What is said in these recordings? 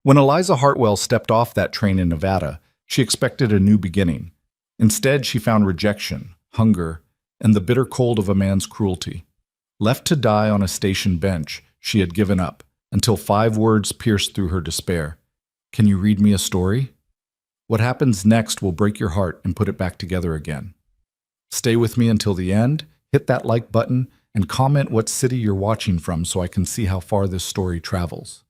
When Eliza Hartwell stepped off that train in Nevada, she expected a new beginning. Instead, she found rejection, hunger, and the bitter cold of a man's cruelty. Left to die on a station bench, she had given up, until 5 words pierced through her despair. "Can you read me a story?" What happens next will break your heart and put it back together again. Stay with me until the end, hit that like button, and comment what city you're watching from so I can see how far this story travels.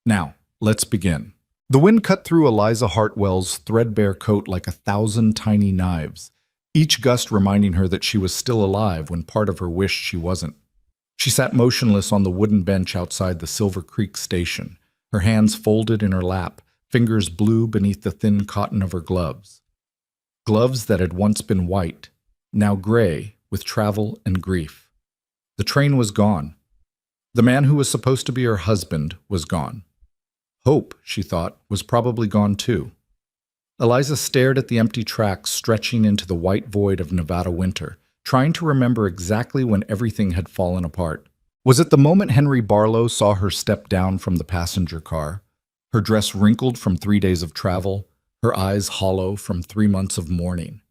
Now, let's begin. The wind cut through Eliza Hartwell's threadbare coat like 1,000 tiny knives, each gust reminding her that she was still alive when part of her wished she wasn't. She sat motionless on the wooden bench outside the Silver Creek station, her hands folded in her lap, fingers blue beneath the thin cotton of her gloves. Gloves that had once been white, now gray with travel and grief. The train was gone. The man who was supposed to be her husband was gone. Hope, she thought, was probably gone too. Eliza stared at the empty tracks stretching into the white void of Nevada winter, trying to remember exactly when everything had fallen apart. Was it the moment Henry Barlow saw her step down from the passenger car, her dress wrinkled from 3 days of travel, her eyes hollow from 3 months of mourning?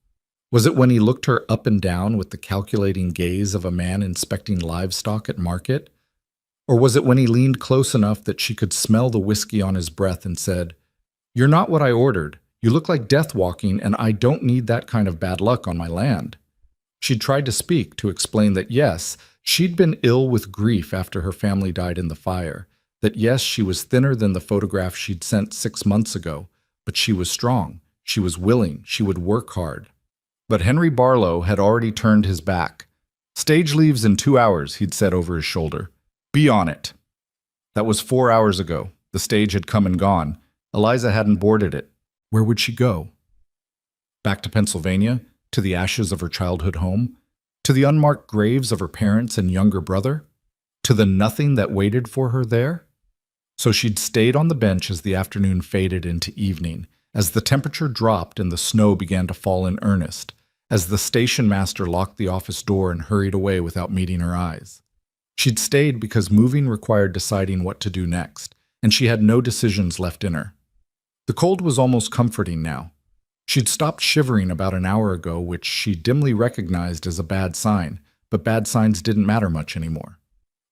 Was it when he looked her up and down with the calculating gaze of a man inspecting livestock at market? Or was it when he leaned close enough that she could smell the whiskey on his breath and said, "You're not what I ordered. You look like death walking, and I don't need that kind of bad luck on my land." She'd tried to speak, to explain that yes, she'd been ill with grief after her family died in the fire, that yes, she was thinner than the photograph she'd sent 6 months ago, but she was strong, she was willing, she would work hard. But Henry Barlow had already turned his back. "Stage leaves in 2 hours," he'd said over his shoulder. "Be on it." That was 4 hours ago. The stage had come and gone. Eliza hadn't boarded it. Where would she go? Back to Pennsylvania? To the ashes of her childhood home? To the unmarked graves of her parents and younger brother? To the nothing that waited for her there? So she'd stayed on the bench as the afternoon faded into evening, as the temperature dropped and the snow began to fall in earnest, as the station master locked the office door and hurried away without meeting her eyes. She'd stayed because moving required deciding what to do next, and she had no decisions left in her. The cold was almost comforting now. She'd stopped shivering about an hour ago, which she dimly recognized as a bad sign, but bad signs didn't matter much anymore.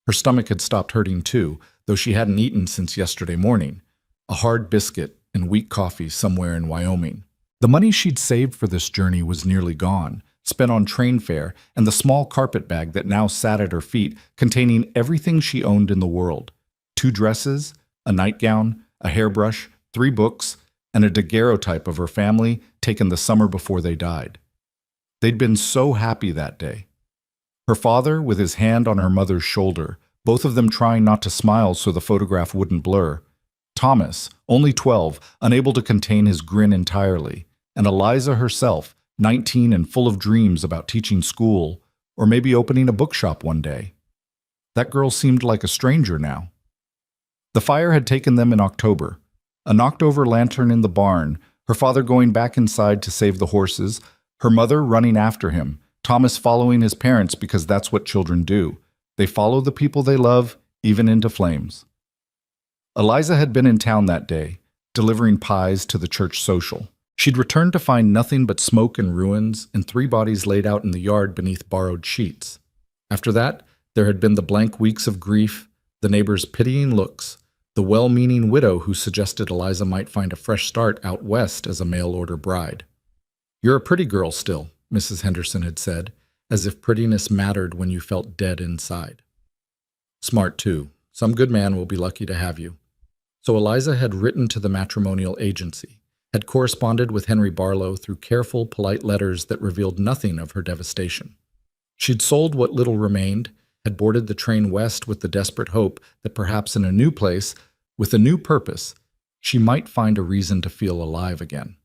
Her stomach had stopped hurting too, though she hadn't eaten since yesterday morning, a hard biscuit and weak coffee somewhere in Wyoming. The money she'd saved for this journey was nearly gone, spent on train fare and the small carpet bag that now sat at her feet, containing everything she owned in the world: 2 dresses, a nightgown, a hairbrush, 3 books, and a daguerreotype of her family taken the summer before they died. They'd been so happy that day. Her father, with his hand on her mother's shoulder, both of them trying not to smile so the photograph wouldn't blur. Thomas, only 12, unable to contain his grin entirely. And Eliza herself, 19 and full of dreams about teaching school, or maybe opening a bookshop one day. That girl seemed like a stranger now. The fire had taken them in October. A knocked-over lantern in the barn, her father going back inside to save the horses, her mother running after him, Thomas following his parents because that's what children do. They follow the people they love, even into flames. Eliza had been in town that day, delivering pies to the church social. She'd returned to find nothing but smoke and ruins and 3 bodies laid out in the yard beneath borrowed sheets. After that, there had been the blank weeks of grief, the neighbors' pitying looks, the well-meaning widow who suggested Eliza might find a fresh start out west as a mail-order bride. "You're a pretty girl still," Mrs. Henderson had said, as if prettiness mattered when you felt dead inside. "Smart, too. Some good man will be lucky to have you." So Eliza had written to the matrimonial agency, had corresponded with Henry Barlow through careful, polite letters that revealed nothing of her devastation. She'd sold what little remained, had boarded the train west with the desperate hope that perhaps in a new place, with a new purpose, she might find a reason to feel alive again.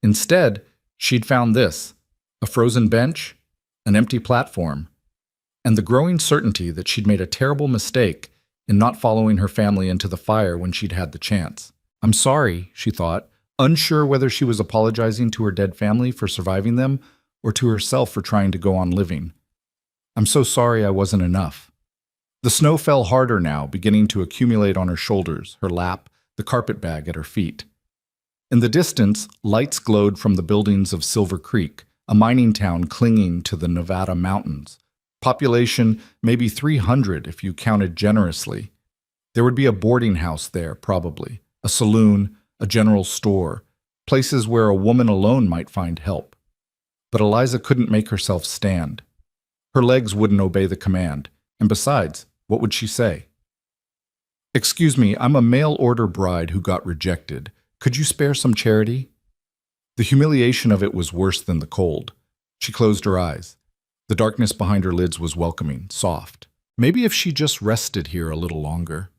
Instead, she'd found this: a frozen bench, an empty platform, and the growing certainty that she'd made a terrible mistake in not following her family into the fire when she'd had the chance. "I'm sorry," she thought, unsure whether she was apologizing to her dead family for surviving them or to herself for trying to go on living. "I'm so sorry I wasn't enough." The snow fell harder now, beginning to accumulate on her shoulders, her lap, the carpet bag at her feet. In the distance, lights glowed from the buildings of Silver Creek, a mining town clinging to the Nevada mountains. Population maybe 300 if you counted generously. There would be a boarding house there, probably, a saloon, a general store, places where a woman alone might find help. But Eliza couldn't make herself stand. Her legs wouldn't obey the command, and besides, what would she say? "Excuse me, I'm a mail-order bride who got rejected. Could you spare some charity?" The humiliation of it was worse than the cold. She closed her eyes. The darkness behind her lids was welcoming, soft. Maybe if she just rested here a little longer.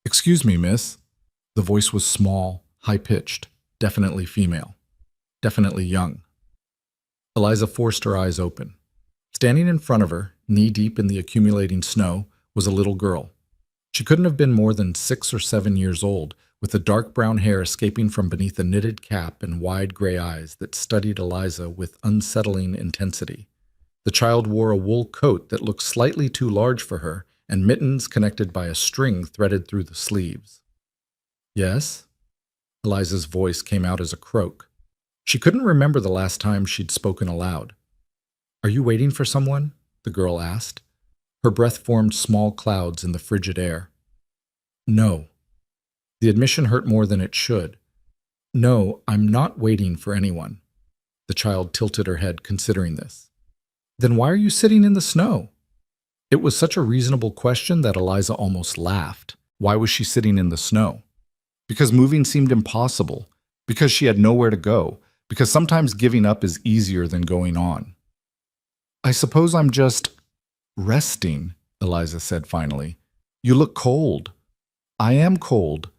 "Excuse me, miss." The voice was small, high-pitched, definitely female, definitely young. Eliza forced her eyes open. Standing in front of her, knee-deep in the accumulating snow, was a little girl. She couldn't have been more than 6 or 7 years old, with the dark brown hair escaping from beneath a knitted cap and wide gray eyes that studied Eliza with unsettling intensity. The child wore a wool coat that looked slightly too large for her, and mittens connected by a string threaded through the sleeves. "Yes?" Eliza's voice came out as a croak. She couldn't remember the last time she'd spoken aloud. "Are you waiting for someone?" the girl asked. Her breath formed small clouds in the frigid air. "No." The admission hurt more than it should. "No, I'm not waiting for anyone." The child tilted her head, considering this. "Then why are you sitting in the snow?" It was such a reasonable question that Eliza almost laughed. Why was she sitting in the snow? Because moving seemed impossible. Because she had nowhere to go. Because sometimes giving up is easier than going on. "I suppose I'm just resting," Eliza said finally. "You look cold." "I am cold."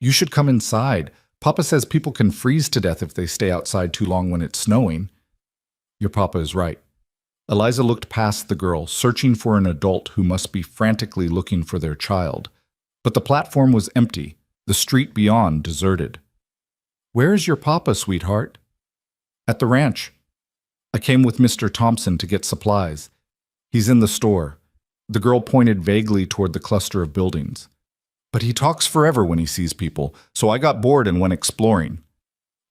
"You should come inside. Papa says people can freeze to death if they stay outside too long when it's snowing." "Your papa is right." Eliza looked past the girl, searching for an adult who must be frantically looking for their child. But the platform was empty, the street beyond deserted. "Where is your papa, sweetheart?" "At the ranch. I came with Mr. Thompson to get supplies. He's in the store." The girl pointed vaguely toward the cluster of buildings. "But he talks forever when he sees people, so I got bored and went exploring."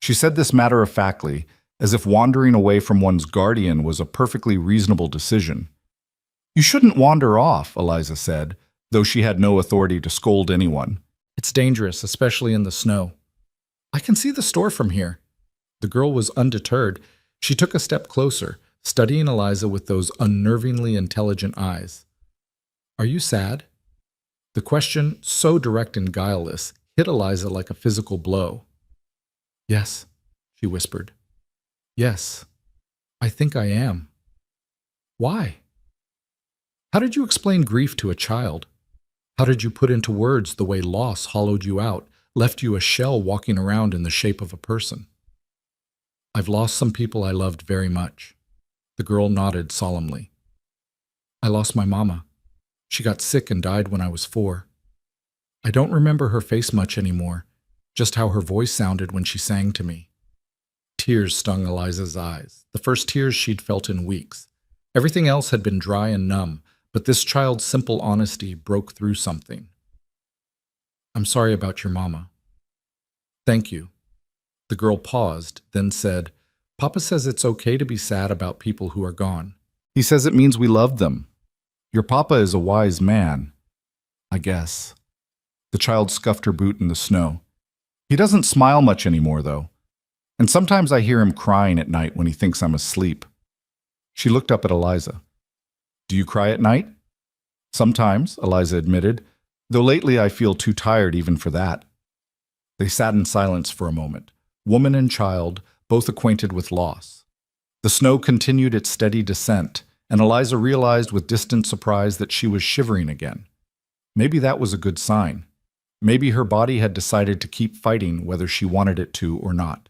She said this matter-of-factly, as if wandering away from one's guardian was a perfectly reasonable decision. "You shouldn't wander off," Eliza said, though she had no authority to scold anyone. "It's dangerous, especially in the snow." "I can see the store from here." The girl was undeterred. She took a step closer, studying Eliza with those unnervingly intelligent eyes. "Are you sad?" The question, so direct and guileless, hit Eliza like a physical blow. "Yes," she whispered. "Yes, I think I am." "Why?" "How did you explain grief to a child? How did you put into words the way loss hollowed you out, left you a shell walking around in the shape of a person?" "I've lost some people I loved very much." The girl nodded solemnly. "I lost my mama. She got sick and died when I was 4. I don't remember her face much anymore, just how her voice sounded when she sang to me." Tears stung Eliza's eyes, the first tears she'd felt in weeks. Everything else had been dry and numb, but this child's simple honesty broke through something. "I'm sorry about your mama." "Thank you." The girl paused, then said, "Papa says it's okay to be sad about people who are gone. He says it means we love them. Your papa is a wise man, I guess." The child scuffed her boot in the snow. "He doesn't smile much anymore, though. And sometimes I hear him crying at night when he thinks I'm asleep." She looked up at Eliza. "Do you cry at night?" "Sometimes," Eliza admitted, "though lately I feel too tired even for that." They sat in silence for a moment, woman and child, both acquainted with loss. The snow continued its steady descent, and Eliza realized with distant surprise that she was shivering again. Maybe that was a good sign. Maybe her body had decided to keep fighting whether she wanted it to or not.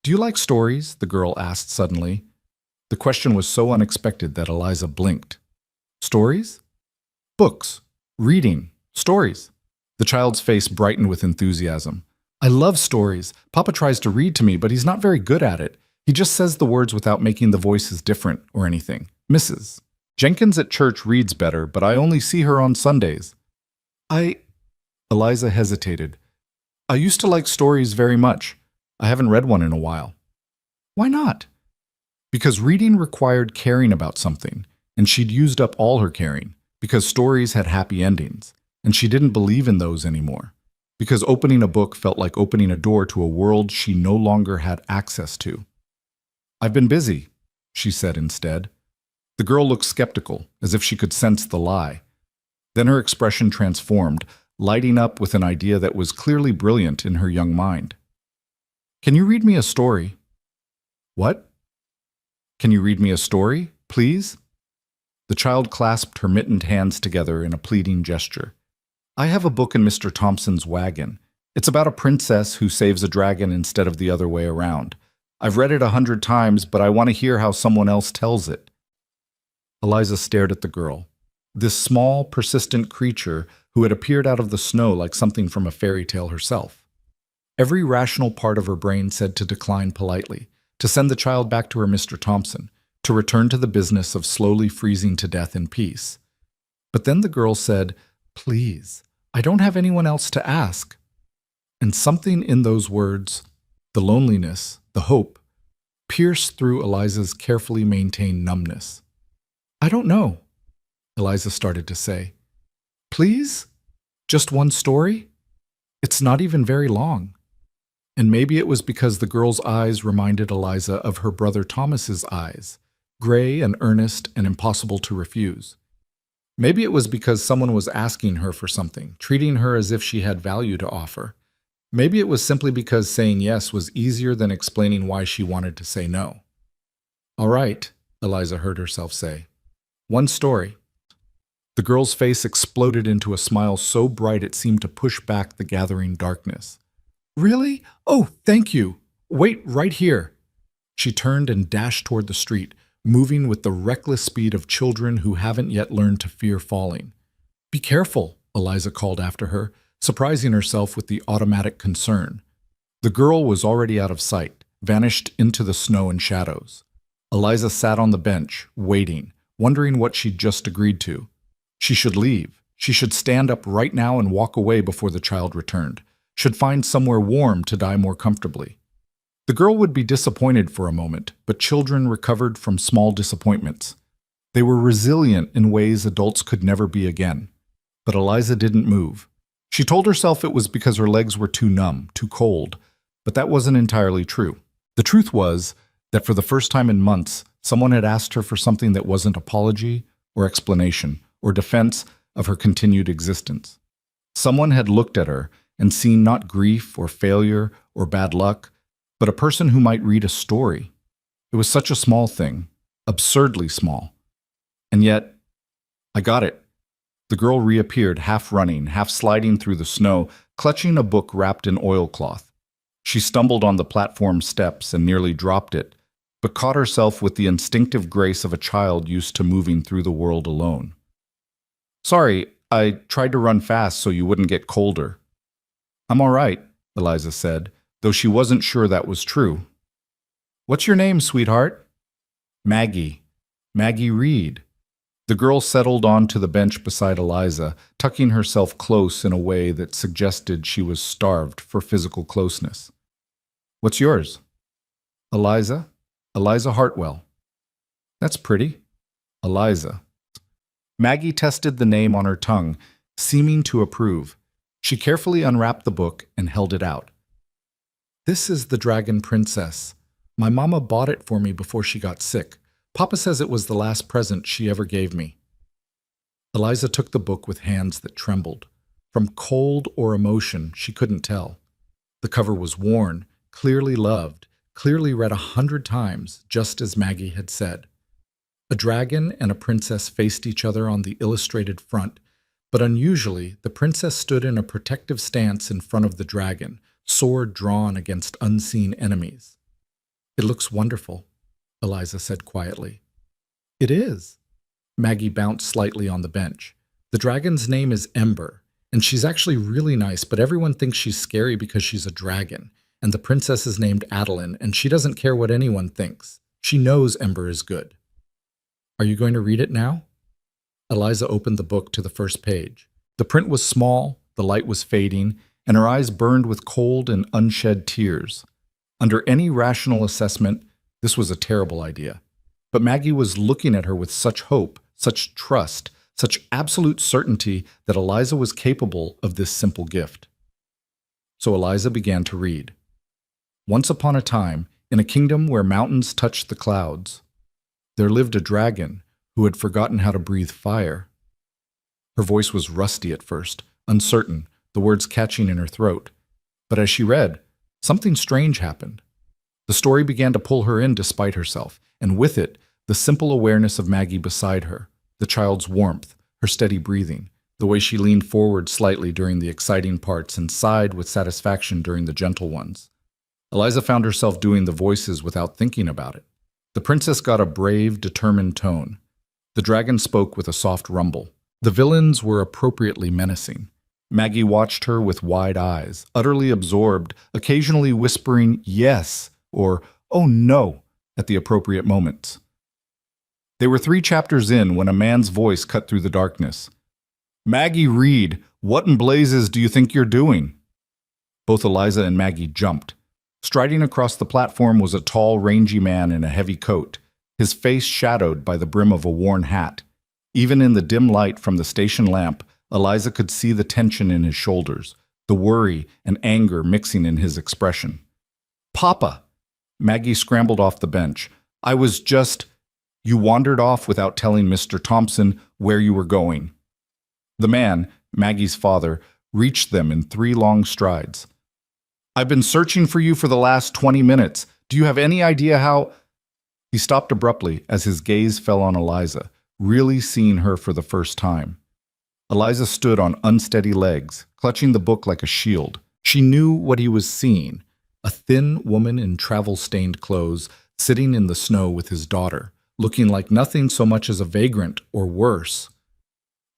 "Do you like stories?" the girl asked suddenly. The question was so unexpected that Eliza blinked. "Stories?" "Books. Reading. Stories." The child's face brightened with enthusiasm. "I love stories. Papa tries to read to me, but he's not very good at it. He just says the words without making the voices different or anything. Mrs. Jenkins at church reads better, but I only see her on Sundays." Eliza hesitated. I used to like stories very much. I haven't read one in a while. Why not? Because reading required caring about something, and she'd used up all her caring, because stories had happy endings, and she didn't believe in those anymore, because opening a book felt like opening a door to a world she no longer had access to. I've been busy, she said instead. The girl looked skeptical, as if she could sense the lie. Then her expression transformed, lighting up with an idea that was clearly brilliant in her young mind. Can you read me a story? What? Can you read me a story, please? The child clasped her mittened hands together in a pleading gesture. I have a book in Mr. Thompson's wagon. It's about a princess who saves a dragon instead of the other way around. I've read it 100 times, but I want to hear how someone else tells it. Eliza stared at the girl. This small, persistent creature who had appeared out of the snow like something from a fairy tale herself. Every rational part of her brain said to decline politely, to send the child back to her Mr. Thompson, to return to the business of slowly freezing to death in peace. But then the girl said, Please, I don't have anyone else to ask. And something in those words, the loneliness, the hope, pierced through Eliza's carefully maintained numbness. I don't know, Eliza started to say. Please? Just one story? It's not even very long. And maybe it was because the girl's eyes reminded Eliza of her brother Thomas's eyes, gray and earnest and impossible to refuse. Maybe it was because someone was asking her for something, treating her as if she had value to offer. Maybe it was simply because saying yes was easier than explaining why she wanted to say no. All right, Eliza heard herself say. One story. The girl's face exploded into a smile so bright it seemed to push back the gathering darkness. Really? Oh, thank you. Wait right here. She turned and dashed toward the street, moving with the reckless speed of children who haven't yet learned to fear falling. Be careful, Eliza called after her, surprising herself with the automatic concern. The girl was already out of sight, vanished into the snow and shadows. Eliza sat on the bench, waiting, wondering what she'd just agreed to. She should leave. She should stand up right now and walk away before the child returned. Should find somewhere warm to die more comfortably. The girl would be disappointed for a moment, but children recovered from small disappointments. They were resilient in ways adults could never be again. But Eliza didn't move. She told herself it was because her legs were too numb, too cold, but that wasn't entirely true. The truth was that for the first time in months, someone had asked her for something that wasn't apology or explanation or defense of her continued existence. Someone had looked at her and seen not grief or failure or bad luck, but a person who might read a story. It was such a small thing, absurdly small. And yet, I got it. The girl reappeared, half running, half sliding through the snow, clutching a book wrapped in oilcloth. She stumbled on the platform steps and nearly dropped it, but caught herself with the instinctive grace of a child used to moving through the world alone. Sorry, I tried to run fast so you wouldn't get colder. I'm all right, Eliza said, though she wasn't sure that was true. What's your name, sweetheart? Maggie. Maggie Reed. The girl settled onto the bench beside Eliza, tucking herself close in a way that suggested she was starved for physical closeness. What's yours? Eliza. Eliza Hartwell. That's pretty. Eliza. Maggie tested the name on her tongue, seeming to approve. She carefully unwrapped the book and held it out. This is The Dragon Princess. My mama bought it for me before she got sick. Papa says it was the last present she ever gave me. Eliza took the book with hands that trembled. From cold or emotion, she couldn't tell. The cover was worn, clearly loved, clearly read 100 times, just as Maggie had said. A dragon and a princess faced each other on the illustrated front, but unusually, the princess stood in a protective stance in front of the dragon, sword drawn against unseen enemies. It looks wonderful, Eliza said quietly. It is. Maggie bounced slightly on the bench. The dragon's name is Ember, and she's actually really nice, but everyone thinks she's scary because she's a dragon, and the princess is named Adeline, and she doesn't care what anyone thinks. She knows Ember is good. Are you going to read it now? Eliza opened the book to the first page. The print was small, The light was fading, and her eyes burned with cold and unshed tears. Under any rational assessment, this was a terrible idea. But Maggie was looking at her with such hope, such trust, such absolute certainty that Eliza was capable of this simple gift. So Eliza began to read. Once upon a time, in a kingdom where mountains touched the clouds, there lived a dragon who had forgotten how to breathe fire. Her voice was rusty at first, uncertain, the words catching in her throat. But as she read, something strange happened. The story began to pull her in despite herself, and with it, the simple awareness of Maggie beside her, the child's warmth, her steady breathing, the way she leaned forward slightly during the exciting parts and sighed with satisfaction during the gentle ones. Eliza found herself doing the voices without thinking about it. The princess got a brave, determined tone. The dragon spoke with a soft rumble. The villains were appropriately menacing. Maggie watched her with wide eyes, utterly absorbed, occasionally whispering yes or oh no at the appropriate moments. They were 3 chapters in when a man's voice cut through the darkness. "Maggie Reed, what in blazes do you think you're doing?" Both Eliza and Maggie jumped. Striding across the platform was a tall, rangy man in a heavy coat, his face shadowed by the brim of a worn hat. Even in the dim light from the station lamp, Eliza could see the tension in his shoulders, the worry and anger mixing in his expression. "Papa!" Maggie scrambled off the bench. "I was just... You wandered off without telling Mr. Thompson where you were going." The man, Maggie's father, reached them in 3 long strides. "I've been searching for you for the last 20 minutes. Do you have any idea how—" He stopped abruptly as his gaze fell on Eliza, really seeing her for the first time. Eliza stood on unsteady legs, clutching the book like a shield. She knew what he was seeing, a thin woman in travel-stained clothes sitting in the snow with his daughter, looking like nothing so much as a vagrant or worse.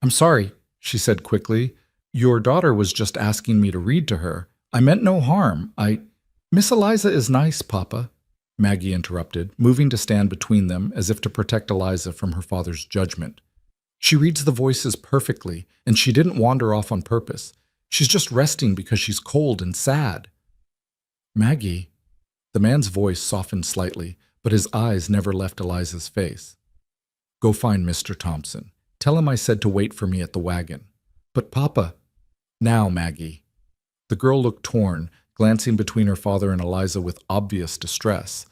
"I'm sorry," she said quickly. "Your daughter was just asking me to read to her. I meant no harm. Miss Eliza is nice, Papa," Maggie interrupted, moving to stand between them as if to protect Eliza from her father's judgment. "She reads the voices perfectly, and she didn't wander off on purpose. She's just resting because she's cold and sad." "Maggie," the man's voice softened slightly, but his eyes never left Eliza's face. "Go find Mr. Thompson. Tell him I said to wait for me at the wagon." "But Papa—" "Now, Maggie." The girl looked torn, glancing between her father and Eliza with obvious distress.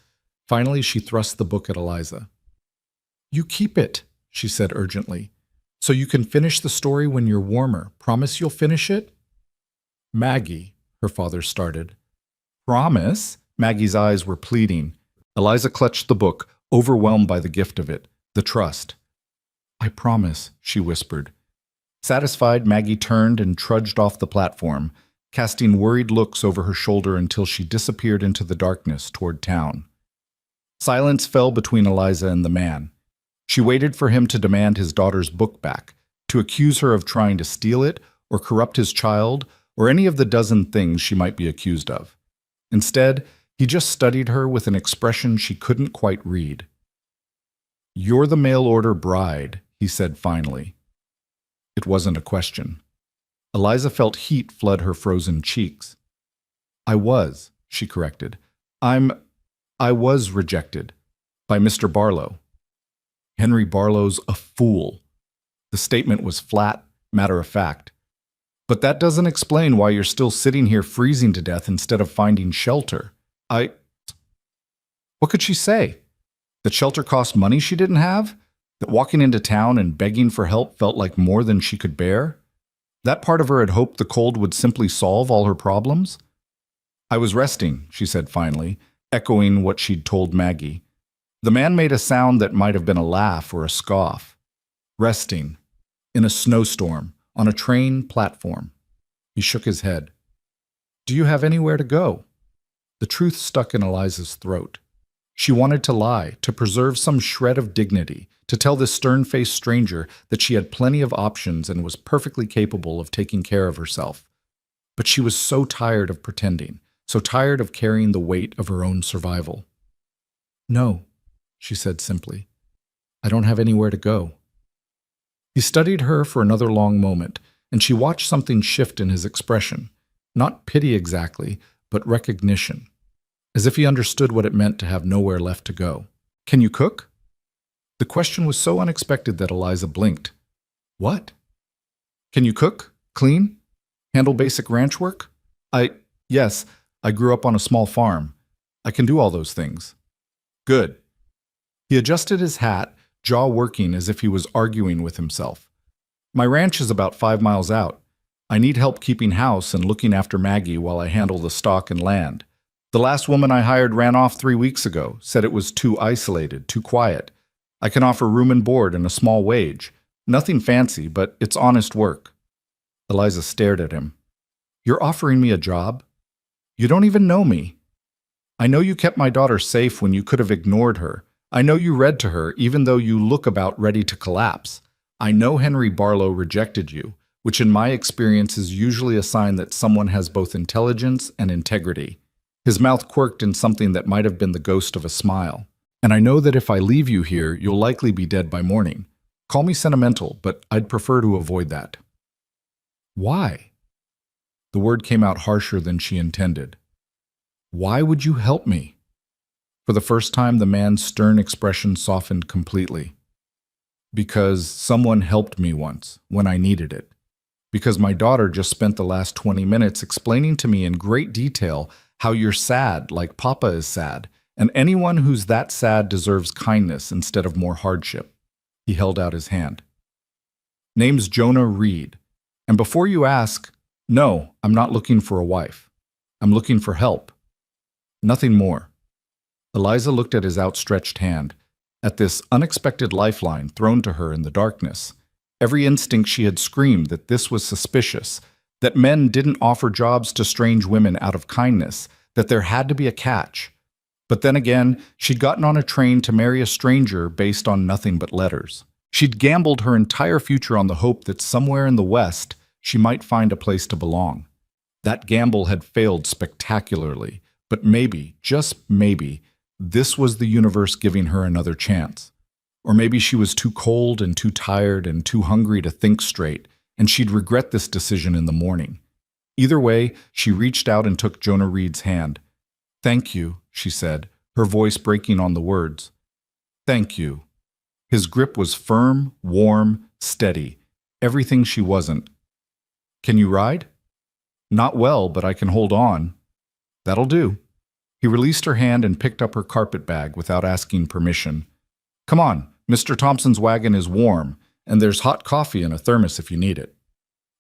Finally, she thrust the book at Eliza. "You keep it," she said urgently, "so you can finish the story when you're warmer. Promise you'll finish it?" "Maggie," her father started. "Promise?" Maggie's eyes were pleading. Eliza clutched the book, overwhelmed by the gift of it, the trust. "I promise," she whispered. Satisfied, Maggie turned and trudged off the platform, casting worried looks over her shoulder until she disappeared into the darkness toward town. Silence fell between Eliza and the man. She waited for him to demand his daughter's book back, to accuse her of trying to steal it, or corrupt his child, or any of the dozen things she might be accused of. Instead, he just studied her with an expression she couldn't quite read. "You're the mail-order bride," he said finally. It wasn't a question. Eliza felt heat flood her frozen cheeks. "I was," she corrected. I was rejected. By Mr. Barlow." Henry Barlow's a fool. The statement was flat, matter-of-fact. "But that doesn't explain why you're still sitting here freezing to death instead of finding shelter." What could she say? That shelter cost money she didn't have? That walking into town and begging for help felt like more than she could bear? That part of her had hoped the cold would simply solve all her problems? "I was resting," she said finally, echoing what she'd told Maggie. The man made a sound that might have been a laugh or a scoff. "Resting. In a snowstorm. On a train platform." He shook his head. "Do you have anywhere to go?" The truth stuck in Eliza's throat. She wanted to lie, to preserve some shred of dignity, to tell this stern-faced stranger that she had plenty of options and was perfectly capable of taking care of herself. But she was so tired of pretending, so tired of carrying the weight of her own survival. "No," she said simply. "I don't have anywhere to go." He studied her for another long moment, and she watched something shift in his expression. Not pity exactly, but recognition. As if he understood what it meant to have nowhere left to go. Can you cook? The question was so unexpected that Eliza blinked. What? Can you cook? Clean? Handle basic ranch work? Yes, I grew up on a small farm. I can do all those things. Good. He adjusted his hat, jaw working as if he was arguing with himself. My ranch is about 5 miles out. I need help keeping house and looking after Maggie while I handle the stock and land. The last woman I hired ran off 3 weeks ago, said it was too isolated, too quiet. I can offer room and board and a small wage. Nothing fancy, but it's honest work. Eliza stared at him. You're offering me a job? You don't even know me. I know you kept my daughter safe when you could have ignored her. I know you read to her even though you look about ready to collapse. I know Henry Barlow rejected you, which in my experience is usually a sign that someone has both intelligence and integrity. His mouth quirked in something that might have been the ghost of a smile. And I know that if I leave you here, you'll likely be dead by morning. Call me sentimental, but I'd prefer to avoid that. Why? The word came out harsher than she intended. Why would you help me? For the first time, the man's stern expression softened completely. Because someone helped me once, when I needed it. Because my daughter just spent the last 20 minutes explaining to me in great detail how you're sad like Papa is sad, and anyone who's that sad deserves kindness instead of more hardship. He held out his hand. Name's Jonah Reed. And before you ask, no, I'm not looking for a wife. I'm looking for help. Nothing more. Eliza looked at his outstretched hand, at this unexpected lifeline thrown to her in the darkness. Every instinct she had screamed that this was suspicious, that men didn't offer jobs to strange women out of kindness, that there had to be a catch. But then again, she'd gotten on a train to marry a stranger based on nothing but letters. She'd gambled her entire future on the hope that somewhere in the West she might find a place to belong. That gamble had failed spectacularly, but maybe, just maybe, this was the universe giving her another chance. Or maybe she was too cold and too tired and too hungry to think straight, and she'd regret this decision in the morning. Either way, she reached out and took Jonah Reed's hand. Thank you, she said, her voice breaking on the words. Thank you. His grip was firm, warm, steady, everything she wasn't. Can you ride? Not well, but I can hold on. That'll do. He released her hand and picked up her carpet bag without asking permission. Come on, Mr. Thompson's wagon is warm, and there's hot coffee in a thermos if you need it.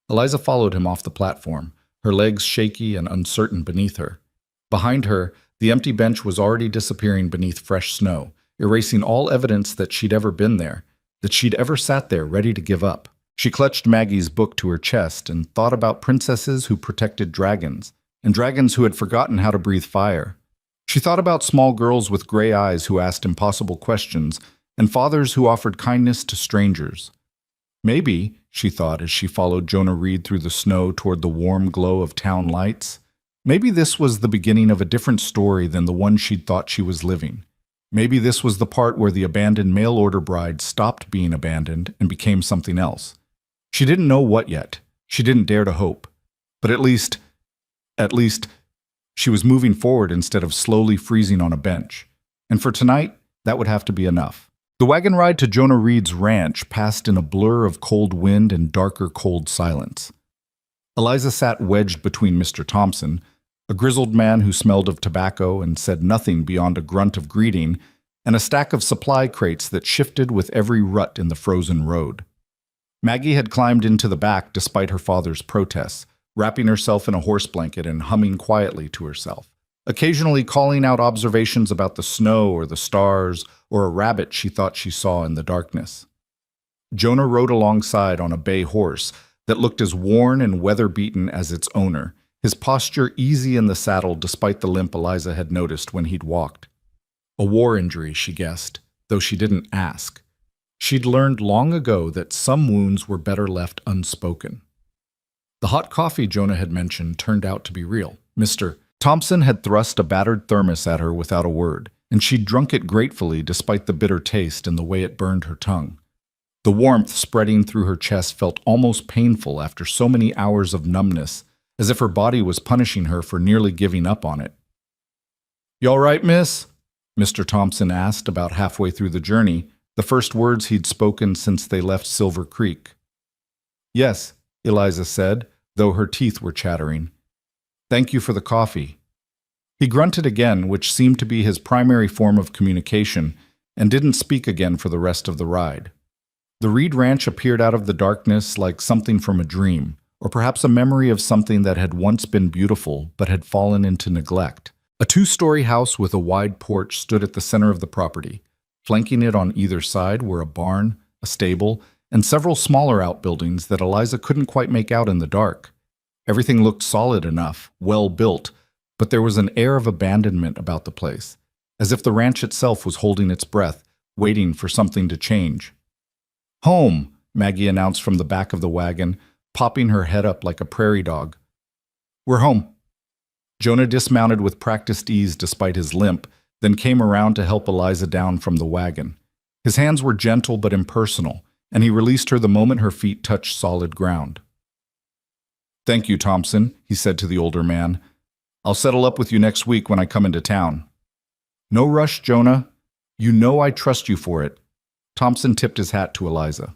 Eliza followed him off the platform, her legs shaky and uncertain beneath her. Behind her, the empty bench was already disappearing beneath fresh snow, erasing all evidence that she'd ever been there, that she'd ever sat there ready to give up. She clutched Maggie's book to her chest and thought about princesses who protected dragons, and dragons who had forgotten how to breathe fire. She thought about small girls with gray eyes who asked impossible questions, and fathers who offered kindness to strangers. Maybe, she thought as she followed Jonah Reed through the snow toward the warm glow of town lights, maybe this was the beginning of a different story than the one she'd thought she was living. Maybe this was the part where the abandoned mail-order bride stopped being abandoned and became something else. She didn't know what yet. She didn't dare to hope. But at least, she was moving forward instead of slowly freezing on a bench. And for tonight, that would have to be enough. The wagon ride to Jonah Reed's ranch passed in a blur of cold wind and darker cold silence. Eliza sat wedged between Mr. Thompson, a grizzled man who smelled of tobacco and said nothing beyond a grunt of greeting, and a stack of supply crates that shifted with every rut in the frozen road. Maggie had climbed into the back despite her father's protests, wrapping herself in a horse blanket and humming quietly to herself, occasionally calling out observations about the snow or the stars or a rabbit she thought she saw in the darkness. Jonah rode alongside on a bay horse that looked as worn and weather-beaten as its owner, his posture easy in the saddle despite the limp Eliza had noticed when he'd walked. A war injury, she guessed, though she didn't ask. She'd learned long ago that some wounds were better left unspoken. The hot coffee Jonah had mentioned turned out to be real. Mr. Thompson had thrust a battered thermos at her without a word, and she'd drunk it gratefully despite the bitter taste and the way it burned her tongue. The warmth spreading through her chest felt almost painful after so many hours of numbness, as if her body was punishing her for nearly giving up on it. "You all right, miss?" Mr. Thompson asked about halfway through the journey, the first words he'd spoken since they left Silver Creek. "Yes," Eliza said, though her teeth were chattering. "Thank you for the coffee." He grunted again, which seemed to be his primary form of communication, and didn't speak again for the rest of the ride. The Reed Ranch appeared out of the darkness like something from a dream, or perhaps a memory of something that had once been beautiful but had fallen into neglect. A two-story house with a wide porch stood at the center of the property. Flanking it on either side were a barn, a stable, and several smaller outbuildings that Eliza couldn't quite make out in the dark. Everything looked solid enough, well built, but there was an air of abandonment about the place, as if the ranch itself was holding its breath, waiting for something to change. "Home," Maggie announced from the back of the wagon, popping her head up like a prairie dog. "We're home." Jonah dismounted with practiced ease despite his limp, then came around to help Eliza down from the wagon. His hands were gentle but impersonal, and he released her the moment her feet touched solid ground. "Thank you, Thompson," he said to the older man. "I'll settle up with you next week when I come into town." "No rush, Jonah. You know I trust you for it." Thompson tipped his hat to Eliza.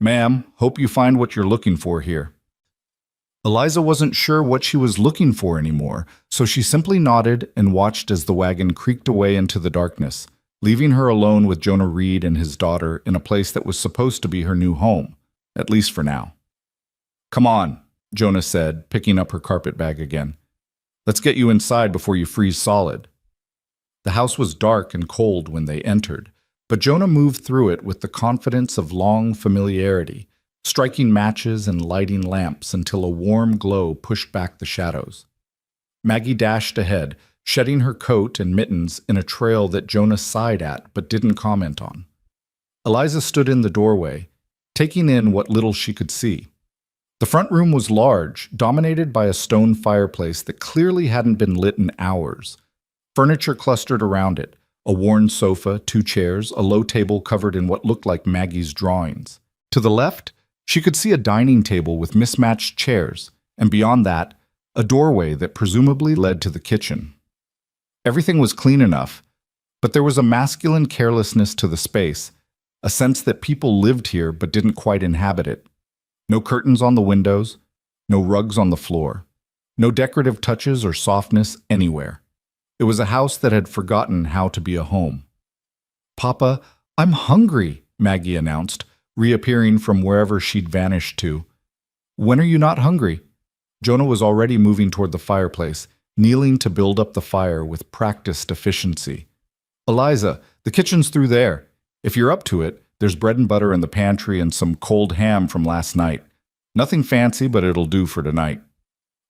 "Ma'am, hope you find what you're looking for here." Eliza wasn't sure what she was looking for anymore, so she simply nodded and watched as the wagon creaked away into the darkness, leaving her alone with Jonah Reed and his daughter in a place that was supposed to be her new home, at least for now. "Come on," Jonah said, picking up her carpet bag again. "Let's get you inside before you freeze solid." The house was dark and cold when they entered, but Jonah moved through it with the confidence of long familiarity, striking matches and lighting lamps until a warm glow pushed back the shadows. Maggie dashed ahead, shedding her coat and mittens in a trail that Jonah sighed at but didn't comment on. Eliza stood in the doorway, taking in what little she could see. The front room was large, dominated by a stone fireplace that clearly hadn't been lit in hours. Furniture clustered around it, a worn sofa, 2 chairs, a low table covered in what looked like Maggie's drawings. To the left, she could see a dining table with mismatched chairs, and beyond that, a doorway that presumably led to the kitchen. Everything was clean enough, but there was a masculine carelessness to the space, a sense that people lived here but didn't quite inhabit it. No curtains on the windows, no rugs on the floor, no decorative touches or softness anywhere. It was a house that had forgotten how to be a home. "Papa, I'm hungry," Maggie announced, reappearing from wherever she'd vanished to. "When are you not hungry?" Jonah was already moving toward the fireplace, kneeling to build up the fire with practiced efficiency. "Eliza, the kitchen's through there. If you're up to it, there's bread and butter in the pantry and some cold ham from last night. Nothing fancy, but it'll do for tonight."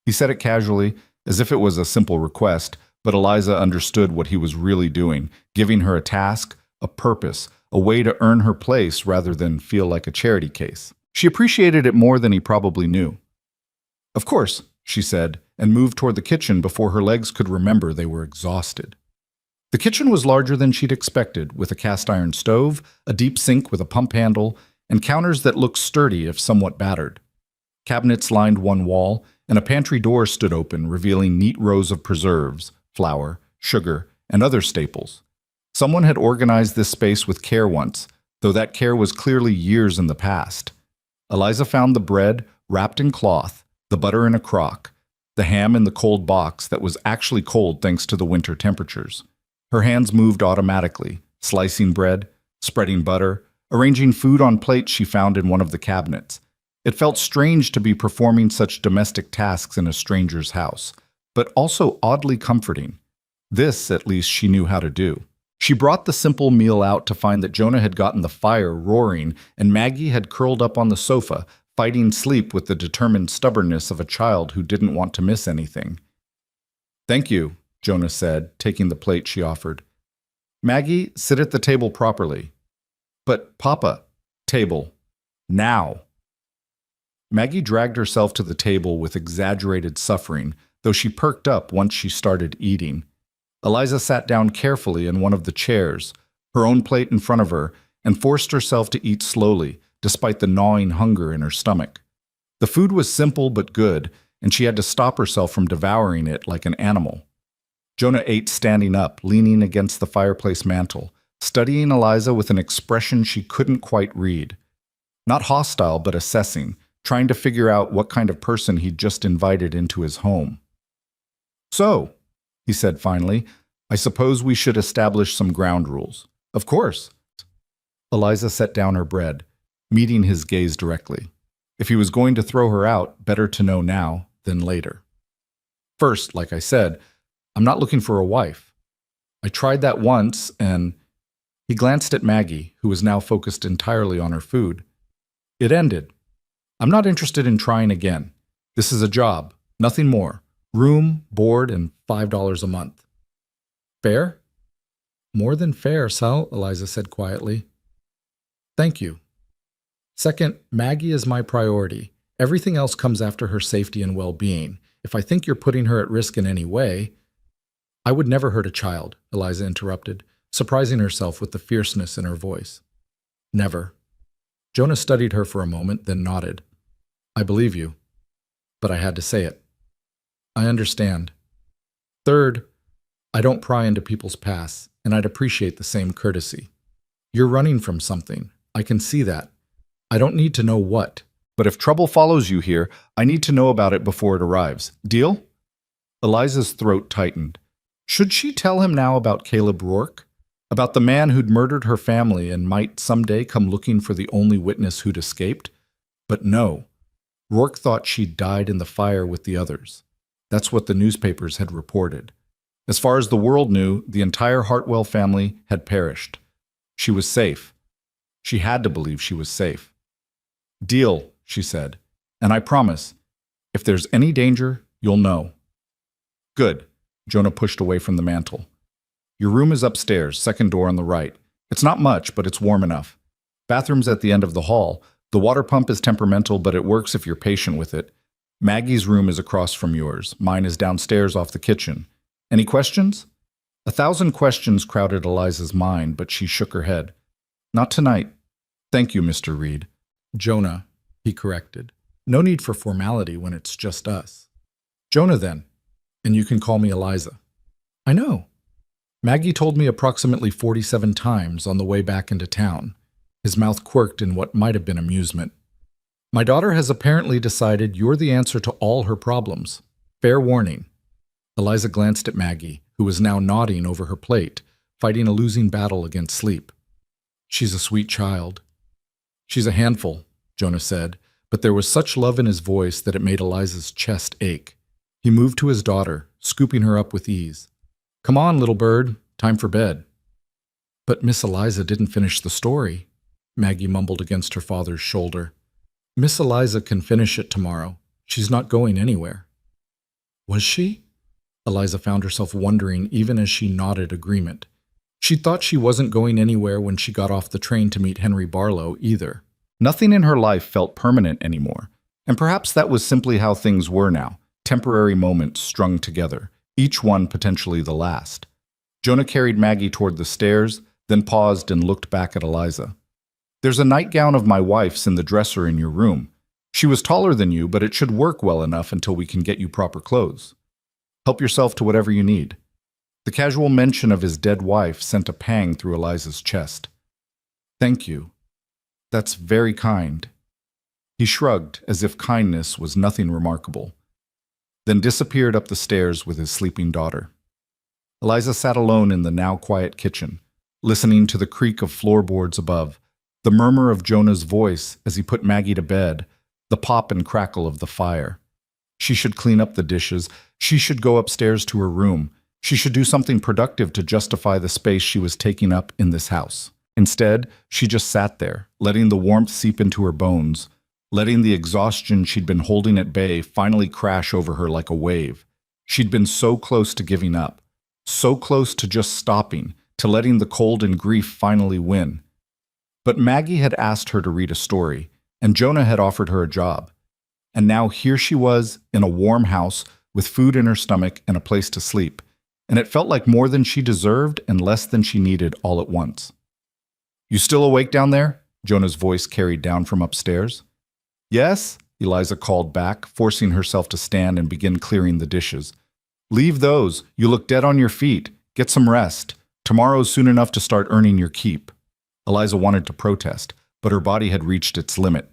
He said it casually, as if it was a simple request, but Eliza understood what he was really doing, giving her a task, a purpose, a way to earn her place rather than feel like a charity case. She appreciated it more than he probably knew. "Of course," she said, and moved toward the kitchen before her legs could remember they were exhausted. The kitchen was larger than she'd expected, with a cast-iron stove, a deep sink with a pump handle, and counters that looked sturdy if somewhat battered. Cabinets lined one wall, and a pantry door stood open, revealing neat rows of preserves, flour, sugar, and other staples. Someone had organized this space with care once, though that care was clearly years in the past. Eliza found the bread wrapped in cloth, the butter in a crock, the ham in the cold box that was actually cold thanks to the winter temperatures. Her hands moved automatically, slicing bread, spreading butter, arranging food on plates she found in one of the cabinets. It felt strange to be performing such domestic tasks in a stranger's house, but also oddly comforting. This, at least, she knew how to do. She brought the simple meal out to find that Jonah had gotten the fire roaring and Maggie had curled up on the sofa, fighting sleep with the determined stubbornness of a child who didn't want to miss anything. "Thank you," Jonah said, taking the plate she offered. "Maggie, sit at the table properly." "But, Papa," "Table. Now." Maggie dragged herself to the table with exaggerated suffering, though she perked up once she started eating. Eliza sat down carefully in one of the chairs, her own plate in front of her, and forced herself to eat slowly, despite the gnawing hunger in her stomach. The food was simple but good, and she had to stop herself from devouring it like an animal. Jonah ate standing up, leaning against the fireplace mantel, studying Eliza with an expression she couldn't quite read. Not hostile, but assessing, trying to figure out what kind of person he'd just invited into his home. "So," he said finally, "I suppose we should establish some ground rules." "Of course." Eliza set down her bread, meeting his gaze directly. If he was going to throw her out, better to know now than later. "First, like I said, I'm not looking for a wife. I tried that once, and—" He glanced at Maggie, who was now focused entirely on her food. "It ended. I'm not interested in trying again. This is a job, nothing more. Room, board, and $5 a month." "Fair?" "More than fair, Sal," Eliza said quietly. "Thank you. Second, Maggie is my priority. Everything else comes after her safety and well-being. If I think you're putting her at risk in any way—" "I would never hurt a child," Eliza interrupted, surprising herself with the fierceness in her voice. "Never." Jonah studied her for a moment, then nodded. "I believe you, but I had to say it." "I understand. Third, I don't pry into people's pasts, and I'd appreciate the same courtesy. You're running from something. I can see that. I don't need to know what. But if trouble follows you here, I need to know about it before it arrives. Deal?" Eliza's throat tightened. Should she tell him now about Caleb Rourke? About the man who'd murdered her family and might someday come looking for the only witness who'd escaped? But no. Rourke thought she'd died in the fire with the others. That's what the newspapers had reported. As far as the world knew, the entire Hartwell family had perished. She was safe. She had to believe she was safe. "Deal," she said. "And I promise, if there's any danger, you'll know." "Good." Jonah pushed away from the mantel. "Your room is upstairs, second door on the right. It's not much, but it's warm enough. Bathroom's at the end of the hall. The water pump is temperamental, but it works if you're patient with it. Maggie's room is across from yours. Mine is downstairs off the kitchen. Any questions?" 1,000 questions crowded Eliza's mind, but she shook her head. "Not tonight. Thank you, Mr. Reed." "Jonah," he corrected. "No need for formality when it's just us." "Jonah, then. And you can call me Eliza." "I know. Maggie told me approximately 47 times on the way back into town." His mouth quirked in what might have been amusement. "My daughter has apparently decided you're the answer to all her problems. Fair warning." Eliza glanced at Maggie, who was now nodding over her plate, fighting a losing battle against sleep. "She's a sweet child." "She's a handful," Jonah said, but there was such love in his voice that it made Eliza's chest ache. He moved to his daughter, scooping her up with ease. "Come on, little bird, time for bed." "But Miss Eliza didn't finish the story," Maggie mumbled against her father's shoulder. "Miss Eliza can finish it tomorrow. She's not going anywhere." Was she? Eliza found herself wondering even as she nodded agreement. She thought she wasn't going anywhere when she got off the train to meet Henry Barlow either. Nothing in her life felt permanent anymore, and perhaps that was simply how things were now, temporary moments strung together, each one potentially the last. Jonah carried Maggie toward the stairs, then paused and looked back at Eliza. "There's a nightgown of my wife's in the dresser in your room. She was taller than you, but it should work well enough until we can get you proper clothes. Help yourself to whatever you need." The casual mention of his dead wife sent a pang through Eliza's chest. "Thank you. That's very kind." He shrugged, as if kindness was nothing remarkable, then disappeared up the stairs with his sleeping daughter. Eliza sat alone in the now quiet kitchen, listening to the creak of floorboards above, the murmur of Jonah's voice as he put Maggie to bed, the pop and crackle of the fire. She should clean up the dishes. She should go upstairs to her room. She should do something productive to justify the space she was taking up in this house. Instead, she just sat there, letting the warmth seep into her bones, letting the exhaustion she'd been holding at bay finally crash over her like a wave. She'd been so close to giving up, so close to just stopping, to letting the cold and grief finally win. But Maggie had asked her to read a story, and Jonah had offered her a job. And now here she was, in a warm house, with food in her stomach and a place to sleep, and it felt like more than she deserved and less than she needed all at once. You still awake down there? Jonah's voice carried down from upstairs. Yes, Eliza called back, forcing herself to stand and begin clearing the dishes. Leave those. You look dead on your feet. Get some rest. Tomorrow's soon enough to start earning your keep. Eliza wanted to protest, but her body had reached its limit.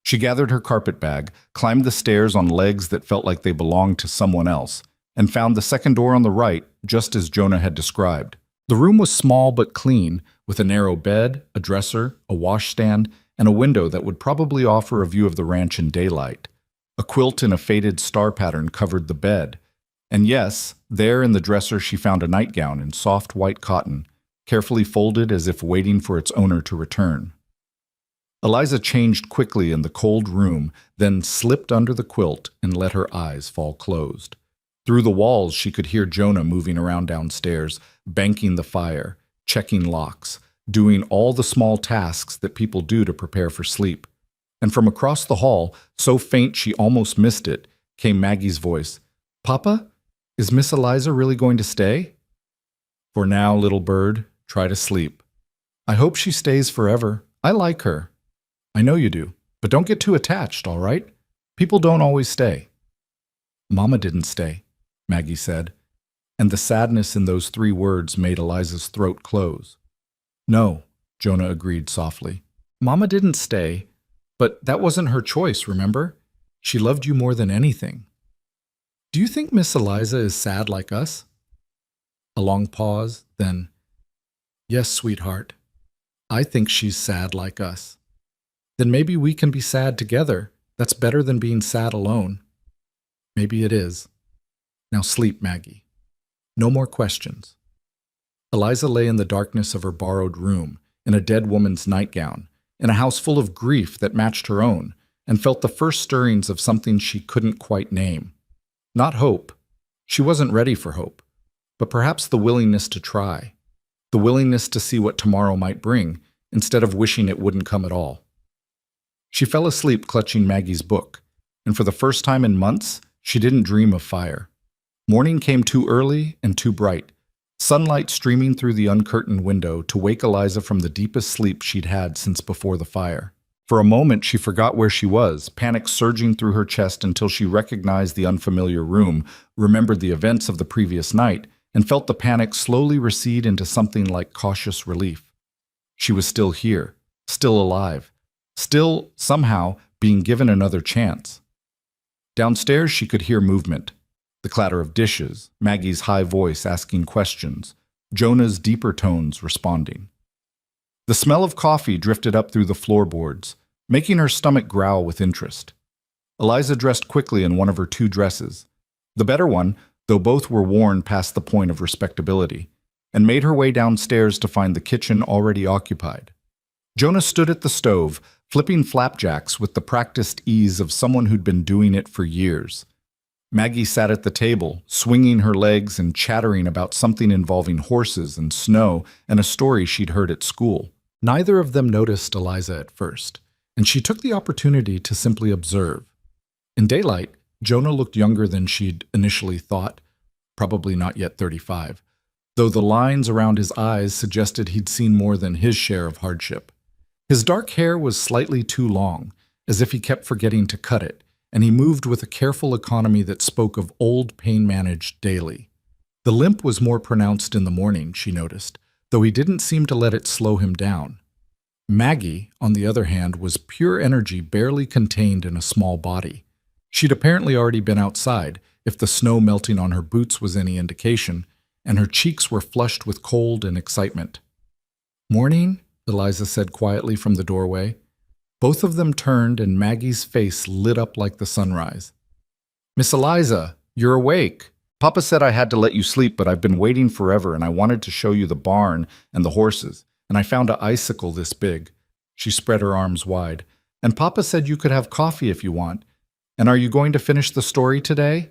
She gathered her carpet bag, climbed the stairs on legs that felt like they belonged to someone else, and found the second door on the right, just as Jonah had described. The room was small but clean, with a narrow bed, a dresser, a washstand, and a window that would probably offer a view of the ranch in daylight. A quilt in a faded star pattern covered the bed. And yes, there in the dresser she found a nightgown in soft white cotton, carefully folded as if waiting for its owner to return. Eliza changed quickly in the cold room, then slipped under the quilt and let her eyes fall closed. Through the walls she could hear Jonah moving around downstairs, banking the fire, checking locks, doing all the small tasks that people do to prepare for sleep. And from across the hall, so faint she almost missed it, came Maggie's voice. Papa, is Miss Eliza really going to stay? For now, little bird, try to sleep. I hope she stays forever. I like her. I know you do, but don't get too attached, all right? People don't always stay. Mama didn't stay, Maggie said, and the sadness in those 3 words made Eliza's throat close. No, Jonah agreed softly. Mama didn't stay, but that wasn't her choice, remember? She loved you more than anything. Do you think Miss Eliza is sad like us? A long pause, then, yes, sweetheart. I think she's sad like us. Then maybe we can be sad together. That's better than being sad alone. Maybe it is. Now sleep, Maggie. No more questions. Eliza lay in the darkness of her borrowed room, in a dead woman's nightgown, in a house full of grief that matched her own, and felt the first stirrings of something she couldn't quite name. Not hope. She wasn't ready for hope, but perhaps the willingness to try, the willingness to see what tomorrow might bring, instead of wishing it wouldn't come at all. She fell asleep clutching Maggie's book, and for the first time in months, she didn't dream of fire. Morning came too early and too bright, sunlight streaming through the uncurtained window to wake Eliza from the deepest sleep she'd had since before the fire. For a moment, she forgot where she was, panic surging through her chest until she recognized the unfamiliar room, remembered the events of the previous night, and felt the panic slowly recede into something like cautious relief. She was still here, still alive, still, somehow, being given another chance. Downstairs, she could hear movement. The clatter of dishes, Maggie's high voice asking questions, Jonah's deeper tones responding. The smell of coffee drifted up through the floorboards, making her stomach growl with interest. Eliza dressed quickly in one of her 2 dresses, the better one, though both were worn past the point of respectability, and made her way downstairs to find the kitchen already occupied. Jonah stood at the stove, flipping flapjacks with the practiced ease of someone who'd been doing it for years. Maggie sat at the table, swinging her legs and chattering about something involving horses and snow and a story she'd heard at school. Neither of them noticed Eliza at first, and she took the opportunity to simply observe. In daylight, Jonah looked younger than she'd initially thought, probably not yet 35, though the lines around his eyes suggested he'd seen more than his share of hardship. His dark hair was slightly too long, as if he kept forgetting to cut it, and he moved with a careful economy that spoke of old pain-managed daily. The limp was more pronounced in the morning, she noticed, though he didn't seem to let it slow him down. Maggie, on the other hand, was pure energy barely contained in a small body. She'd apparently already been outside, if the snow melting on her boots was any indication, and her cheeks were flushed with cold and excitement. "Morning," Eliza said quietly from the doorway. Both of them turned, and Maggie's face lit up like the sunrise. "Miss Eliza, you're awake. Papa said I had to let you sleep, but I've been waiting forever, and I wanted to show you the barn and the horses, and I found an icicle this big." She spread her arms wide. "And Papa said you could have coffee if you want. And are you going to finish the story today?"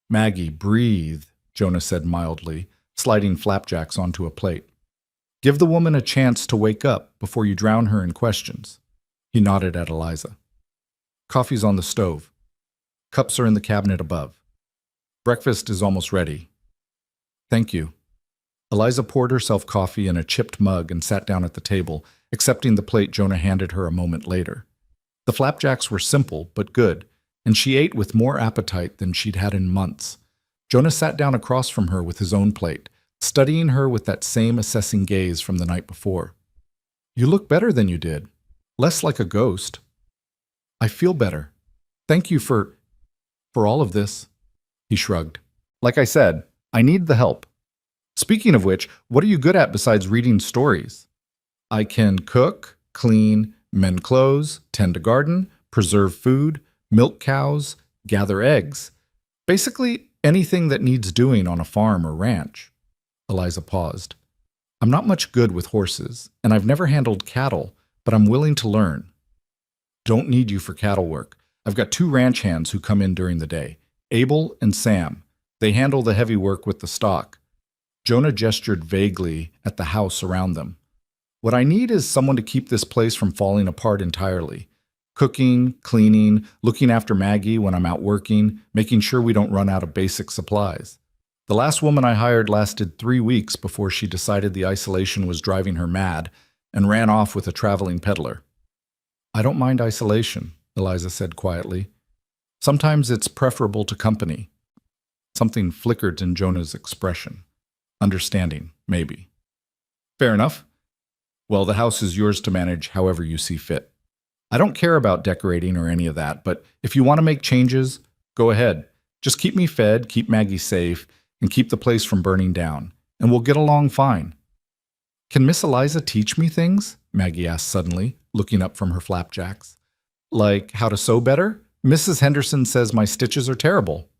"Maggie, breathe," Jonah said mildly, sliding flapjacks onto a plate. "Give the woman a chance to wake up before you drown her in questions." He nodded at Eliza. "Coffee's on the stove. Cups are in the cabinet above. Breakfast is almost ready." "Thank you." Eliza poured herself coffee in a chipped mug and sat down at the table, accepting the plate Jonah handed her a moment later. The flapjacks were simple but good, and she ate with more appetite than she'd had in months. Jonah sat down across from her with his own plate, studying her with that same assessing gaze from the night before. "You look better than you did. Less like a ghost." "I feel better. Thank you for all of this." He shrugged. "Like I said, I need the help. Speaking of which, what are you good at besides reading stories?" "I can cook, clean, mend clothes, tend a garden, preserve food, milk cows, gather eggs. Basically, anything that needs doing on a farm or ranch." Eliza paused. "I'm not much good with horses, and I've never handled cattle, but I'm willing to learn." "Don't need you for cattle work. I've got 2 ranch hands who come in during the day, Abel and Sam. They handle the heavy work with the stock." Jonah gestured vaguely at the house around them. "What I need is someone to keep this place from falling apart entirely. Cooking, cleaning, looking after Maggie when I'm out working, making sure we don't run out of basic supplies. The last woman I hired lasted 3 weeks before she decided the isolation was driving her mad and ran off with a traveling peddler." "I don't mind isolation," Eliza said quietly. "Sometimes it's preferable to company." Something flickered in Jonah's expression. "Understanding, maybe." "Fair enough. Well, the house is yours to manage however you see fit. I don't care about decorating or any of that, but if you want to make changes, go ahead. Just keep me fed, keep Maggie safe, and keep the place from burning down, and we'll get along fine." "Can Miss Eliza teach me things?" Maggie asked suddenly, looking up from her flapjacks. "Like how to sew better? Mrs. Henderson says my stitches are terrible."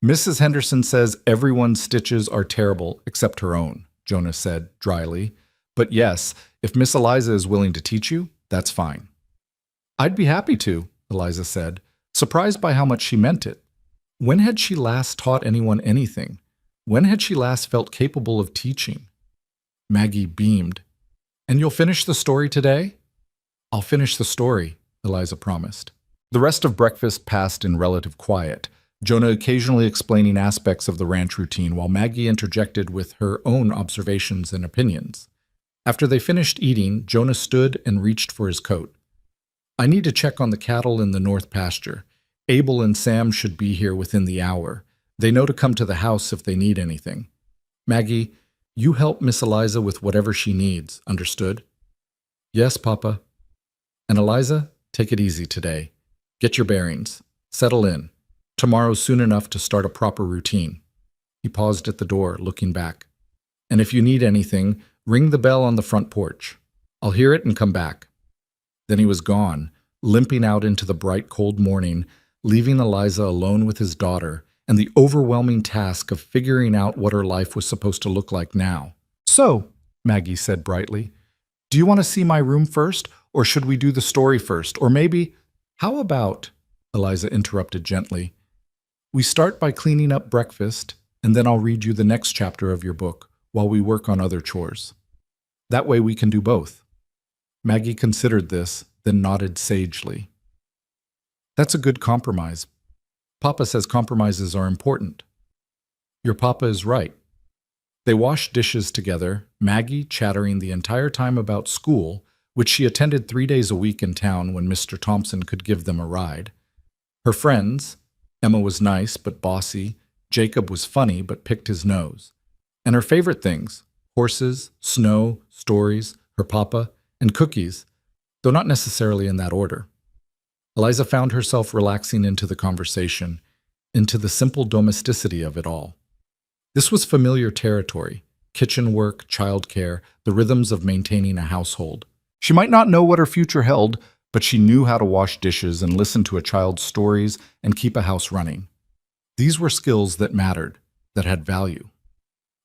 "Mrs. Henderson says everyone's stitches are terrible except her own," Jonah said dryly. "But yes, if Miss Eliza is willing to teach you, that's fine." "I'd be happy to," Eliza said, surprised by how much she meant it. When had she last taught anyone anything? When had she last felt capable of teaching? Maggie beamed. "And you'll finish the story today?" "I'll finish the story," Eliza promised. The rest of breakfast passed in relative quiet, Jonah occasionally explaining aspects of the ranch routine while Maggie interjected with her own observations and opinions. After they finished eating, Jonah stood and reached for his coat. "I need to check on the cattle in the north pasture. Abel and Sam should be here within the hour. They know to come to the house if they need anything. Maggie, you help Miss Eliza with whatever she needs, understood?" "Yes, Papa." "And Eliza, take it easy today. Get your bearings. Settle in. Tomorrow's soon enough to start a proper routine." He paused at the door, looking back. "And if you need anything, ring the bell on the front porch. I'll hear it and come back." Then he was gone, limping out into the bright, cold morning, leaving Eliza alone with his daughter and the overwhelming task of figuring out what her life was supposed to look like now. "So," Maggie said brightly, "do you want to see my room first, or should we do the story first? Or maybe, how about," Eliza interrupted gently, "we start by cleaning up breakfast, and then I'll read you the next chapter of your book while we work on other chores. That way we can do both." Maggie considered this, then nodded sagely. "That's a good compromise. Papa says compromises are important." "Your papa is right." They washed dishes together, Maggie chattering the entire time about school, which she attended 3 days a week in town when Mr. Thompson could give them a ride. Her friends, Emma was nice but bossy, Jacob was funny but picked his nose. And her favorite things, horses, snow, stories, her papa, and cookies, though not necessarily in that order. Eliza found herself relaxing into the conversation, into the simple domesticity of it all. This was familiar territory, kitchen work, childcare, the rhythms of maintaining a household. She might not know what her future held, but she knew how to wash dishes and listen to a child's stories and keep a house running. These were skills that mattered, that had value.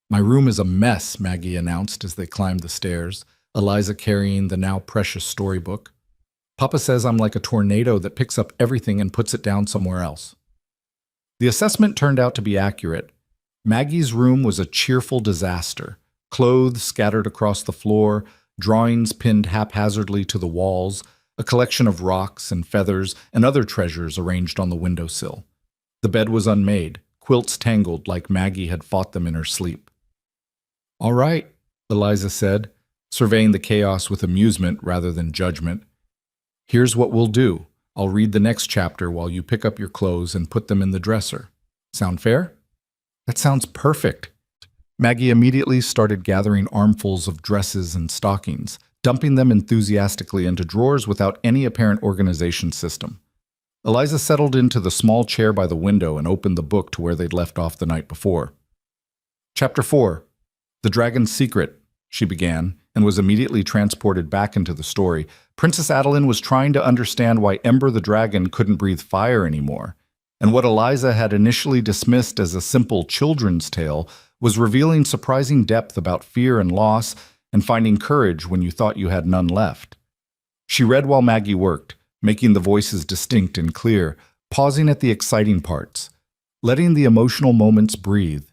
"My room is a mess," Maggie announced as they climbed the stairs, Eliza carrying the now precious storybook. "Papa says I'm like a tornado that picks up everything and puts it down somewhere else." The assessment turned out to be accurate. Maggie's room was a cheerful disaster, clothes scattered across the floor, drawings pinned haphazardly to the walls, a collection of rocks and feathers and other treasures arranged on the windowsill. The bed was unmade, quilts tangled like Maggie had fought them in her sleep. All right, Eliza said, surveying the chaos with amusement rather than judgment. Here's what we'll do. I'll read the next chapter while you pick up your clothes and put them in the dresser. Sound fair? That sounds perfect. Maggie immediately started gathering armfuls of dresses and stockings, dumping them enthusiastically into drawers without any apparent organization system. Eliza settled into the small chair by the window and opened the book to where they'd left off the night before. Chapter 4. The Dragon's Secret, she began, and was immediately transported back into the story. Princess Adeline was trying to understand why Ember the dragon couldn't breathe fire anymore, and what Eliza had initially dismissed as a simple children's tale was revealing surprising depth about fear and loss and finding courage when you thought you had none left. She read while Maggie worked, making the voices distinct and clear, pausing at the exciting parts, letting the emotional moments breathe.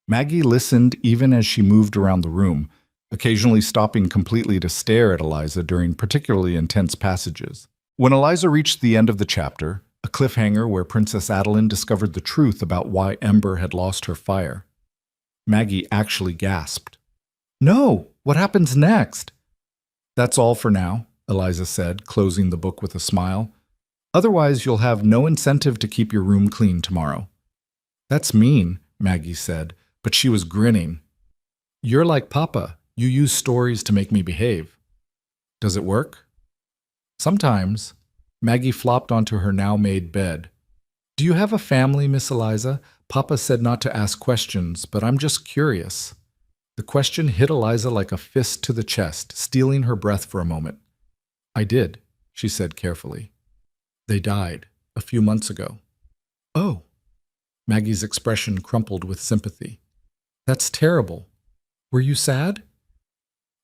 Maggie listened even as she moved around the room, occasionally stopping completely to stare at Eliza during particularly intense passages. When Eliza reached the end of the chapter, a cliffhanger where Princess Adeline discovered the truth about why Ember had lost her fire, Maggie actually gasped. "No! What happens next?" "That's all for now," Eliza said, closing the book with a smile. "Otherwise, you'll have no incentive to keep your room clean tomorrow." "That's mean," Maggie said, but she was grinning. "You're like Papa. You use stories to make me behave." "Does it work?" "Sometimes." Maggie flopped onto her now-made bed. "Do you have a family, Miss Eliza? Papa said not to ask questions, but I'm just curious." The question hit Eliza like a fist to the chest, stealing her breath for a moment. "I did," she said carefully. "They died a few months ago." "Oh." Maggie's expression crumpled with sympathy. "That's terrible. Were you sad?"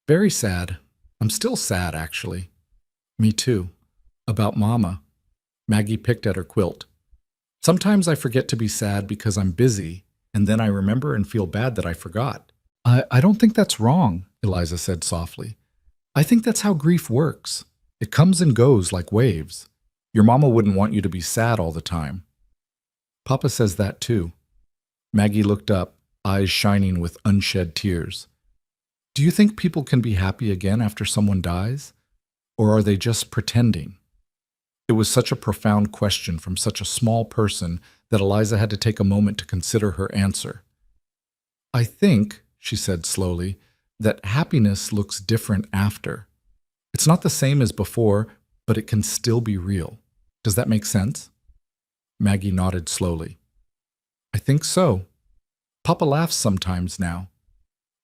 "Very sad. I'm still sad, actually." "Me too. About Mama." Maggie picked at her quilt. "Sometimes I forget to be sad because I'm busy, and then I remember and feel bad that I forgot." I don't think that's wrong," Eliza said softly. "I think that's how grief works. It comes and goes like waves. Your mama wouldn't want you to be sad all the time." "Papa says that too." Maggie looked up, eyes shining with unshed tears. "Do you think people can be happy again after someone dies? Or are they just pretending?" It was such a profound question from such a small person that Eliza had to take a moment to consider her answer. "I think," she said slowly, "that happiness looks different after. It's not the same as before, but it can still be real. Does that make sense?" Maggie nodded slowly. "I think so. Papa laughs sometimes now.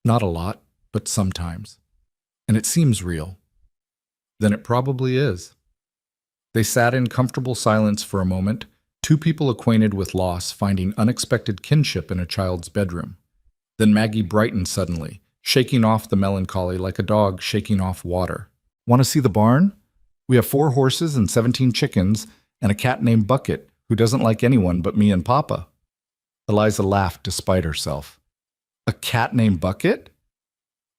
Not a lot, but sometimes. And it seems real." "Then it probably is." They sat in comfortable silence for a moment, two people acquainted with loss finding unexpected kinship in a child's bedroom. Then Maggie brightened suddenly, shaking off the melancholy like a dog shaking off water. "Want to see the barn? We have 4 horses and 17 chickens, and a cat named Bucket, who doesn't like anyone but me and Papa." Eliza laughed despite herself. "A cat named Bucket?"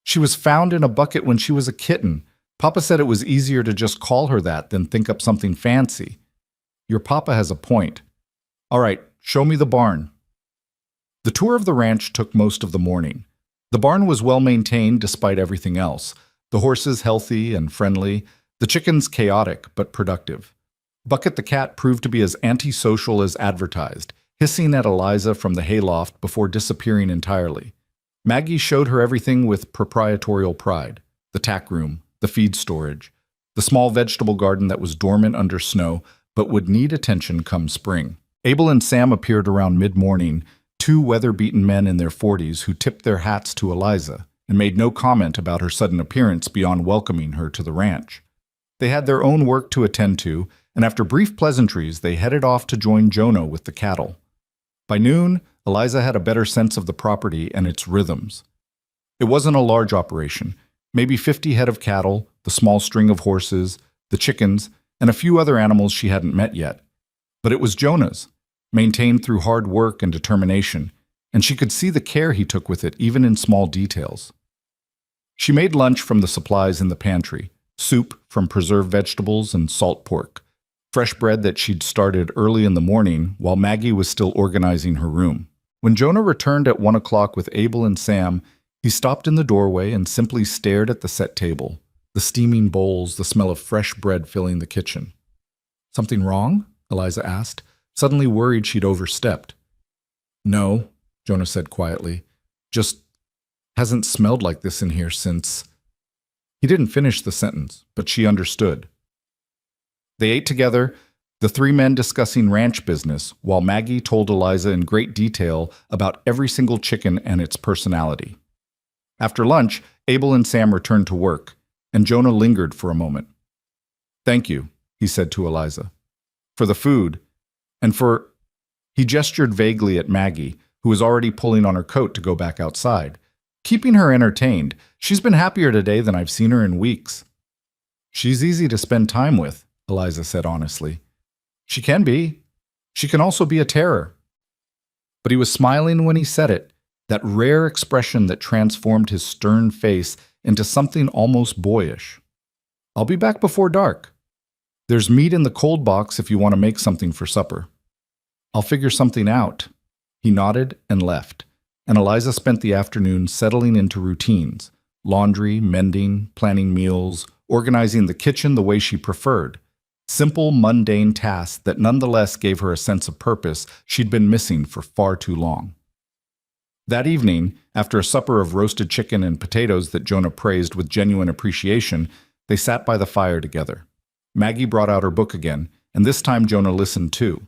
"She was found in a bucket when she was a kitten. Papa said it was easier to just call her that than think up something fancy." "Your Papa has a point. All right, show me the barn." The tour of the ranch took most of the morning. The barn was well maintained despite everything else. The horses healthy and friendly, the chickens chaotic but productive. Bucket the cat proved to be as antisocial as advertised, hissing at Eliza from the hayloft before disappearing entirely. Maggie showed her everything with proprietorial pride: the tack room, the feed storage, the small vegetable garden that was dormant under snow but would need attention come spring. Abel and Sam appeared around mid-morning, 2 weather-beaten men in their 40s who tipped their hats to Eliza and made no comment about her sudden appearance beyond welcoming her to the ranch. They had their own work to attend to, and after brief pleasantries, they headed off to join Jonah with the cattle. By noon, Eliza had a better sense of the property and its rhythms. It wasn't a large operation, maybe 50 head of cattle, the small string of horses, the chickens, and a few other animals she hadn't met yet. But it was Jonah's, maintained through hard work and determination, and she could see the care he took with it even in small details. She made lunch from the supplies in the pantry, soup from preserved vegetables and salt pork, fresh bread that she'd started early in the morning while Maggie was still organizing her room. When Jonah returned at 1 o'clock with Abel and Sam, he He stopped in the doorway and simply stared at the set table, the steaming bowls, the smell of fresh bread filling the kitchen. "Something wrong?" Eliza asked, suddenly worried she'd overstepped. "No," Jonah said quietly. "Just hasn't smelled like this in here since—" He didn't finish the sentence, but she understood. They ate together, the three men discussing ranch business, while Maggie told Eliza in great detail about every single chicken and its personality. After lunch, Abel and Sam returned to work, and Jonah lingered for a moment. "Thank you," he said to Eliza, "for the food, and for—" He gestured vaguely at Maggie, who was already pulling on her coat to go back outside. "Keeping her entertained. She's been happier today than I've seen her in weeks." "She's easy to spend time with," Eliza said honestly. "She can be. She can also be a terror." But he was smiling when he said it, that rare expression that transformed his stern face into something almost boyish. "I'll be back before dark. There's meat in the cold box if you want to make something for supper." "I'll figure something out." He nodded and left, and Eliza spent the afternoon settling into routines: laundry, mending, planning meals, organizing the kitchen the way she preferred. Simple, mundane tasks that nonetheless gave her a sense of purpose she'd been missing for far too long. That evening, after a supper of roasted chicken and potatoes that Jonah praised with genuine appreciation, they sat by the fire together. Maggie brought out her book again, and this time Jonah listened too.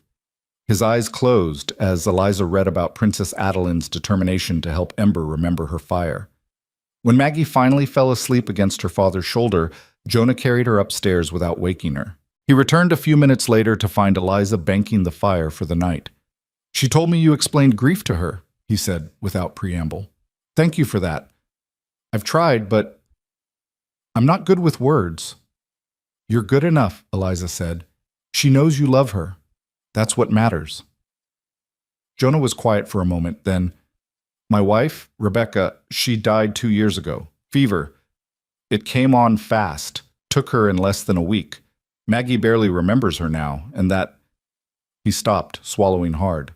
His eyes closed as Eliza read about Princess Adeline's determination to help Ember remember her fire. When Maggie finally fell asleep against her father's shoulder, Jonah carried her upstairs without waking her. He returned a few minutes later to find Eliza banking the fire for the night. "She told me you explained grief to her," he said without preamble. "Thank you for that. I've tried, but I'm not good with words." "You're good enough," Eliza said. "She knows you love her. That's what matters." Jonah was quiet for a moment, then, "My wife, Rebecca, she died 2 years ago. Fever. It came on fast, took her in less than a week. Maggie barely remembers her now, and that—" He stopped, swallowing hard.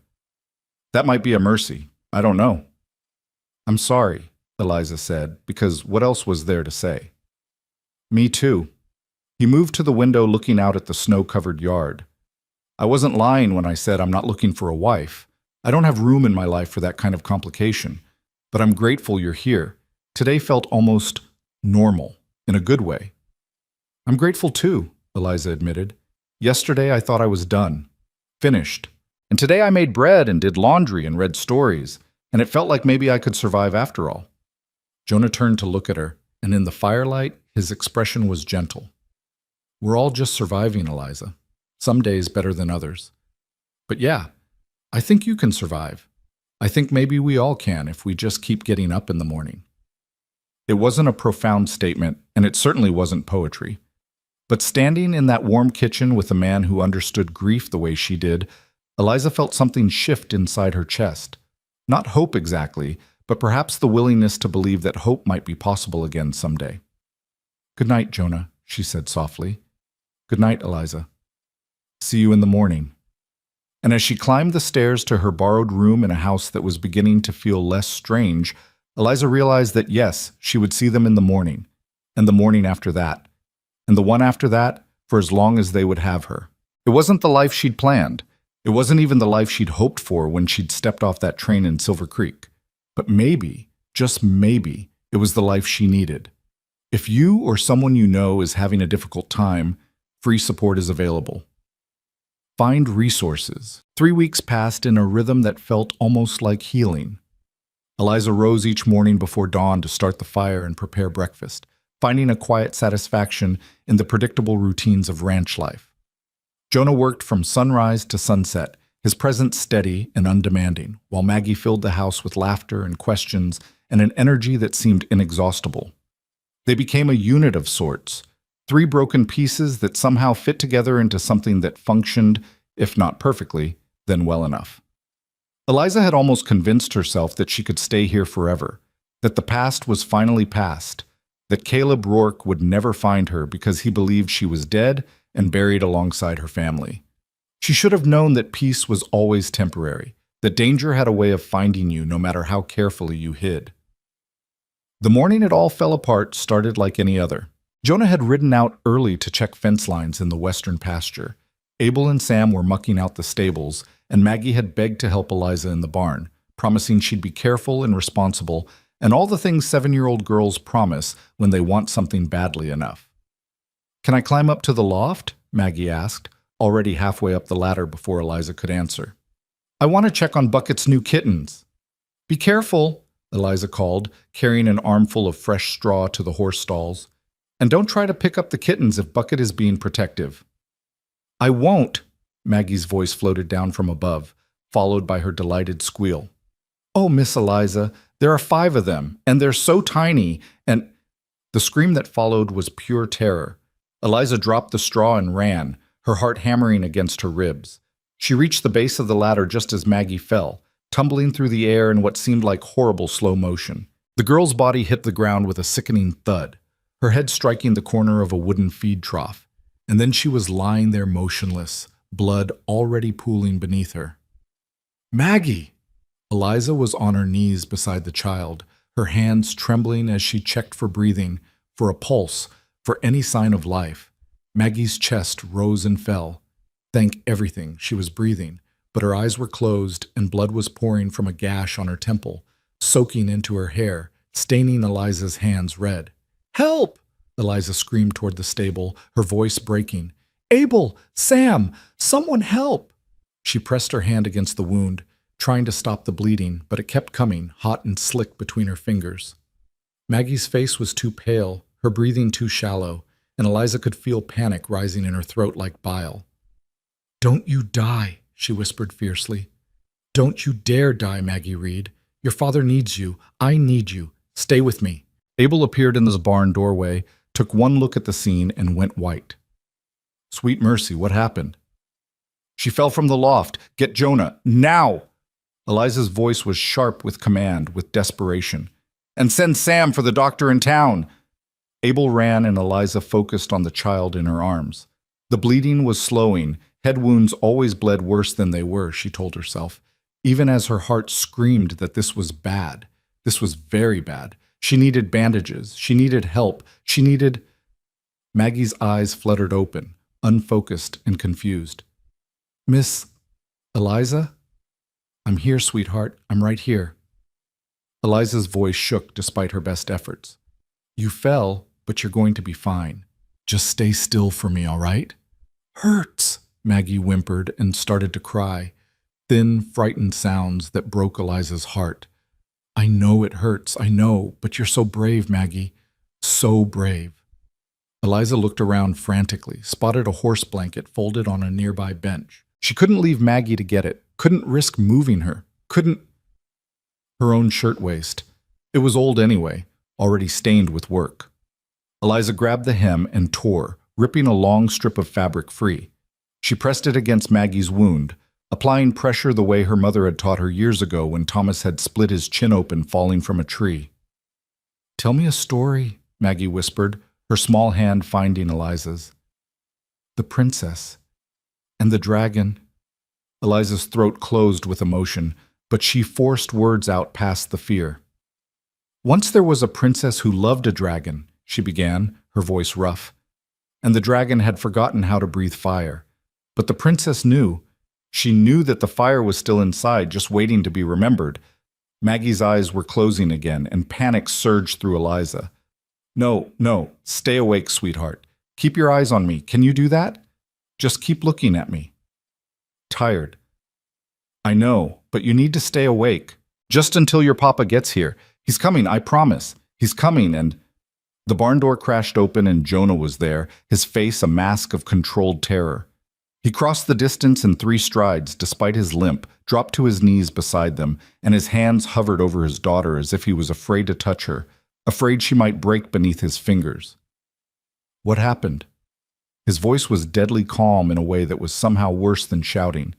"That might be a mercy. I don't know." "I'm sorry," Eliza said, because what else was there to say? "Me too." He moved to the window looking out at the snow-covered yard. "I wasn't lying when I said I'm not looking for a wife. I don't have room in my life for that kind of complication. But I'm grateful you're here. Today felt almost normal, in a good way." "I'm grateful too," Eliza admitted. "Yesterday I thought I was done. Finished. And today I made bread and did laundry and read stories, and it felt like maybe I could survive after all." Jonah turned to look at her, and in the firelight, his expression was gentle. "We're all just surviving, Eliza. Some days better than others. But yeah, I think you can survive. I think maybe we all can if we just keep getting up in the morning." It wasn't a profound statement, and it certainly wasn't poetry. But standing in that warm kitchen with a man who understood grief the way she did, Eliza felt something shift inside her chest. Not hope exactly, but perhaps the willingness to believe that hope might be possible again someday. "Good night, Jonah," she said softly. "Good night, Eliza. See you in the morning." And as she climbed the stairs to her borrowed room in a house that was beginning to feel less strange, Eliza realized that yes, she would see them in the morning, and the morning after that, and the one after that, for as long as they would have her. It wasn't the life she'd planned. It wasn't even the life she'd hoped for when she'd stepped off that train in Silver Creek. But maybe, just maybe, it was the life she needed. If you or someone you know is having a difficult time, free support is available. Find resources. 3 weeks passed in a rhythm that felt almost like healing. Eliza rose each morning before dawn to start the fire and prepare breakfast, finding a quiet satisfaction in the predictable routines of ranch life. Jonah worked from sunrise to sunset, his presence steady and undemanding, while Maggie filled the house with laughter and questions and an energy that seemed inexhaustible. They became a unit of sorts, 3 broken pieces that somehow fit together into something that functioned, if not perfectly, then well enough. Eliza had almost convinced herself that she could stay here forever, that the past was finally past, that Caleb Rourke would never find her because he believed she was dead and buried alongside her family. She should have known that peace was always temporary, that danger had a way of finding you no matter how carefully you hid. The morning it all fell apart started like any other. Jonah had ridden out early to check fence lines in the western pasture. Abel and Sam were mucking out the stables, and Maggie had begged to help Eliza in the barn, promising she'd be careful and responsible, and all the things 7-year-old girls promise when they want something badly enough. "Can I climb up to the loft?" Maggie asked, already halfway up the ladder before Eliza could answer. "I want to check on Bucket's new kittens." "Be careful," Eliza called, carrying an armful of fresh straw to the horse stalls. "And don't try to pick up the kittens if Bucket is being protective." "I won't," Maggie's voice floated down from above, followed by her delighted squeal. "Oh, Miss Eliza, there are 5 of them, and they're so tiny, and—" The scream that followed was pure terror. Eliza dropped the straw and ran, her heart hammering against her ribs. She reached the base of the ladder just as Maggie fell, tumbling through the air in what seemed like horrible slow motion. The girl's body hit the ground with a sickening thud, her head striking the corner of a wooden feed trough, and then she was lying there motionless, blood already pooling beneath her. "Maggie!" Eliza was on her knees beside the child, her hands trembling as she checked for breathing, for a pulse, for any sign of life. Maggie's chest rose and fell. Thank everything, she was breathing, but her eyes were closed and blood was pouring from a gash on her temple, soaking into her hair, staining Eliza's hands red. "Help!" Eliza screamed toward the stable, her voice breaking. "Abel! Sam! Someone help!" She pressed her hand against the wound, trying to stop the bleeding, but it kept coming, hot and slick between her fingers. Maggie's face was too pale, her breathing too shallow, and Eliza could feel panic rising in her throat like bile. "Don't you die," she whispered fiercely. "Don't you dare die, Maggie Reed. Your father needs you. I need you. Stay with me." Abel appeared in the barn doorway, took one look at the scene, and went white. "Sweet mercy, what happened?" "She fell from the loft. Get Jonah, now!" Eliza's voice was sharp with command, with desperation. "And send Sam for the doctor in town." Abel ran and Eliza focused on the child in her arms. The bleeding was slowing. Head wounds always bled worse than they were, she told herself, even as her heart screamed that this was bad. This was very bad. She needed bandages. She needed help. She needed... Maggie's eyes fluttered open, unfocused and confused. "Miss... Eliza?" "I'm here, sweetheart. I'm right here." Eliza's voice shook despite her best efforts. "You fell, but you're going to be fine. Just stay still for me, all right?" "Hurts," Maggie whimpered and started to cry, thin, frightened sounds that broke Eliza's heart. "I know it hurts, I know, but you're so brave, Maggie. So brave." Eliza looked around frantically, spotted a horse blanket folded on a nearby bench. She couldn't leave Maggie to get it, couldn't risk moving her, couldn't... Her own shirtwaist. It was old anyway, already stained with work. Eliza grabbed the hem and tore, ripping a long strip of fabric free. She pressed it against Maggie's wound, applying pressure the way her mother had taught her years ago when Thomas had split his chin open falling from a tree. "Tell me a story," Maggie whispered, her small hand finding Eliza's. "The princess. And the dragon." Eliza's throat closed with emotion, but she forced words out past the fear. "Once there was a princess who loved a dragon," she began, her voice rough. "And the dragon had forgotten how to breathe fire. But the princess knew. She knew that the fire was still inside, just waiting to be remembered." Maggie's eyes were closing again, and panic surged through Eliza. No, stay awake, sweetheart. Keep your eyes on me. Can you do that? Just keep looking at me." "Tired." "I know, but you need to stay awake. Just until your papa gets here. He's coming, I promise. He's coming," and... The barn door crashed open and Jonah was there, his face a mask of controlled terror. He crossed the distance in 3 strides, despite his limp, dropped to his knees beside them, and his hands hovered over his daughter as if he was afraid to touch her, afraid she might break beneath his fingers. "What happened?" His voice was deadly calm in a way that was somehow worse than shouting.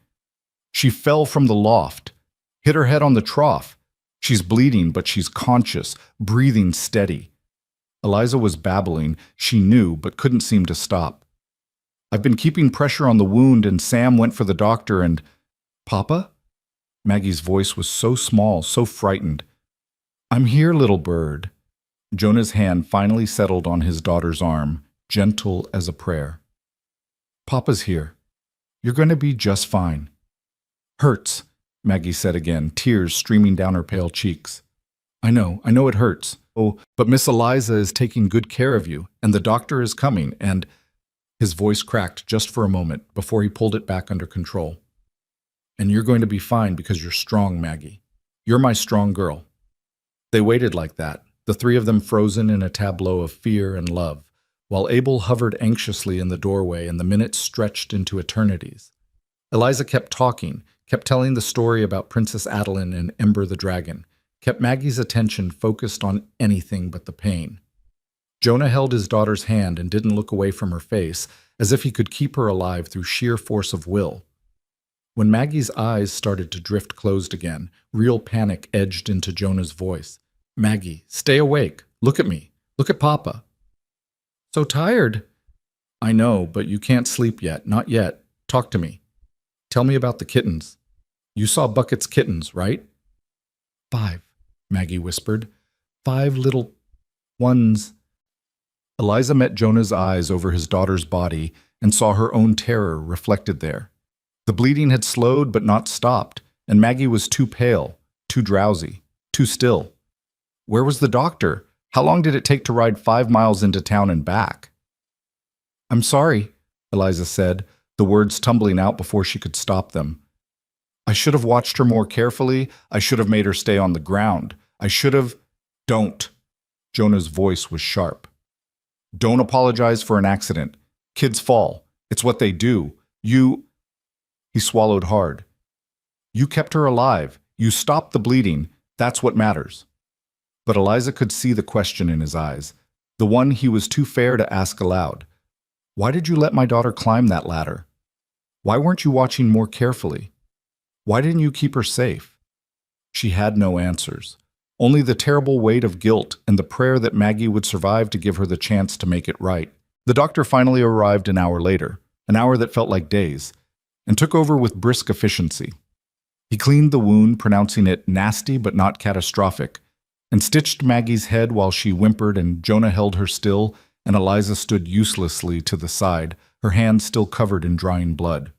"She fell from the loft, hit her head on the trough. She's bleeding, but she's conscious, breathing steady." Eliza was babbling, she knew, but couldn't seem to stop. "I've been keeping pressure on the wound, and Sam went for the doctor and..." "Papa?" Maggie's voice was so small, so frightened. "I'm here, little bird." Jonah's hand finally settled on his daughter's arm, gentle as a prayer. Papa's here. You're going to be just fine. Hurts, Maggie said again, tears streaming down her pale cheeks. I know it hurts. Oh, but Miss Eliza is taking good care of you, and the doctor is coming, and... His voice cracked just for a moment before he pulled it back under control. And you're going to be fine because you're strong, Maggie. You're my strong girl. They waited like that, the three of them frozen in a tableau of fear and love, while Abel hovered anxiously in the doorway and the minutes stretched into eternities. Eliza kept talking, kept telling the story about Princess Adeline and Ember the dragon, kept Maggie's attention focused on anything but the pain. Jonah held his daughter's hand and didn't look away from her face, as if he could keep her alive through sheer force of will. When Maggie's eyes started to drift closed again, real panic edged into Jonah's voice. Maggie, stay awake. Look at me. Look at Papa. So tired. I know, but you can't sleep yet. Not yet. Talk to me. Tell me about the kittens. You saw Bucket's kittens, right? 5, Maggie whispered. 5 little ones. Eliza met Jonah's eyes over his daughter's body and saw her own terror reflected there. The bleeding had slowed but not stopped, and Maggie was too pale, too drowsy, too still. Where was the doctor? How long did it take to ride 5 miles into town and back? I'm sorry, Eliza said, the words tumbling out before she could stop them. I should have watched her more carefully. I should have made her stay on the ground. I should have... Don't. Jonah's voice was sharp. Don't apologize for an accident. Kids fall. It's what they do. He swallowed hard. You kept her alive. You stopped the bleeding. That's what matters. But Eliza could see the question in his eyes, the one he was too fair to ask aloud. Why did you let my daughter climb that ladder? Why weren't you watching more carefully? Why didn't you keep her safe? She had no answers. Only the terrible weight of guilt and the prayer that Maggie would survive to give her the chance to make it right. The doctor finally arrived an hour later, an hour that felt like days, and took over with brisk efficiency. He cleaned the wound, pronouncing it nasty but not catastrophic, and stitched Maggie's head while she whimpered and Jonah held her still, and Eliza stood uselessly to the side, her hands still covered in drying blood.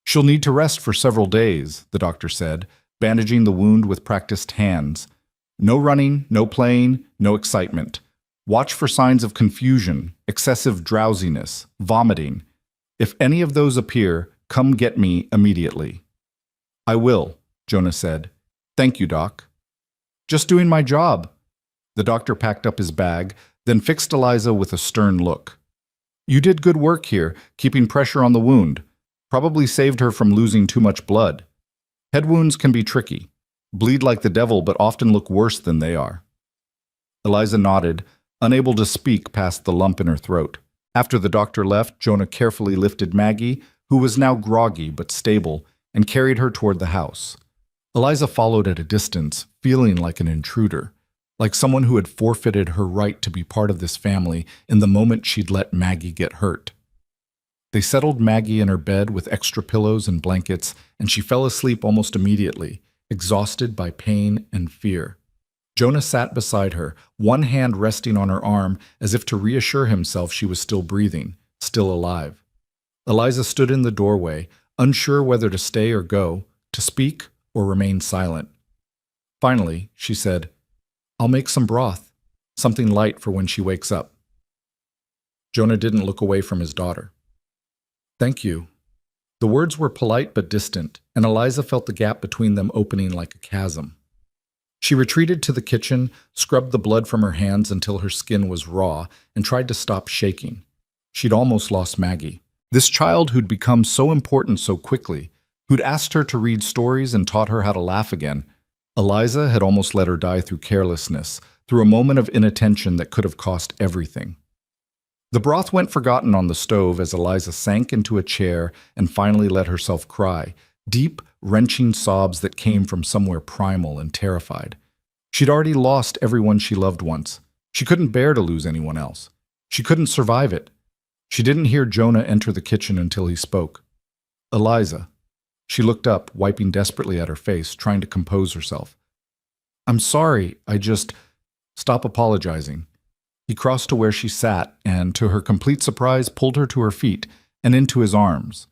She'll need to rest for several days, the doctor said, bandaging the wound with practiced hands. No running, no playing, no excitement. Watch for signs of confusion, excessive drowsiness, vomiting. If any of those appear, come get me immediately. I will, Jonah said. Thank you, Doc. Just doing my job. The doctor packed up his bag, then fixed Eliza with a stern look. You did good work here, keeping pressure on the wound. Probably saved her from losing too much blood. Head wounds can be tricky. Bleed like the devil, but often look worse than they are. Eliza nodded, unable to speak past the lump in her throat. After the doctor left, Jonah carefully lifted Maggie, who was now groggy but stable, and carried her toward the house. Eliza followed at a distance, feeling like an intruder, like someone who had forfeited her right to be part of this family in the moment she'd let Maggie get hurt. They settled Maggie in her bed with extra pillows and blankets, and she fell asleep almost immediately, exhausted by pain and fear. Jonah sat beside her, one hand resting on her arm as if to reassure himself she was still breathing, still alive. Eliza stood in the doorway, unsure whether to stay or go, to speak or remain silent. Finally, she said, I'll make some broth, something light for when she wakes up. Jonah didn't look away from his daughter. Thank you. The words were polite but distant, and Eliza felt the gap between them opening like a chasm. She retreated to the kitchen, scrubbed the blood from her hands until her skin was raw, and tried to stop shaking. She'd almost lost Maggie. This child who'd become so important so quickly, who'd asked her to read stories and taught her how to laugh again, Eliza had almost let her die through carelessness, through a moment of inattention that could have cost everything. The broth went forgotten on the stove as Eliza sank into a chair and finally let herself cry, deep, wrenching sobs that came from somewhere primal and terrified. She'd already lost everyone she loved once. She couldn't bear to lose anyone else. She couldn't survive it. She didn't hear Jonah enter the kitchen until he spoke. Eliza. She looked up, wiping desperately at her face, trying to compose herself. I'm sorry, Stop apologizing. He crossed to where she sat and, to her complete surprise, pulled her to her feet and into his arms.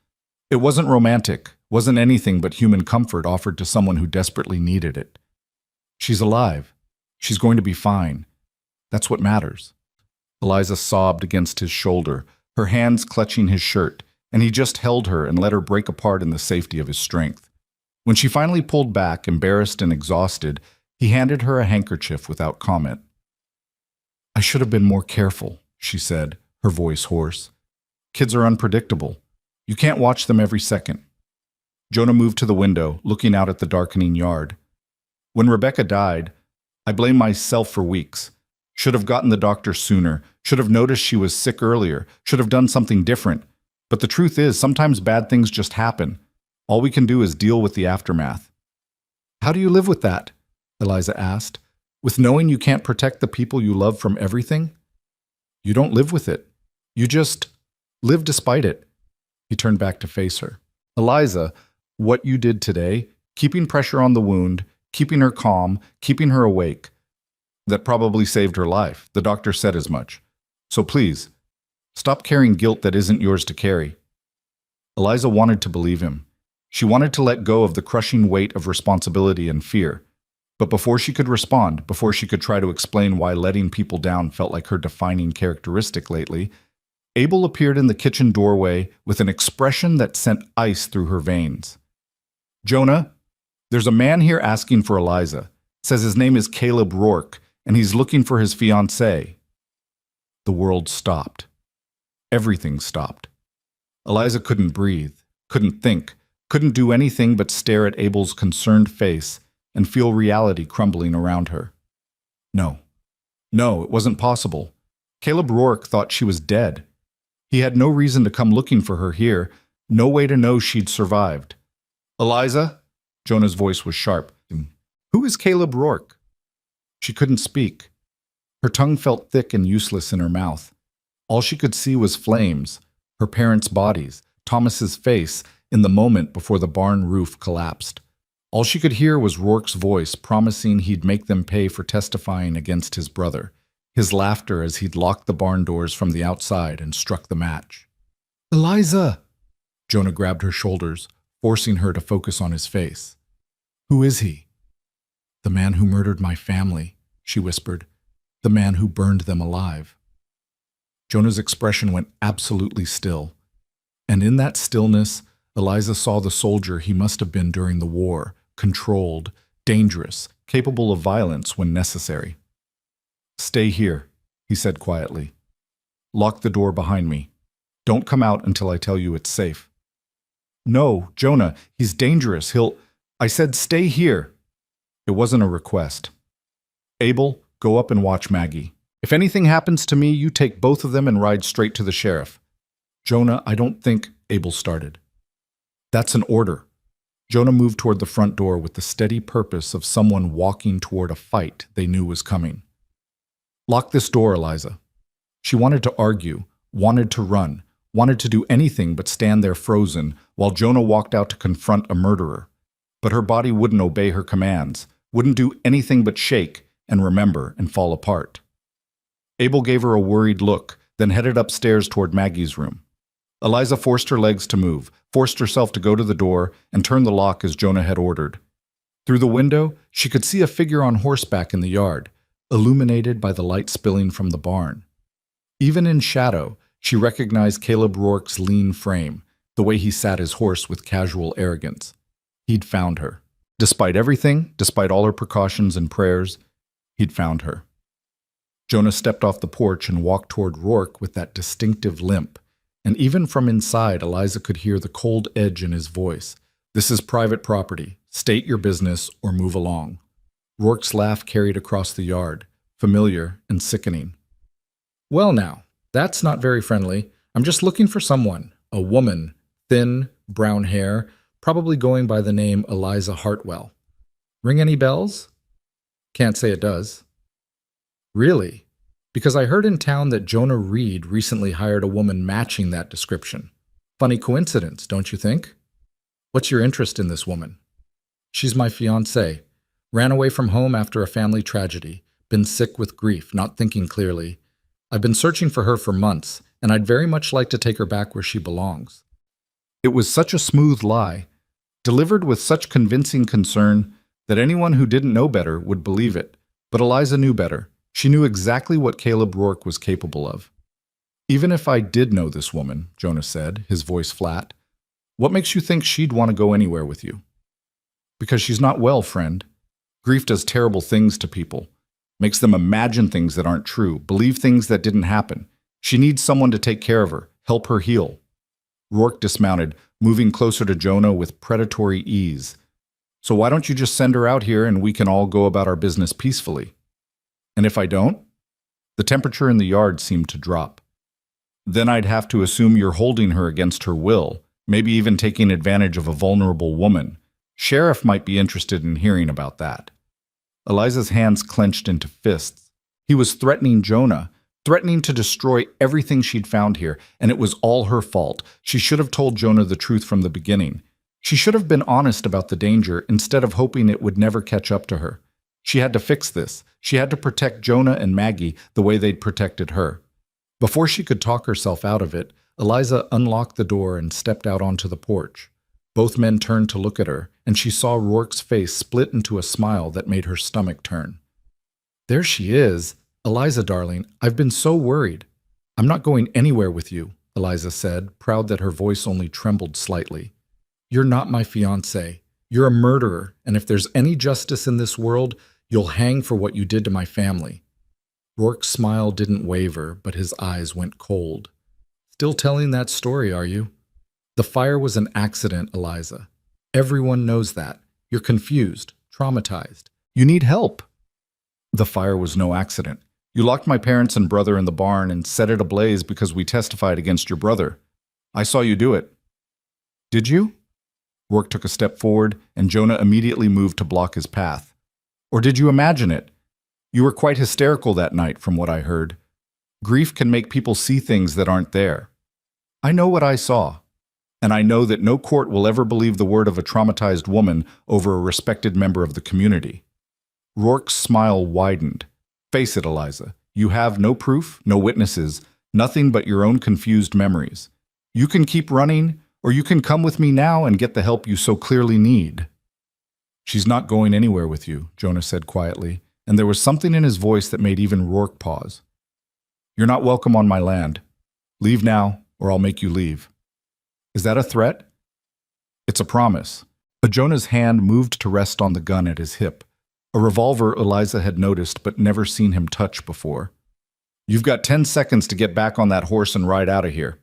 It wasn't romantic, wasn't anything but human comfort offered to someone who desperately needed it. She's alive. She's going to be fine. That's what matters. Eliza sobbed against his shoulder, her hands clutching his shirt, and he just held her and let her break apart in the safety of his strength. When she finally pulled back, embarrassed and exhausted, he handed her a handkerchief without comment. "I should have been more careful," she said, her voice hoarse. "Kids are unpredictable. You can't watch them every second." Jonah moved to the window, looking out at the darkening yard. "When Rebecca died, I blame myself for weeks. Should have gotten the doctor sooner, should have noticed she was sick earlier, should have done something different. But the truth is, sometimes bad things just happen. All we can do is deal with the aftermath." "How do you live with that?" Eliza asked. "With knowing you can't protect the people you love from everything?" "You don't live with it. You just live despite it." He turned back to face her. "Eliza, what you did today, keeping pressure on the wound, keeping her calm, keeping her awake, that probably saved her life. The doctor said as much. So please, stop carrying guilt that isn't yours to carry." Eliza wanted to believe him. She wanted to let go of the crushing weight of responsibility and fear. But before she could respond, before she could try to explain why letting people down felt like her defining characteristic lately, Abel appeared in the kitchen doorway with an expression that sent ice through her veins. "Jonah, there's a man here asking for Eliza. Says his name is Caleb Rourke, and he's looking for his fiancée." The world stopped. Everything stopped. Eliza couldn't breathe, couldn't think, couldn't do anything but stare at Abel's concerned face and feel reality crumbling around her. No, it wasn't possible. Caleb Rourke thought she was dead. He had no reason to come looking for her here, no way to know she'd survived. "Eliza?" Jonah's voice was sharp. "Who is Caleb Rourke?" She couldn't speak. Her tongue felt thick and useless in her mouth. All she could see was flames, her parents' bodies, Thomas's face, in the moment before the barn roof collapsed. All she could hear was Rourke's voice promising he'd make them pay for testifying against his brother, his laughter as he'd locked the barn doors from the outside and struck the match. "Eliza!" Jonah grabbed her shoulders, forcing her to focus on his face. "Who is he?" "The man who murdered my family," she whispered. "The man who burned them alive." Jonah's expression went absolutely still. And in that stillness, Eliza saw the soldier he must have been during the war, controlled, dangerous, capable of violence when necessary. "Stay here," he said quietly. "Lock the door behind me. Don't come out until I tell you it's safe." "No, Jonah, he's dangerous. I said stay here." It wasn't a request. "Abel, go up and watch Maggie. If anything happens to me, you take both of them and ride straight to the sheriff." "Jonah, I don't think," Abel started. "That's an order." Jonah moved toward the front door with the steady purpose of someone walking toward a fight they knew was coming. "Lock this door, Eliza." She wanted to argue, wanted to run, wanted to do anything but stand there frozen while Jonah walked out to confront a murderer. But her body wouldn't obey her commands, wouldn't do anything but shake and remember and fall apart. Abel gave her a worried look, then headed upstairs toward Maggie's room. Eliza forced her legs to move, forced herself to go to the door, and turn the lock as Jonah had ordered. Through the window, she could see a figure on horseback in the yard, illuminated by the light spilling from the barn. Even in shadow, she recognized Caleb Rourke's lean frame, the way he sat his horse with casual arrogance. He'd found her. Despite everything, despite all her precautions and prayers, he'd found her. Jonah stepped off the porch and walked toward Rourke with that distinctive limp, and even from inside, Eliza could hear the cold edge in his voice. "This is private property. State your business or move along." Rourke's laugh carried across the yard, familiar and sickening. "Well now, that's not very friendly. I'm just looking for someone, a woman, thin, brown hair, probably going by the name Eliza Hartwell. Ring any bells?" "Can't say it does." "Really? Because I heard in town that Jonah Reed recently hired a woman matching that description. Funny coincidence, don't you think?" "What's your interest in this woman?" "She's my fiancée. Ran away from home after a family tragedy. been sick with grief, not thinking clearly. I've been searching for her for months, and I'd very much like to take her back where she belongs." It was such a smooth lie, delivered with such convincing concern that anyone who didn't know better would believe it. But Eliza knew better. She knew exactly what Caleb Rourke was capable of. "Even if I did know this woman," Jonah said, his voice flat, "what makes you think she'd want to go anywhere with you?" "Because she's not well, friend. Grief does terrible things to people. Makes them imagine things that aren't true, believe things that didn't happen. She needs someone to take care of her, help her heal." Rourke dismounted, moving closer to Jonah with predatory ease. "So why don't you just send her out here and we can all go about our business peacefully?" "And if I don't?" The temperature in the yard seemed to drop. "Then I'd have to assume you're holding her against her will, maybe even taking advantage of a vulnerable woman. Sheriff might be interested in hearing about that." Eliza's hands clenched into fists. He was threatening Jonah, threatening to destroy everything she'd found here, and it was all her fault. She should have told Jonah the truth from the beginning. She should have been honest about the danger instead of hoping it would never catch up to her. She had to fix this. She had to protect Jonah and Maggie the way they'd protected her. Before she could talk herself out of it, Eliza unlocked the door and stepped out onto the porch. Both men turned to look at her, and she saw Rourke's face split into a smile that made her stomach turn. "There she is. Eliza, darling, I've been so worried." "I'm not going anywhere with you," Eliza said, proud that her voice only trembled slightly. "You're not my fiancé. You're a murderer, and if there's any justice in this world, you'll hang for what you did to my family." Rourke's smile didn't waver, but his eyes went cold. "Still telling that story, are you?" "The fire was an accident, Eliza. Everyone knows that. You're confused, traumatized. You need help." "The fire was no accident. You locked my parents and brother in the barn and set it ablaze because we testified against your brother. I saw you do it." "Did you?" Rourke took a step forward, and Jonah immediately moved to block his path. "Or did you imagine it? You were quite hysterical that night, from what I heard. Grief can make people see things that aren't there." "I know what I saw. And I know that no court will ever believe the word of a traumatized woman over a respected member of the community." Rourke's smile widened. "Face it, Eliza. You have no proof, no witnesses, nothing but your own confused memories. You can keep running, or you can come with me now and get the help you so clearly need." "She's not going anywhere with you," Jonah said quietly, and there was something in his voice that made even Rourke pause. "You're not welcome on my land. Leave now, or I'll make you leave." "Is that a threat?" "It's a promise." But Jonah's hand moved to rest on the gun at his hip, a revolver Eliza had noticed but never seen him touch before. "You've got 10 seconds to get back on that horse and ride out of here."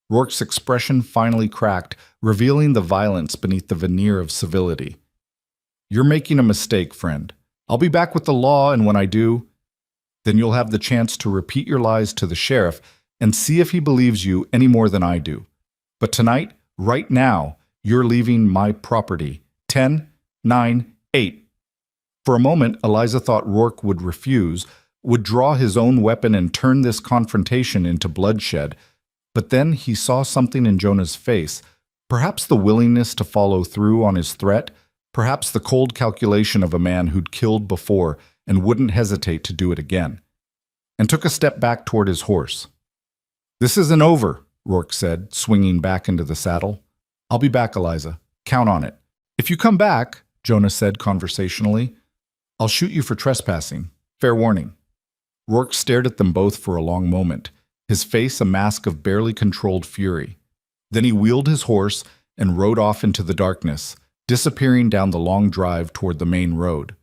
Rourke's expression finally cracked, revealing the violence beneath the veneer of civility. "You're making a mistake, friend. I'll be back with the law, and when I do, then you'll have the chance to repeat your lies to the sheriff and see if he believes you any more than I do. But tonight, right now, you're leaving my property. 10, 9, 8. For a moment, Eliza thought Rourke would refuse, would draw his own weapon and turn this confrontation into bloodshed. But then he saw something in Jonah's face, perhaps the willingness to follow through on his threat, perhaps the cold calculation of a man who'd killed before and wouldn't hesitate to do it again, and took a step back toward his horse. "This isn't over," Rourke said, swinging back into the saddle. "I'll be back, Eliza. Count on it." "If you come back," Jonah said conversationally, "I'll shoot you for trespassing. Fair warning." Rourke stared at them both for a long moment, his face a mask of barely controlled fury. Then he wheeled his horse and rode off into the darkness, disappearing down the long drive toward the main road.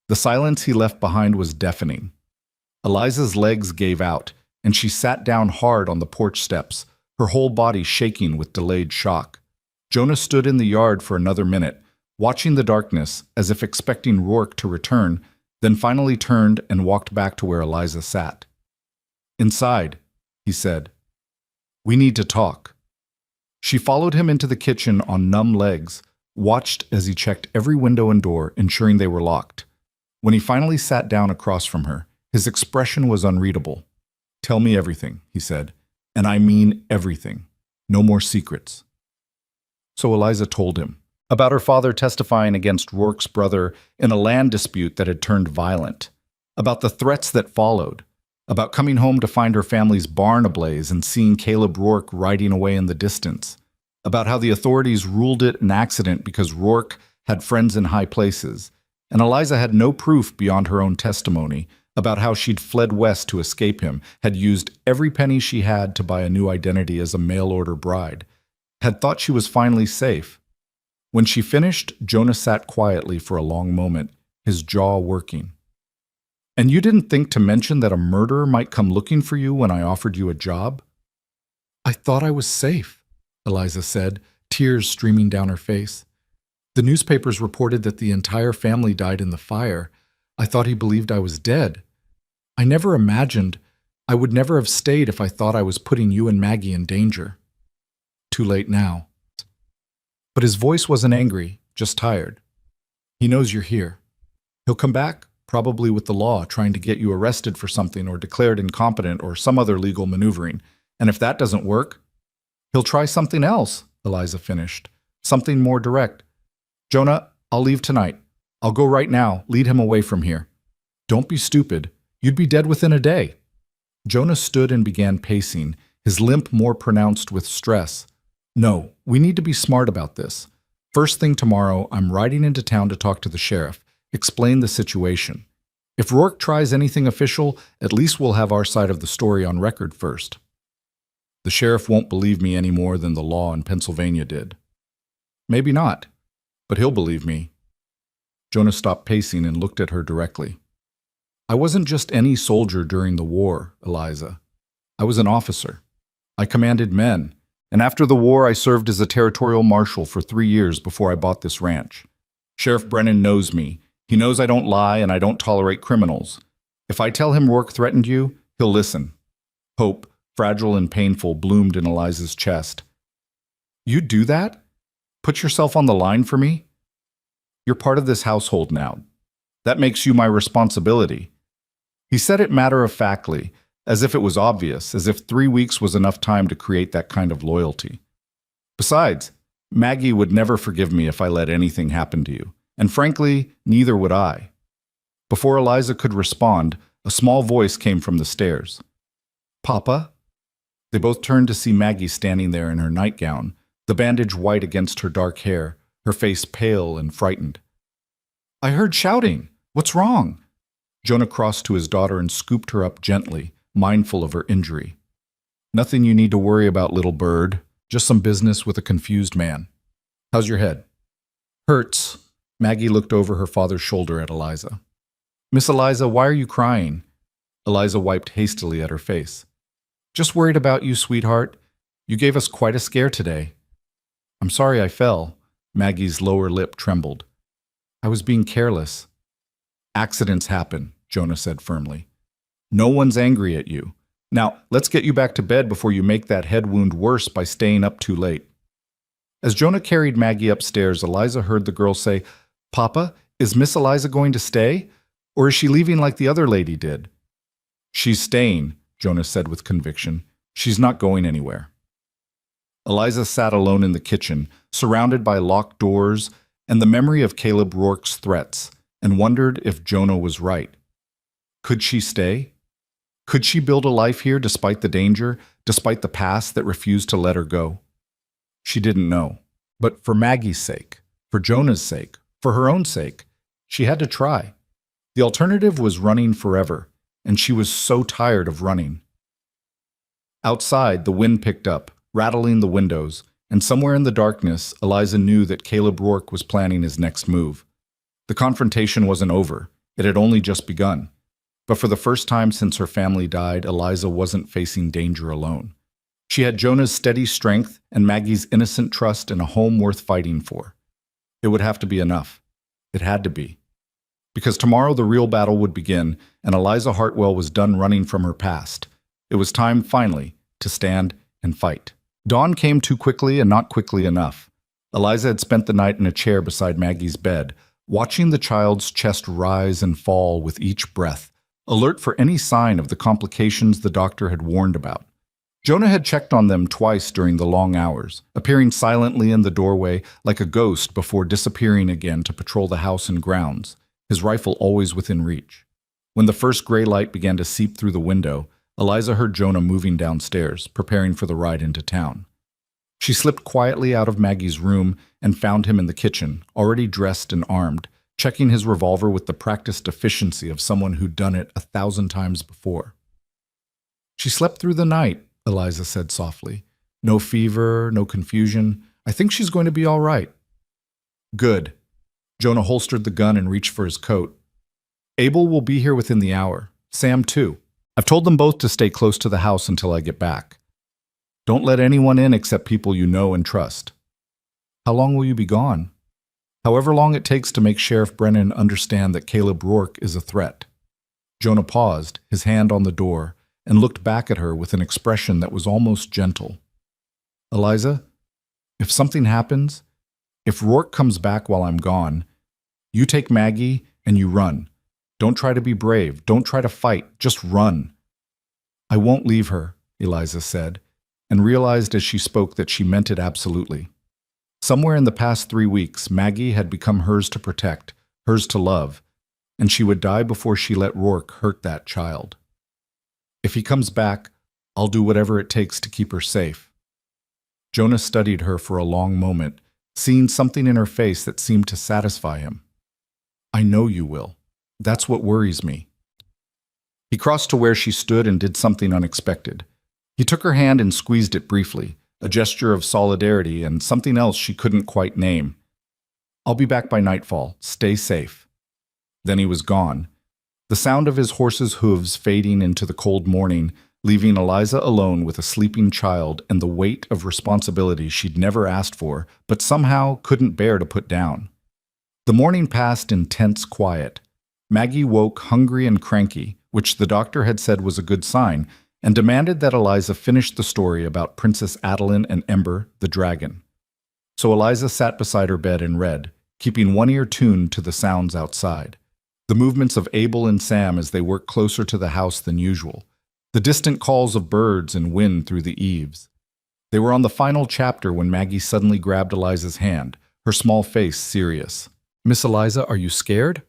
The silence he left behind was deafening. Eliza's legs gave out, and she sat down hard on the porch steps, her whole body shaking with delayed shock. Jonah stood in the yard for another minute, watching the darkness as if expecting Rourke to return, then finally turned and walked back to where Eliza sat. "Inside," he said. "We need to talk." She followed him into the kitchen on numb legs, watched as he checked every window and door, ensuring they were locked. When he finally sat down across from her, his expression was unreadable. "Tell me everything," he said, "and I mean everything. No more secrets." So Eliza told him about her father testifying against Rourke's brother in a land dispute that had turned violent, about the threats that followed, about coming home to find her family's barn ablaze and seeing Caleb Rourke riding away in the distance, about how the authorities ruled it an accident because Rourke had friends in high places, and Eliza had no proof beyond her own testimony, about how she'd fled west to escape him, had used every penny she had to buy a new identity as a mail-order bride, had thought she was finally safe. When she finished, Jonah sat quietly for a long moment, his jaw working. "And you didn't think to mention that a murderer might come looking for you when I offered you a job?" "I thought I was safe," Eliza said, tears streaming down her face. "The newspapers reported that the entire family died in the fire. I thought he believed I was dead. I never imagined. I would never have stayed if I thought I was putting you and Maggie in danger. Too late now." But his voice wasn't angry, just tired. "He knows you're here. He'll come back, probably with the law, trying to get you arrested for something or declared incompetent or some other legal maneuvering. And if that doesn't work, he'll try something else," Eliza finished. "Something more direct. Jonah, I'll leave tonight. I'll go right now, lead him away from here. Don't be stupid. You'd be dead within a day." Jonah stood and began pacing, his limp more pronounced with stress. "No, we need to be smart about this. First thing tomorrow, I'm riding into town to talk to the sheriff, explain the situation. If Rourke tries anything official, at least we'll have our side of the story on record first. The sheriff won't believe me any more than the law in Pennsylvania did. Maybe not, but he'll believe me." Jonah stopped pacing and looked at her directly. "I wasn't just any soldier during the war, Eliza. I was an officer. I commanded men, and after the war I served as a territorial marshal for 3 years before I bought this ranch. Sheriff Brennan knows me. He knows I don't lie and I don't tolerate criminals. If I tell him Rourke threatened you, he'll listen." Hope, fragile and painful, bloomed in Eliza's chest. "You'd do that? Put yourself on the line for me? You're part of this household now. That makes you my responsibility." He said it matter-of-factly, as if it was obvious, as if 3 weeks was enough time to create that kind of loyalty. "Besides, Maggie would never forgive me if I let anything happen to you, and frankly, neither would I." Before Eliza could respond, a small voice came from the stairs. "Papa?" They both turned to see Maggie standing there in her nightgown, the bandage white against her dark hair, her face pale and frightened. "I heard shouting. What's wrong?" Jonah crossed to his daughter and scooped her up gently, mindful of her injury. "Nothing you need to worry about, little bird. Just some business with a confused man. How's your head?" "Hurts." Maggie looked over her father's shoulder at Eliza. "Miss Eliza, why are you crying?" Eliza wiped hastily at her face. "Just worried about you, sweetheart. You gave us quite a scare today." "I'm sorry I fell." Maggie's lower lip trembled. "I was being careless." "Accidents happen," Jonah said firmly. "No one's angry at you. Now, let's get you back to bed before you make that head wound worse by staying up too late." As Jonah carried Maggie upstairs, Eliza heard the girl say, "Papa, is Miss Eliza going to stay? Or is she leaving like the other lady did?" "She's staying," Jonah said with conviction. "She's not going anywhere." Eliza sat alone in the kitchen, surrounded by locked doors and the memory of Caleb Rourke's threats, and wondered if Jonah was right. Could she stay? Could she build a life here despite the danger, despite the past that refused to let her go? She didn't know. But for Maggie's sake, for Jonah's sake, for her own sake, she had to try. The alternative was running forever, and she was so tired of running. Outside, the wind picked up, rattling the windows, and somewhere in the darkness, Eliza knew that Caleb Rourke was planning his next move. The confrontation wasn't over. It had only just begun. But for the first time since her family died, Eliza wasn't facing danger alone. She had Jonah's steady strength and Maggie's innocent trust in a home worth fighting for. It would have to be enough. It had to be. Because tomorrow the real battle would begin, and Eliza Hartwell was done running from her past. It was time, finally, to stand and fight. Dawn came too quickly and not quickly enough. Eliza had spent the night in a chair beside Maggie's bed, watching the child's chest rise and fall with each breath, alert for any sign of the complications the doctor had warned about. Jonah had checked on them twice during the long hours, appearing silently in the doorway like a ghost before disappearing again to patrol the house and grounds, his rifle always within reach. When the first gray light began to seep through the window, Eliza heard Jonah moving downstairs, preparing for the ride into town. She slipped quietly out of Maggie's room and found him in the kitchen, already dressed and armed, checking his revolver with the practiced efficiency of someone who'd done it 1,000 times before. "She slept through the night," Eliza said softly. "No fever, no confusion. I think she's going to be all right." "Good." Jonah holstered the gun and reached for his coat. "Abel will be here within the hour. Sam, too. I've told them both to stay close to the house until I get back. Don't let anyone in except people you know and trust." "How long will you be gone?" "However long it takes to make Sheriff Brennan understand that Caleb Rourke is a threat." Jonah paused, his hand on the door, and looked back at her with an expression that was almost gentle. "Eliza, if something happens, if Rourke comes back while I'm gone, you take Maggie and you run. Don't try to be brave. Don't try to fight. Just run." "I won't leave her," Eliza said, and realized as she spoke that she meant it absolutely. Somewhere in the past 3 weeks, Maggie had become hers to protect, hers to love, and she would die before she let Rourke hurt that child. "If he comes back, I'll do whatever it takes to keep her safe." Jonah studied her for a long moment, seeing something in her face that seemed to satisfy him. "I know you will. That's what worries me." He crossed to where she stood and did something unexpected. He took her hand and squeezed it briefly, a gesture of solidarity and something else she couldn't quite name. "I'll be back by nightfall. Stay safe." Then he was gone, the sound of his horse's hooves fading into the cold morning, leaving Eliza alone with a sleeping child and the weight of responsibility she'd never asked for, but somehow couldn't bear to put down. The morning passed in tense quiet. Maggie woke hungry and cranky, which the doctor had said was a good sign, and demanded that Eliza finish the story about Princess Adeline and Ember, the dragon. So Eliza sat beside her bed and read, keeping one ear tuned to the sounds outside. The movements of Abel and Sam as they worked closer to the house than usual. The distant calls of birds and wind through the eaves. They were on the final chapter when Maggie suddenly grabbed Eliza's hand, her small face serious. "Miss Eliza, are you scared?"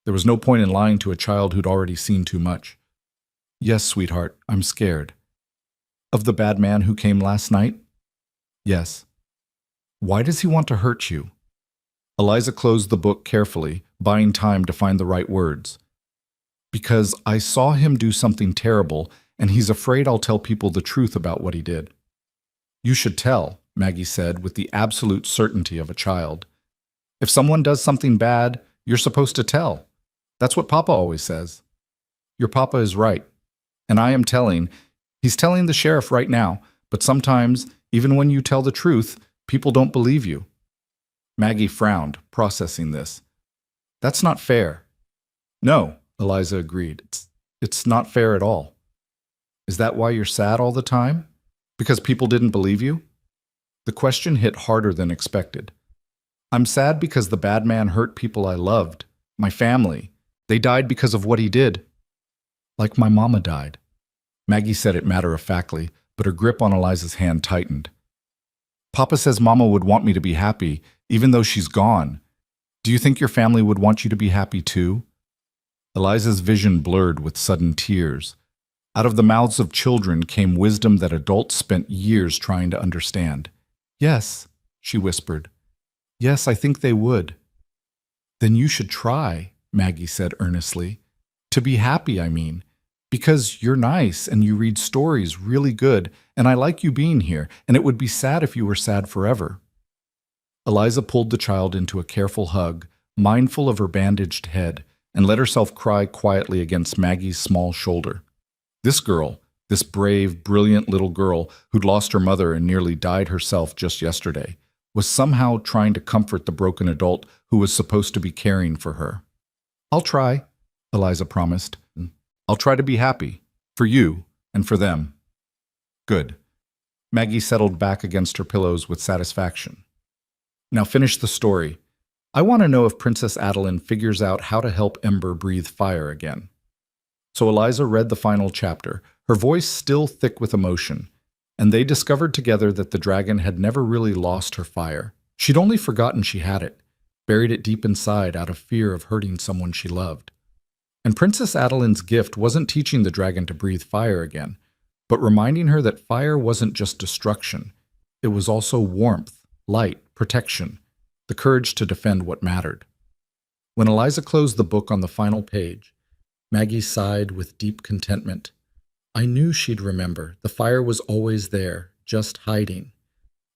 There was no point in lying to a child who'd already seen too much. "Yes, sweetheart, I'm scared." "Of the bad man who came last night?" "Yes." "Why does he want to hurt you?" Eliza closed the book carefully, buying time to find the right words. "Because I saw him do something terrible, and he's afraid I'll tell people the truth about what he did." "You should tell," Maggie said with the absolute certainty of a child. "If someone does something bad, you're supposed to tell. That's what Papa always says." "Your Papa is right. And I am telling. He's telling the sheriff right now, but sometimes, even when you tell the truth, people don't believe you." Maggie frowned, processing this. "That's not fair." "No," Eliza agreed. It's not fair at all." "Is that why you're sad all the time? Because people didn't believe you?" The question hit harder than expected. "I'm sad because the bad man hurt people I loved, my family. They died because of what he did." "Like my mama died." Maggie said it matter-of-factly, but her grip on Eliza's hand tightened. "Papa says Mama would want me to be happy, even though she's gone. Do you think your family would want you to be happy too?" Eliza's vision blurred with sudden tears. Out of the mouths of children came wisdom that adults spent years trying to understand. "Yes," she whispered. "Yes, I think they would." "Then you should try," Maggie said earnestly. "To be happy, I mean. Because you're nice and you read stories really good, and I like you being here, and it would be sad if you were sad forever." Eliza pulled the child into a careful hug, mindful of her bandaged head, and let herself cry quietly against Maggie's small shoulder. This girl, this brave, brilliant little girl who'd lost her mother and nearly died herself just yesterday, was somehow trying to comfort the broken adult who was supposed to be caring for her. "I'll try," Eliza promised. "I'll try to be happy, for you and for them." "Good." Maggie settled back against her pillows with satisfaction. "Now finish the story. I want to know if Princess Adeline figures out how to help Ember breathe fire again." So Eliza read the final chapter, her voice still thick with emotion, and they discovered together that the dragon had never really lost her fire. She'd only forgotten she had it, buried it deep inside out of fear of hurting someone she loved. And Princess Adeline's gift wasn't teaching the dragon to breathe fire again, but reminding her that fire wasn't just destruction. It was also warmth, light, protection, the courage to defend what mattered. When Eliza closed the book on the final page, Maggie sighed with deep contentment. I knew she'd remember. The fire was always there, just hiding.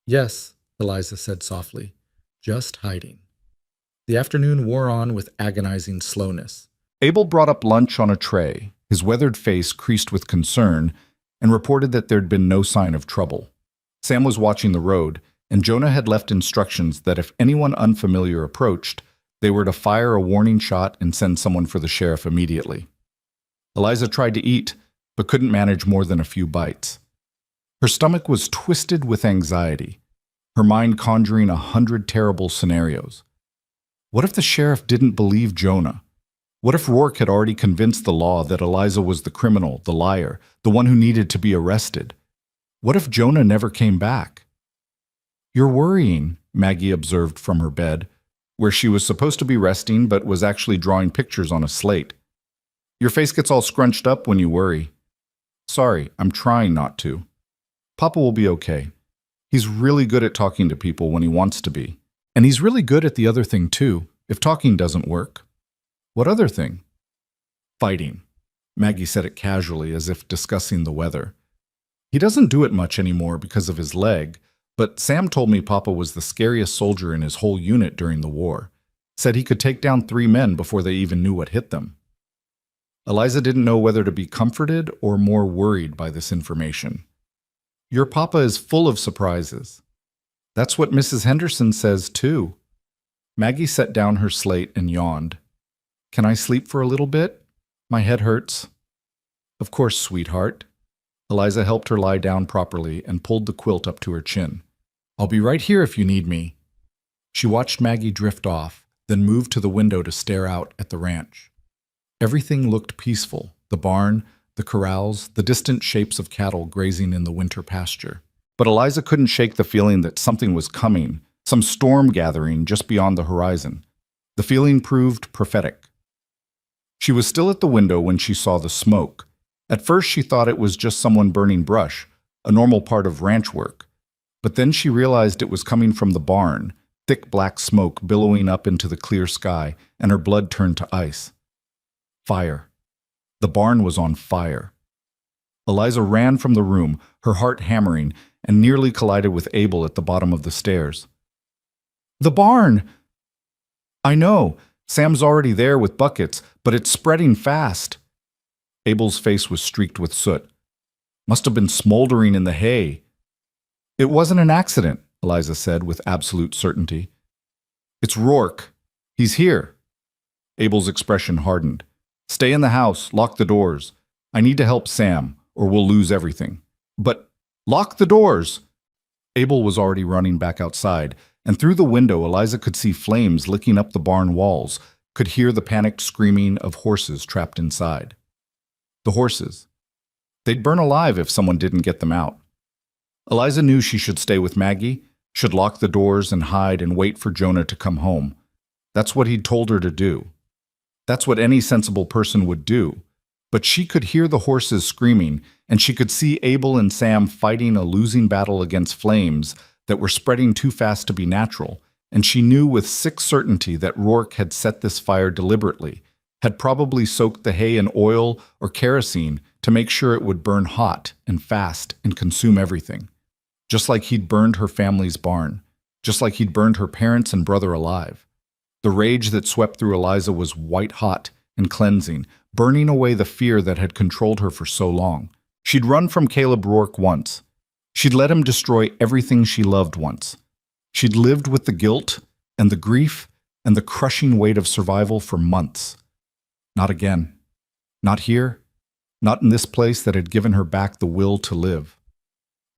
Yes, Eliza said softly, just hiding. The afternoon wore on with agonizing slowness. Abel brought up lunch on a tray, his weathered face creased with concern, and reported that there'd been no sign of trouble. Sam was watching the road, and Jonah had left instructions that if anyone unfamiliar approached, they were to fire a warning shot and send someone for the sheriff immediately. Eliza tried to eat, but couldn't manage more than a few bites. Her stomach was twisted with anxiety, her mind conjuring 100 terrible scenarios. What if the sheriff didn't believe Jonah? What if Rourke had already convinced the law that Eliza was the criminal, the liar, the one who needed to be arrested? What if Jonah never came back? You're worrying, Maggie observed from her bed, where she was supposed to be resting but was actually drawing pictures on a slate. Your face gets all scrunched up when you worry. Sorry, I'm trying not to. Papa will be okay. He's really good at talking to people when he wants to be. And he's really good at the other thing too, if talking doesn't work. What other thing? Fighting. Maggie said it casually, as if discussing the weather. He doesn't do it much anymore because of his leg, but Sam told me Papa was the scariest soldier in his whole unit during the war. Said he could take down 3 men before they even knew what hit them. Eliza didn't know whether to be comforted or more worried by this information. Your Papa is full of surprises. That's what Mrs. Henderson says, too. Maggie set down her slate and yawned. Can I sleep for a little bit? My head hurts. Of course, sweetheart. Eliza helped her lie down properly and pulled the quilt up to her chin. I'll be right here if you need me. She watched Maggie drift off, then moved to the window to stare out at the ranch. Everything looked peaceful, the barn, the corrals, the distant shapes of cattle grazing in the winter pasture. But Eliza couldn't shake the feeling that something was coming, some storm gathering just beyond the horizon. The feeling proved prophetic. She was still at the window when she saw the smoke. At first she thought it was just someone burning brush, a normal part of ranch work. But then she realized it was coming from the barn, thick black smoke billowing up into the clear sky, and her blood turned to ice. Fire. The barn was on fire. Eliza ran from the room, her heart hammering, and nearly collided with Abel at the bottom of the stairs. The barn! I know, Sam's already there with buckets, but it's spreading fast. Abel's face was streaked with soot. Must have been smoldering in the hay. It wasn't an accident, Eliza said with absolute certainty. It's Rourke. He's here. Abel's expression hardened. Stay in the house, lock the doors. I need to help Sam, or we'll lose everything. But lock the doors! Abel was already running back outside, and through the window Eliza could see flames licking up the barn walls, could hear the panicked screaming of horses trapped inside. The horses. They'd burn alive if someone didn't get them out. Eliza knew she should stay with Maggie, should lock the doors and hide and wait for Jonah to come home. That's what he'd told her to do. That's what any sensible person would do. But she could hear the horses screaming, and she could see Abel and Sam fighting a losing battle against flames that were spreading too fast to be natural, and she knew with sick certainty that Rourke had set this fire deliberately, had probably soaked the hay in oil or kerosene to make sure it would burn hot and fast and consume everything. Just like he'd burned her family's barn, just like he'd burned her parents and brother alive. The rage that swept through Eliza was white-hot and cleansing, burning away the fear that had controlled her for so long. She'd run from Caleb Rourke once. She'd let him destroy everything she loved once. She'd lived with the guilt and the grief and the crushing weight of survival for months. Not again. Not here. Not in this place that had given her back the will to live.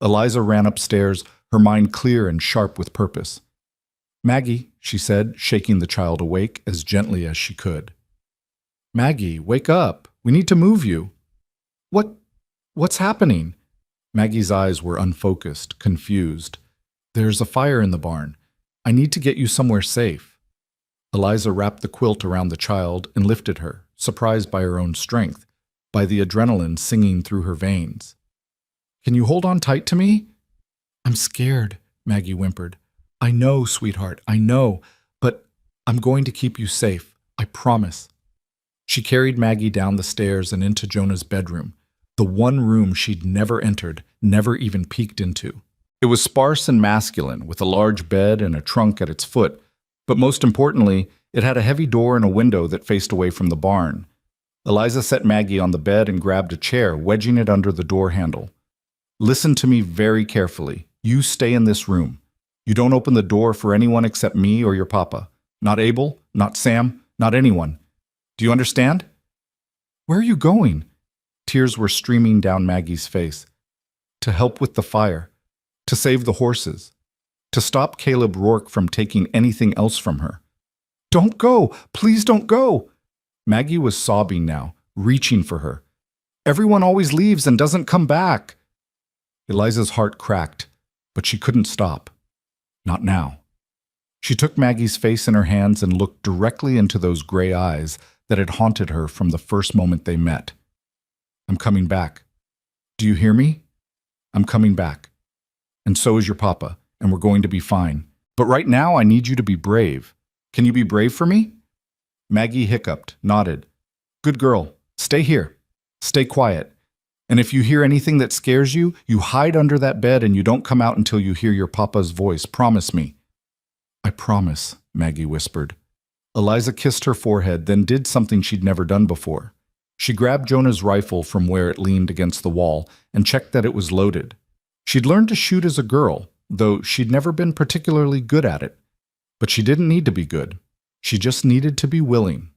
Eliza ran upstairs, her mind clear and sharp with purpose. Maggie, she said, shaking the child awake as gently as she could. Maggie, wake up. We need to move you. What's happening? Maggie's eyes were unfocused, confused. There's a fire in the barn. I need to get you somewhere safe. Eliza wrapped the quilt around the child and lifted her, surprised by her own strength, by the adrenaline singing through her veins. "Can you hold on tight to me?" "I'm scared," Maggie whimpered. "I know, sweetheart, I know, but I'm going to keep you safe. I promise." She carried Maggie down the stairs and into Jonah's bedroom, the one room she'd never entered, never even peeked into. It was sparse and masculine, with a large bed and a trunk at its foot, but most importantly, it had a heavy door and a window that faced away from the barn. Eliza set Maggie on the bed and grabbed a chair, wedging it under the door handle. "Listen to me very carefully. You stay in this room. You don't open the door for anyone except me or your papa. Not Abel, not Sam, not anyone. Do you understand?" "Where are you going?" Tears were streaming down Maggie's face. "To help with the fire. To save the horses. To stop Caleb Rourke from taking anything else from her." "Don't go! Please don't go!" Maggie was sobbing now, reaching for her. "Everyone always leaves and doesn't come back." Eliza's heart cracked, but she couldn't stop. Not now. She took Maggie's face in her hands and looked directly into those gray eyes that had haunted her from the first moment they met. "I'm coming back. Do you hear me? I'm coming back. And so is your papa, and we're going to be fine. But right now I need you to be brave. Can you be brave for me?" Maggie hiccuped, nodded. "Good girl. Stay here. Stay quiet. And if you hear anything that scares you, you hide under that bed and you don't come out until you hear your papa's voice. Promise me." "I promise," Maggie whispered. Eliza kissed her forehead, then did something she'd never done before. She grabbed Jonah's rifle from where it leaned against the wall and checked that it was loaded. She'd learned to shoot as a girl, though she'd never been particularly good at it. But she didn't need to be good. She just needed to be willing.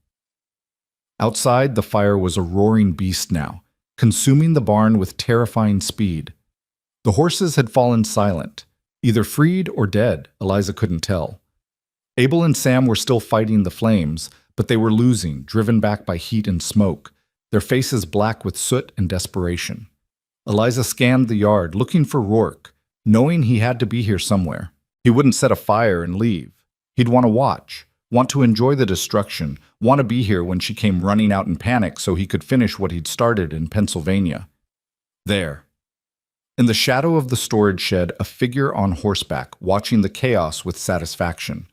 Outside, the fire was a roaring beast now, consuming the barn with terrifying speed. The horses had fallen silent, either freed or dead, Eliza couldn't tell. Abel and Sam were still fighting the flames, but they were losing, driven back by heat and smoke, their faces black with soot and desperation. Eliza scanned the yard, looking for Rourke, knowing he had to be here somewhere. He wouldn't set a fire and leave. He'd want to watch, want to enjoy the destruction, want to be here when she came running out in panic so he could finish what he'd started in Pennsylvania. There. In the shadow of the storage shed, a figure on horseback, watching the chaos with satisfaction.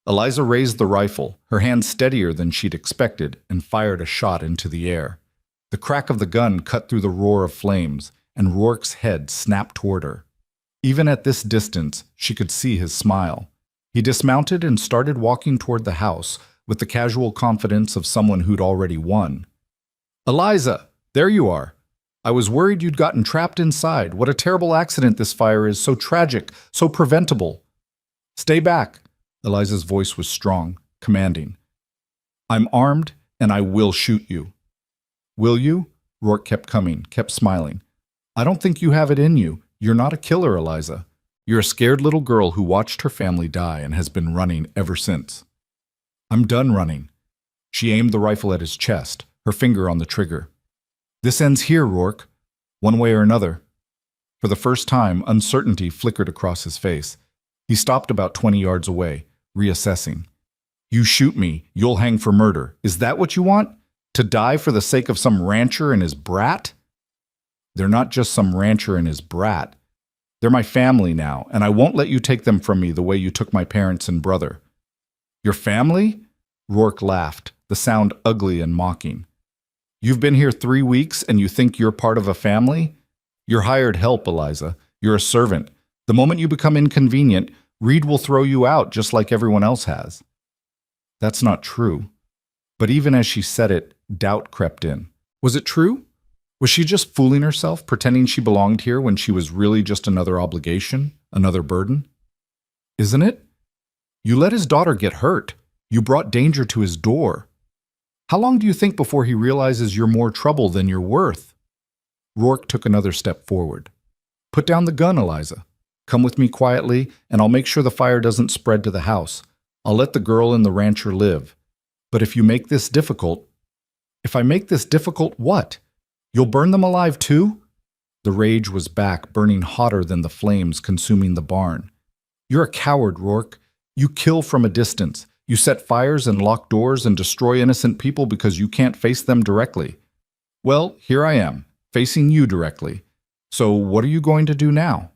Eliza raised the rifle, her hand steadier than she'd expected, and fired a shot into the air. The crack of the gun cut through the roar of flames, and Rourke's head snapped toward her. Even at this distance, she could see his smile. He dismounted and started walking toward the house with the casual confidence of someone who'd already won. "Eliza, there you are. I was worried you'd gotten trapped inside. What a terrible accident this fire is, so tragic, so preventable." "Stay back." Eliza's voice was strong, commanding. "I'm armed, and I will shoot you." "Will you?" Rourke kept coming, kept smiling. "I don't think you have it in you. You're not a killer, Eliza. You're a scared little girl who watched her family die and has been running ever since." "I'm done running." She aimed the rifle at his chest, her finger on the trigger. "This ends here, Rourke, one way or another." For the first time, uncertainty flickered across his face. He stopped about 20 yards away, reassessing. "You shoot me, you'll hang for murder. Is that what you want? To die for the sake of some rancher and his brat?" "They're not just some rancher and his brat. They're my family now, and I won't let you take them from me the way you took my parents and brother." "Your family?" Rourke laughed, the sound ugly and mocking. "You've been here 3 weeks and you think you're part of a family? You're hired help, Eliza. You're a servant. The moment you become inconvenient, Reed will throw you out just like everyone else has." That's not true. But even as she said it, doubt crept in. Was it true? Was she just fooling herself, pretending she belonged here when she was really just another obligation, another burden? "Isn't it? You let his daughter get hurt. You brought danger to his door. How long do you think before he realizes you're more trouble than you're worth?" Rourke took another step forward. "Put down the gun, Eliza. Come with me quietly, and I'll make sure the fire doesn't spread to the house. I'll let the girl and the rancher live. But if you make this difficult—" "If I make this difficult, what? You'll burn them alive too?" The rage was back, burning hotter than the flames consuming the barn. "You're a coward, Rourke. You kill from a distance. You set fires and lock doors and destroy innocent people because you can't face them directly. Well, here I am, facing you directly. So what are you going to do now?"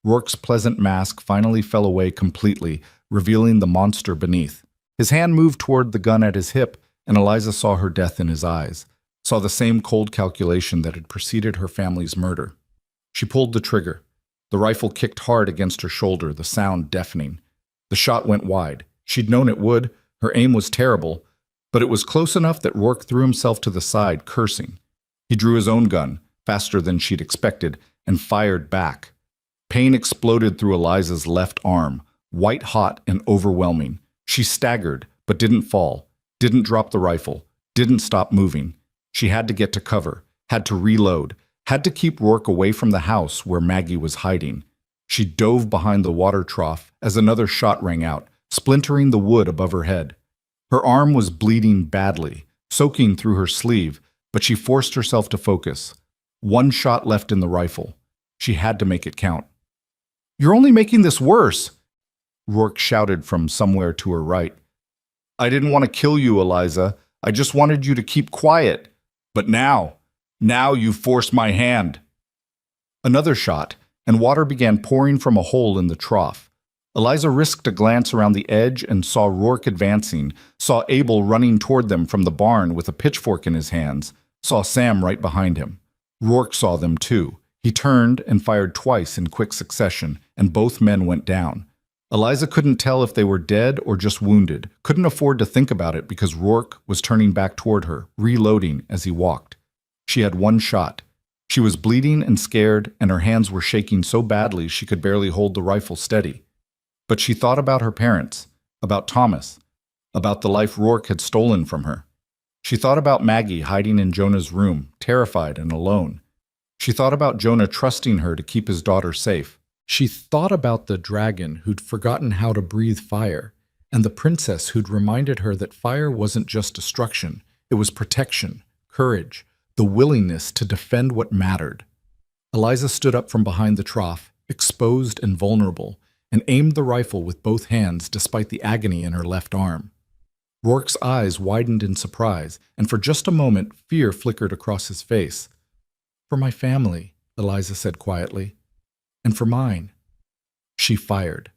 Rourke's pleasant mask finally fell away completely, revealing the monster beneath. His hand moved toward the gun at his hip, and Eliza saw her death in his eyes, saw the same cold calculation that had preceded her family's murder. She pulled the trigger. The rifle kicked hard against her shoulder, the sound deafening. The shot went wide. She'd known it would. Her aim was terrible, but it was close enough that Rourke threw himself to the side, cursing. He drew his own gun, faster than she'd expected, and fired back. Pain exploded through Eliza's left arm, white-hot and overwhelming. She staggered, but didn't fall, didn't drop the rifle, didn't stop moving. She had to get to cover, had to reload, had to keep Rourke away from the house where Maggie was hiding. She dove behind the water trough as another shot rang out, splintering the wood above her head. Her arm was bleeding badly, soaking through her sleeve, but she forced herself to focus. One shot left in the rifle. She had to make it count. "You're only making this worse," Rourke shouted from somewhere to her right. "I didn't want to kill you, Eliza. I just wanted you to keep quiet. But now you forced my hand." Another shot, and water began pouring from a hole in the trough. Eliza risked a glance around the edge and saw Rourke advancing, saw Abel running toward them from the barn with a pitchfork in his hands, saw Sam right behind him. Rourke saw them too. He turned and fired twice in quick succession, and both men went down. Eliza couldn't tell if they were dead or just wounded, couldn't afford to think about it because Rourke was turning back toward her, reloading as he walked. She had one shot. She was bleeding and scared, and her hands were shaking so badly she could barely hold the rifle steady. But she thought about her parents, about Thomas, about the life Rourke had stolen from her. She thought about Maggie hiding in Jonah's room, terrified and alone. She thought about Jonah trusting her to keep his daughter safe. She thought about the dragon who'd forgotten how to breathe fire, and the princess who'd reminded her that fire wasn't just destruction, it was protection, courage, the willingness to defend what mattered. Eliza stood up from behind the trough, exposed and vulnerable, and aimed the rifle with both hands despite the agony in her left arm. Rourke's eyes widened in surprise, and for just a moment fear flickered across his face. "For my family," Eliza said quietly. "And for mine." She fired.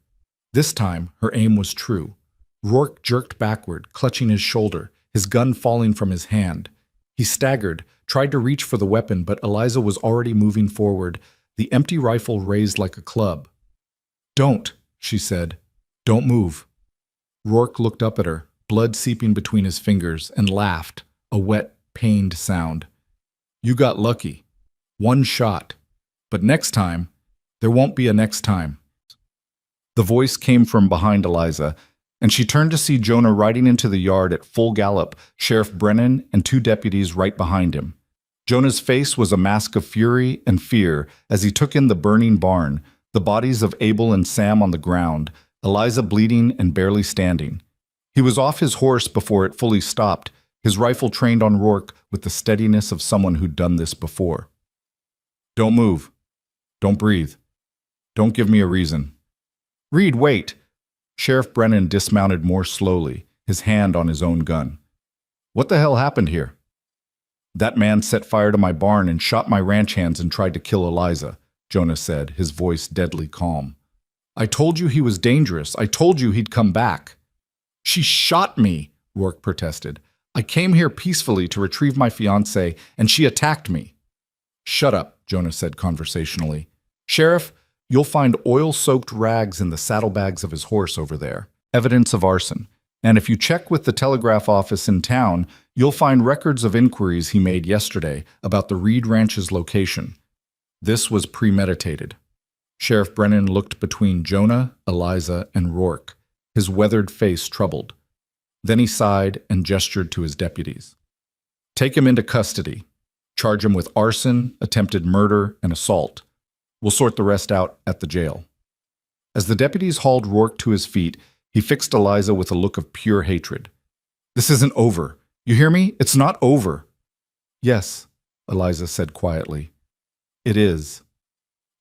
This time, her aim was true. Rourke jerked backward, clutching his shoulder, his gun falling from his hand. He staggered, tried to reach for the weapon, but Eliza was already moving forward, the empty rifle raised like a club. "Don't," she said. "Don't move." Rourke looked up at her, blood seeping between his fingers, and laughed, a wet, pained sound. "You got lucky. One shot. But next time, there won't be a next time." The voice came from behind Eliza, and she turned to see Jonah riding into the yard at full gallop, Sheriff Brennan and two deputies right behind him. Jonah's face was a mask of fury and fear as he took in the burning barn, the bodies of Abel and Sam on the ground, Eliza bleeding and barely standing. He was off his horse before it fully stopped, his rifle trained on Rourke with the steadiness of someone who'd done this before. "Don't move. Don't breathe. Don't give me a reason." "Reed, wait!" Sheriff Brennan dismounted more slowly, his hand on his own gun. "What the hell happened here?" "That man set fire to my barn and shot my ranch hands and tried to kill Eliza," Jonah said, his voice deadly calm. "I told you he was dangerous. I told you he'd come back." "She shot me," Rourke protested. "I came here peacefully to retrieve my fiancée, and she attacked me." "Shut up," Jonah said conversationally. "Sheriff, you'll find oil-soaked rags in the saddlebags of his horse over there, evidence of arson. And if you check with the telegraph office in town, you'll find records of inquiries he made yesterday about the Reed Ranch's location. This was premeditated." Sheriff Brennan looked between Jonah, Eliza, and Rourke, his weathered face troubled. Then he sighed and gestured to his deputies. "Take him into custody. Charge him with arson, attempted murder, and assault. We'll sort the rest out at the jail." As the deputies hauled Rourke to his feet, he fixed Eliza with a look of pure hatred. "This isn't over. You hear me? It's not over." "Yes," Eliza said quietly. "It is."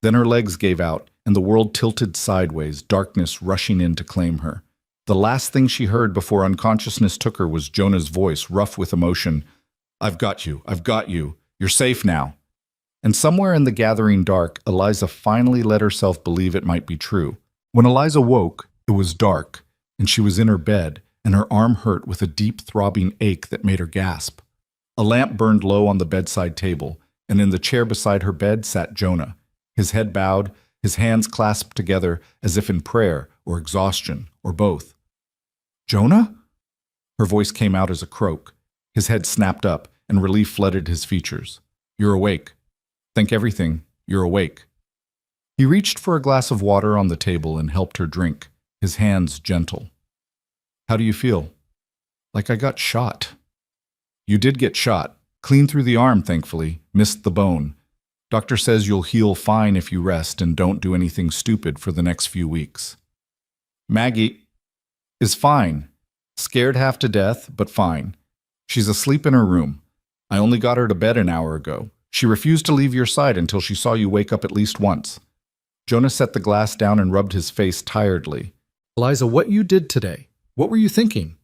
Then her legs gave out, and the world tilted sideways, darkness rushing in to claim her. The last thing she heard before unconsciousness took her was Jonah's voice, rough with emotion. I've got you. I've got you. You're safe now. And somewhere in the gathering dark, Eliza finally let herself believe it might be true. When Eliza woke, it was dark, and she was in her bed, and her arm hurt with a deep throbbing ache that made her gasp. A lamp burned low on the bedside table, and in the chair beside her bed sat Jonah, his head bowed, his hands clasped together as if in prayer or exhaustion or both. Jonah? Her voice came out as a croak. His head snapped up, and relief flooded his features. You're awake. Think everything. You're awake. He reached for a glass of water on the table and helped her drink, his hands gentle. How do you feel? Like I got shot. You did get shot. Clean through the arm, thankfully. Missed the bone. Doctor says you'll heal fine if you rest and don't do anything stupid for the next few weeks. Maggie is fine. Scared half to death, but fine. She's asleep in her room. I only got her to bed an hour ago. She refused to leave your side until she saw you wake up at least once. Jonah set the glass down and rubbed his face tiredly. Eliza, what you did today? What were you thinking?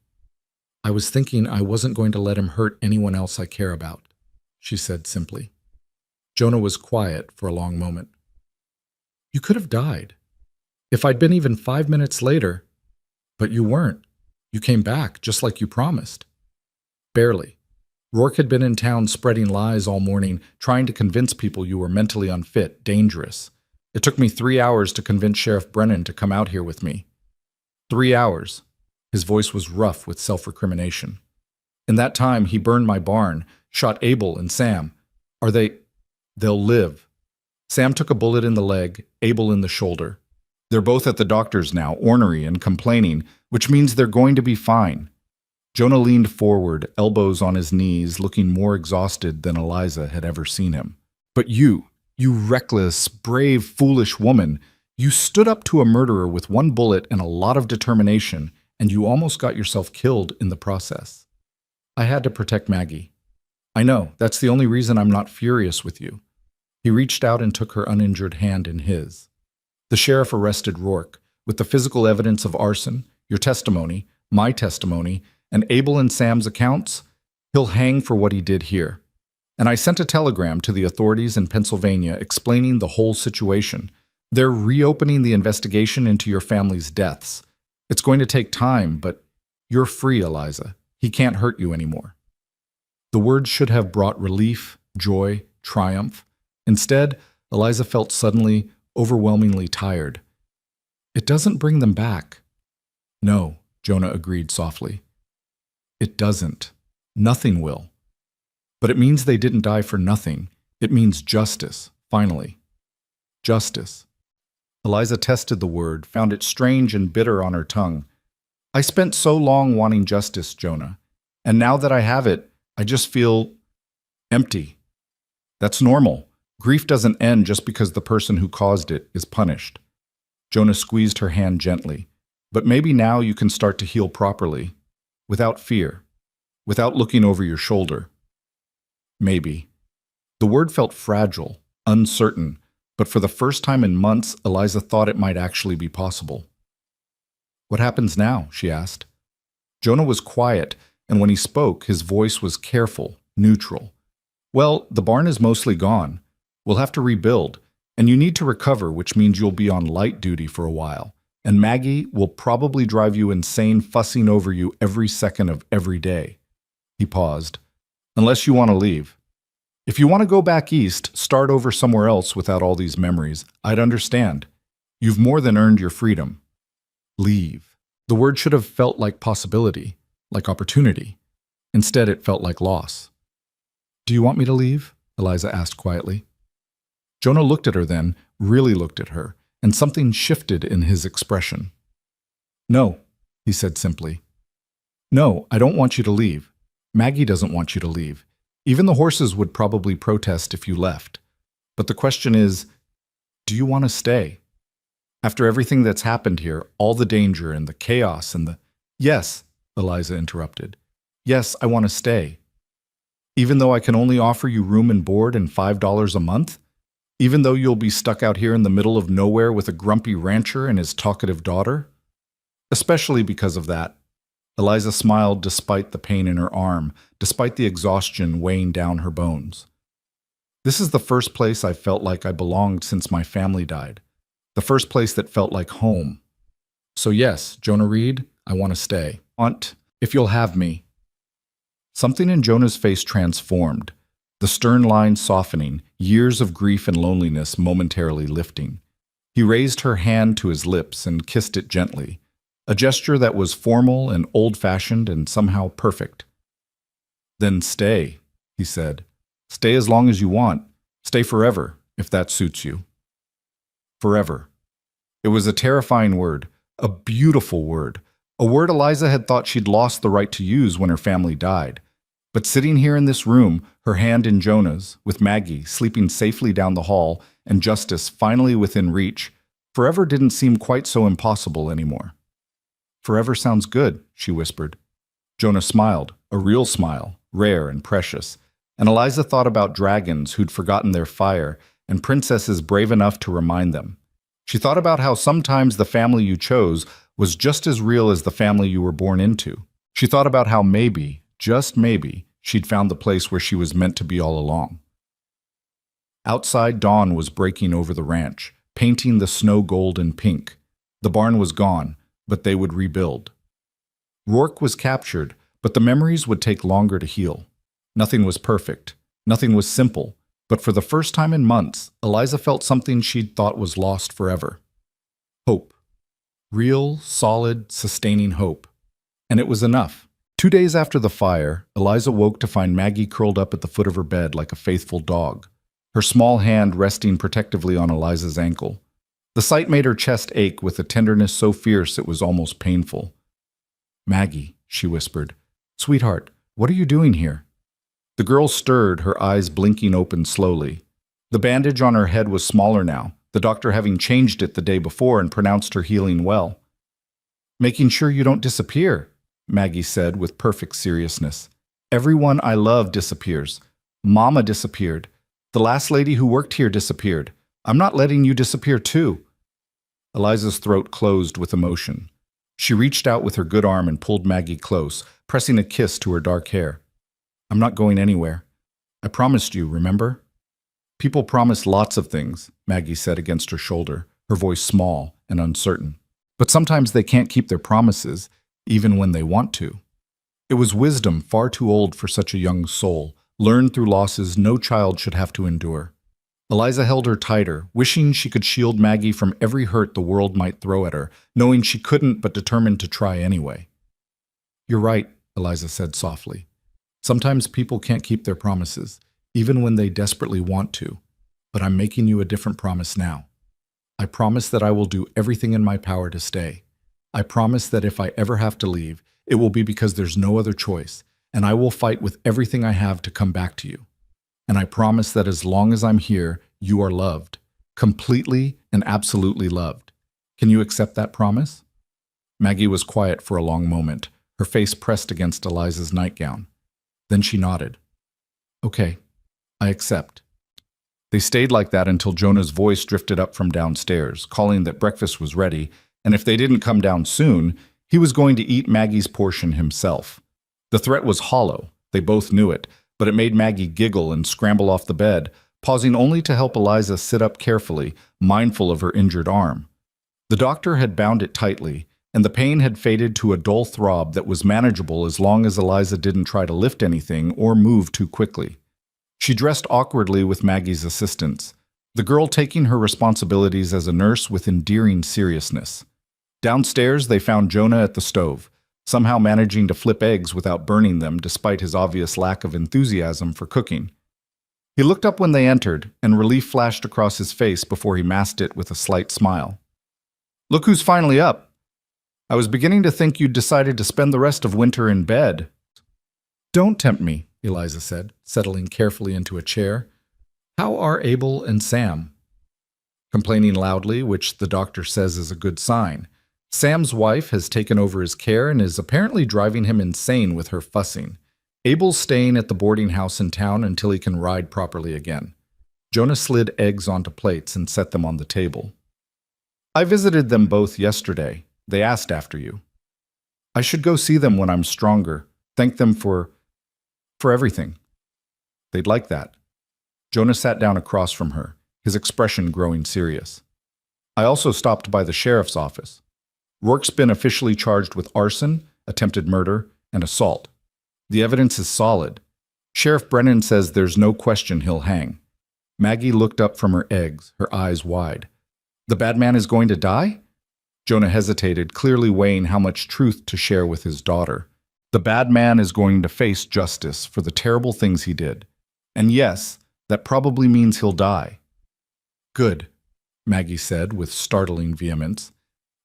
I was thinking I wasn't going to let him hurt anyone else I care about, she said simply. Jonah was quiet for a long moment. You could have died. If I'd been even 5 minutes later, but you weren't. You came back just like you promised. Barely. Rourke had been in town spreading lies all morning, trying to convince people you were mentally unfit, dangerous. It took me 3 hours to convince Sheriff Brennan to come out here with me. 3 hours. His voice was rough with self-recrimination. In that time, he burned my barn, shot Abel and Sam. They'll live. Sam took a bullet in the leg, Abel in the shoulder. They're both at the doctor's now, ornery and complaining, which means they're going to be fine. Jonah leaned forward, elbows on his knees, looking more exhausted than Eliza had ever seen him. But you reckless, brave, foolish woman, you stood up to a murderer with one bullet and a lot of determination, and you almost got yourself killed in the process. I had to protect Maggie. I know, that's the only reason I'm not furious with you. He reached out and took her uninjured hand in his. The sheriff arrested Rourke, with the physical evidence of arson, your testimony, my testimony, and Abel and Sam's accounts. He'll hang for what he did here. And I sent a telegram to the authorities in Pennsylvania explaining the whole situation. They're reopening the investigation into your family's deaths. It's going to take time, but you're free, Eliza. He can't hurt you anymore. The words should have brought relief, joy, triumph. Instead, Eliza felt suddenly, overwhelmingly tired. It doesn't bring them back. No, Jonah agreed softly. It doesn't. Nothing will. But it means they didn't die for nothing. It means justice, finally. Justice. Eliza tested the word, found it strange and bitter on her tongue. I spent so long wanting justice, Jonah. And now that I have it, I just feel empty. That's normal. Grief doesn't end just because the person who caused it is punished. Jonah squeezed her hand gently. But maybe now you can start to heal properly, without fear, without looking over your shoulder. Maybe. The word felt fragile, uncertain, but for the first time in months, Eliza thought it might actually be possible. What happens now? She asked. Jonah was quiet, and when he spoke, his voice was careful, neutral. Well, the barn is mostly gone. We'll have to rebuild, and you need to recover, which means you'll be on light duty for a while. And Maggie will probably drive you insane fussing over you every second of every day. He paused. Unless you want to leave. If you want to go back east, start over somewhere else without all these memories, I'd understand. You've more than earned your freedom. Leave. The word should have felt like possibility, like opportunity. Instead, it felt like loss. Do you want me to leave? Eliza asked quietly. Jonah looked at her then, really looked at her, and something shifted in his expression. No, he said simply. No, I don't want you to leave. Maggie doesn't want you to leave. Even the horses would probably protest if you left. But the question is, do you want to stay? After everything that's happened here, all the danger and the chaos and the— Yes, Eliza interrupted. Yes, I want to stay. Even though I can only offer you room and board and $5 a month? Even though you'll be stuck out here in the middle of nowhere with a grumpy rancher and his talkative daughter? Especially because of that. Eliza smiled despite the pain in her arm, despite the exhaustion weighing down her bones. This is the first place I've felt like I belonged since my family died. The first place that felt like home. So yes, Jonah Reed, I want to stay. If you'll have me. Something in Jonah's face transformed, the stern line softening, years of grief and loneliness momentarily lifting. He raised her hand to his lips and kissed it gently, a gesture that was formal and old-fashioned and somehow perfect. Then stay, he said. Stay as long as you want. Stay forever, if that suits you. Forever. It was a terrifying word, a beautiful word, a word Eliza had thought she'd lost the right to use when her family died. But sitting here in this room, her hand in Jonah's, with Maggie sleeping safely down the hall and justice finally within reach, forever didn't seem quite so impossible anymore. Forever sounds good, she whispered. Jonah smiled, a real smile, rare and precious, and Eliza thought about dragons who'd forgotten their fire and princesses brave enough to remind them. She thought about how sometimes the family you chose was just as real as the family you were born into. She thought about how maybe, just maybe, she'd found the place where she was meant to be all along. Outside, dawn was breaking over the ranch, painting the snow gold and pink. The barn was gone, but they would rebuild. Rourke was captured, but the memories would take longer to heal. Nothing was perfect. Nothing was simple. But for the first time in months, Eliza felt something she'd thought was lost forever. Hope. Real, solid, sustaining hope. And it was enough. 2 days after the fire, Eliza woke to find Maggie curled up at the foot of her bed like a faithful dog, her small hand resting protectively on Eliza's ankle. The sight made her chest ache with a tenderness so fierce it was almost painful. "Maggie," she whispered. "Sweetheart, what are you doing here?" The girl stirred, her eyes blinking open slowly. The bandage on her head was smaller now, the doctor having changed it the day before and pronounced her healing well. "Making sure you don't disappear," Maggie said with perfect seriousness. "Everyone I love disappears. Mama disappeared. The last lady who worked here disappeared. I'm not letting you disappear too." Eliza's throat closed with emotion. She reached out with her good arm and pulled Maggie close, pressing a kiss to her dark hair. "I'm not going anywhere. I promised you, remember?" "People promise lots of things," Maggie said against her shoulder, her voice small and uncertain. "But sometimes they can't keep their promises, even when they want to." It was wisdom far too old for such a young soul, learned through losses no child should have to endure. Eliza held her tighter, wishing she could shield Maggie from every hurt the world might throw at her, knowing she couldn't but determined to try anyway. "You're right," Eliza said softly. "Sometimes people can't keep their promises, even when they desperately want to. But I'm making you a different promise now. I promise that I will do everything in my power to stay. I promise that if I ever have to leave, it will be because there's no other choice, and I will fight with everything I have to come back to you. And I promise that as long as I'm here, you are loved, completely and absolutely loved. Can you accept that promise?" Maggie was quiet for a long moment, her face pressed against Eliza's nightgown. Then she nodded. "Okay, I accept." They stayed like that until Jonah's voice drifted up from downstairs, calling that breakfast was ready, and if they didn't come down soon, he was going to eat Maggie's portion himself. The threat was hollow, they both knew it, but it made Maggie giggle and scramble off the bed, pausing only to help Eliza sit up carefully, mindful of her injured arm. The doctor had bound it tightly, and the pain had faded to a dull throb that was manageable as long as Eliza didn't try to lift anything or move too quickly. She dressed awkwardly with Maggie's assistance, the girl taking her responsibilities as a nurse with endearing seriousness. Downstairs, they found Jonah at the stove, somehow managing to flip eggs without burning them despite his obvious lack of enthusiasm for cooking. He looked up when they entered, and relief flashed across his face before he masked it with a slight smile. "Look who's finally up. I was beginning to think you'd decided to spend the rest of winter in bed." "Don't tempt me," Eliza said, settling carefully into a chair. "How are Abel and Sam?" "Complaining loudly, which the doctor says is a good sign. Sam's wife has taken over his care and is apparently driving him insane with her fussing. Abel's staying at the boarding house in town until he can ride properly again." Jonah slid eggs onto plates and set them on the table. "I visited them both yesterday. They asked after you. I should go see them when I'm stronger. Thank them for everything. They'd like that. Jonah sat down across from her, his expression growing serious. I also stopped by the sheriff's office. Rourke's been officially charged with arson, attempted murder, and assault. The evidence is solid. Sheriff Brennan says there's no question he'll hang. Maggie looked up from her eggs, her eyes wide. The bad man is going to die? Jonah hesitated, clearly weighing how much truth to share with his daughter. The bad man is going to face justice for the terrible things he did. And yes, that probably means he'll die. Good, Maggie said with startling vehemence.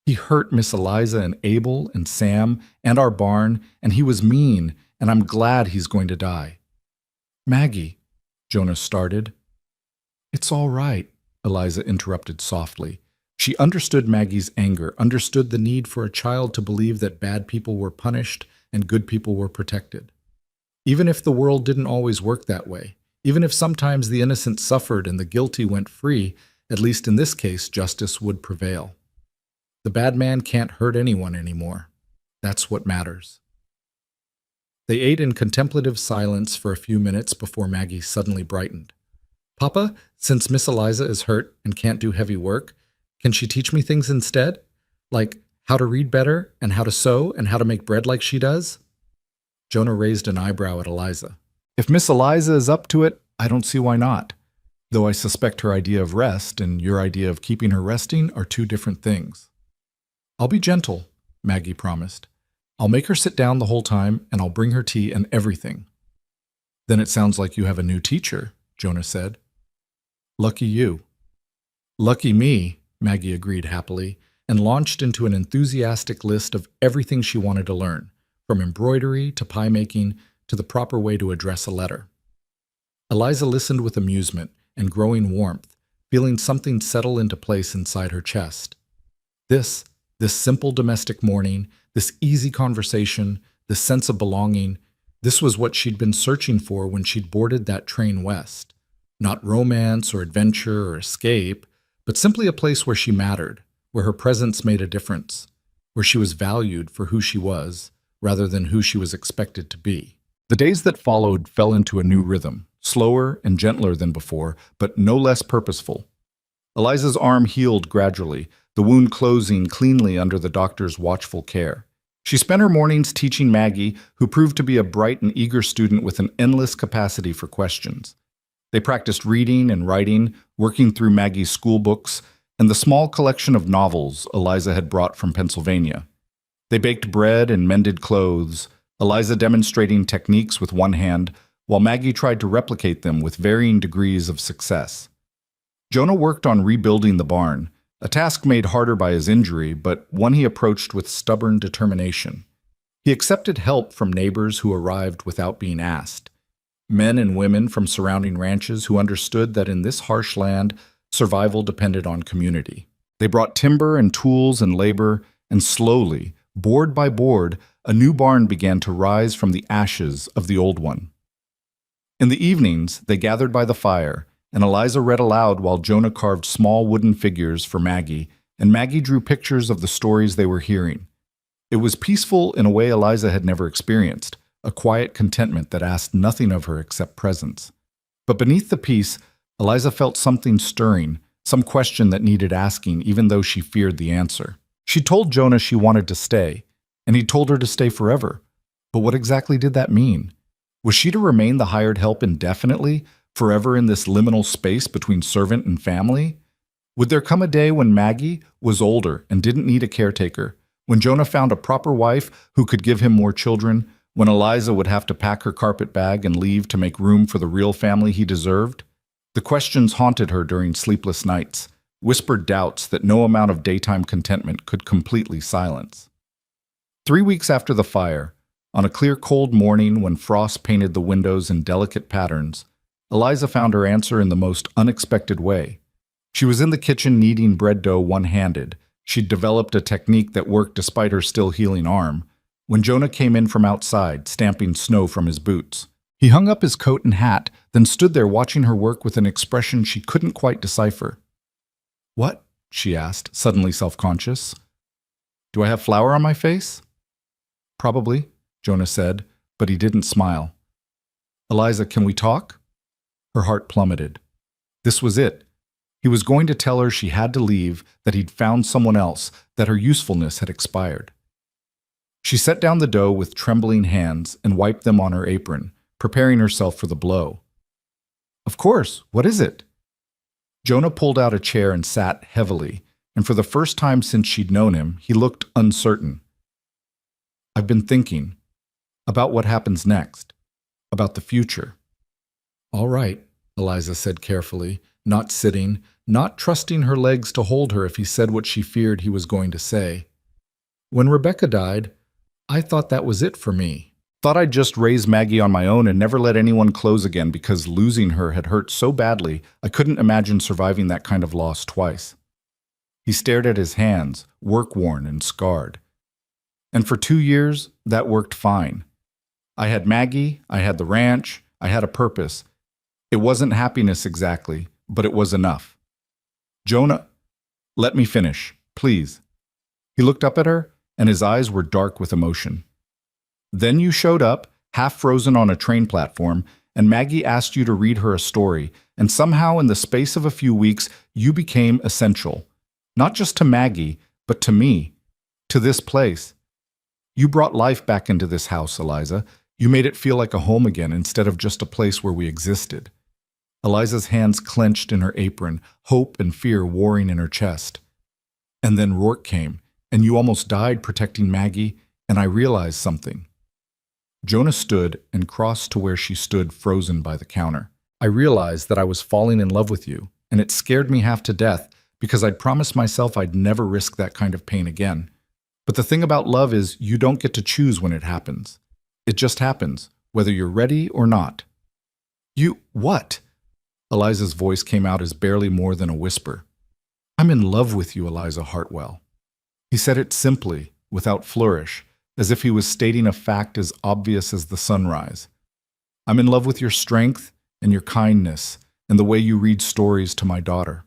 He hurt Miss Eliza and Abel and Sam and our barn, and he was mean, and I'm glad he's going to die. Maggie, Jonah started. It's all right, Eliza interrupted softly. She understood Maggie's anger, understood the need for a child to believe that bad people were punished and good people were protected. Even if the world didn't always work that way, even if sometimes the innocent suffered and the guilty went free, at least in this case, justice would prevail. The bad man can't hurt anyone anymore. That's what matters. They ate in contemplative silence for a few minutes before Maggie suddenly brightened. Papa, since Miss Eliza is hurt and can't do heavy work, can she teach me things instead? Like how to read better and how to sew and how to make bread like she does? Jonah raised an eyebrow at Eliza. If Miss Eliza is up to it, I don't see why not. Though I suspect her idea of rest and your idea of keeping her resting are two different things. I'll be gentle, Maggie promised. I'll make her sit down the whole time and I'll bring her tea and everything. Then it sounds like you have a new teacher, Jonah said. Lucky you. Lucky me, Maggie agreed happily, and launched into an enthusiastic list of everything she wanted to learn, from embroidery to pie making to the proper way to address a letter. Eliza listened with amusement and growing warmth, feeling something settle into place inside her chest. This simple domestic morning, this easy conversation, this sense of belonging, this was what she'd been searching for when she'd boarded that train west. Not romance or adventure or escape, but simply a place where she mattered, where her presence made a difference, where she was valued for who she was, rather than who she was expected to be. The days that followed fell into a new rhythm, slower and gentler than before, but no less purposeful. Eliza's arm healed gradually, the wound closing cleanly under the doctor's watchful care. She spent her mornings teaching Maggie, who proved to be a bright and eager student with an endless capacity for questions. They practiced reading and writing, working through Maggie's school books, and the small collection of novels Eliza had brought from Pennsylvania. They baked bread and mended clothes, Eliza demonstrating techniques with one hand, while Maggie tried to replicate them with varying degrees of success. Jonah worked on rebuilding the barn, a task made harder by his injury, but one he approached with stubborn determination. He accepted help from neighbors who arrived without being asked. Men and women from surrounding ranches who understood that in this harsh land, survival depended on community. They brought timber and tools and labor, and slowly, board by board, a new barn began to rise from the ashes of the old one. In the evenings, they gathered by the fire, and Eliza read aloud while Jonah carved small wooden figures for Maggie, and Maggie drew pictures of the stories they were hearing. It was peaceful in a way Eliza had never experienced, a quiet contentment that asked nothing of her except presence. But beneath the peace, Eliza felt something stirring, some question that needed asking even though she feared the answer. She told Jonah she wanted to stay, and he told her to stay forever. But what exactly did that mean? Was she to remain the hired help indefinitely, forever in this liminal space between servant and family? Would there come a day when Maggie was older and didn't need a caretaker, when Jonah found a proper wife who could give him more children, when Eliza would have to pack her carpet bag and leave to make room for the real family he deserved? The questions haunted her during sleepless nights, whispered doubts that no amount of daytime contentment could completely silence. 3 weeks after the fire, on a clear cold morning when frost painted the windows in delicate patterns, Eliza found her answer in the most unexpected way. She was in the kitchen kneading bread dough one-handed. She'd developed a technique that worked despite her still healing arm, when Jonah came in from outside, stamping snow from his boots. He hung up his coat and hat, then stood there watching her work with an expression she couldn't quite decipher. "What?" she asked, suddenly self-conscious. Do I have flour on my face? Probably, Jonah said, but he didn't smile. Eliza, can we talk? Her heart plummeted. This was it. He was going to tell her she had to leave, that he'd found someone else, that her usefulness had expired. She set down the dough with trembling hands and wiped them on her apron, preparing herself for the blow. Of course, what is it? Jonah pulled out a chair and sat heavily, and for the first time since she'd known him, he looked uncertain. I've been thinking about what happens next, about the future. All right, Eliza said carefully, not sitting, not trusting her legs to hold her if he said what she feared he was going to say. When Rebecca died, I thought that was it for me. Thought I'd just raise Maggie on my own and never let anyone close again because losing her had hurt so badly I couldn't imagine surviving that kind of loss twice. He stared at his hands, work-worn and scarred. And for 2 years, that worked fine. I had Maggie, I had the ranch, I had a purpose. It wasn't happiness exactly, but it was enough. Jonah, let me finish, please. He looked up at her, and his eyes were dark with emotion. Then you showed up, half frozen on a train platform, and Maggie asked you to read her a story, and somehow in the space of a few weeks, you became essential. Not just to Maggie, but to me, to this place. You brought life back into this house, Eliza. You made it feel like a home again instead of just a place where we existed. Eliza's hands clenched in her apron, hope and fear warring in her chest. And then Rourke came, and you almost died protecting Maggie, and I realized something. Jonah stood and crossed to where she stood frozen by the counter. I realized that I was falling in love with you, and it scared me half to death because I'd promised myself I'd never risk that kind of pain again. But the thing about love is you don't get to choose when it happens. It just happens, whether you're ready or not. You, what? Eliza's voice came out as barely more than a whisper. I'm in love with you, Eliza Hartwell. He said it simply, without flourish, as if he was stating a fact as obvious as the sunrise. I'm in love with your strength and your kindness and the way you read stories to my daughter.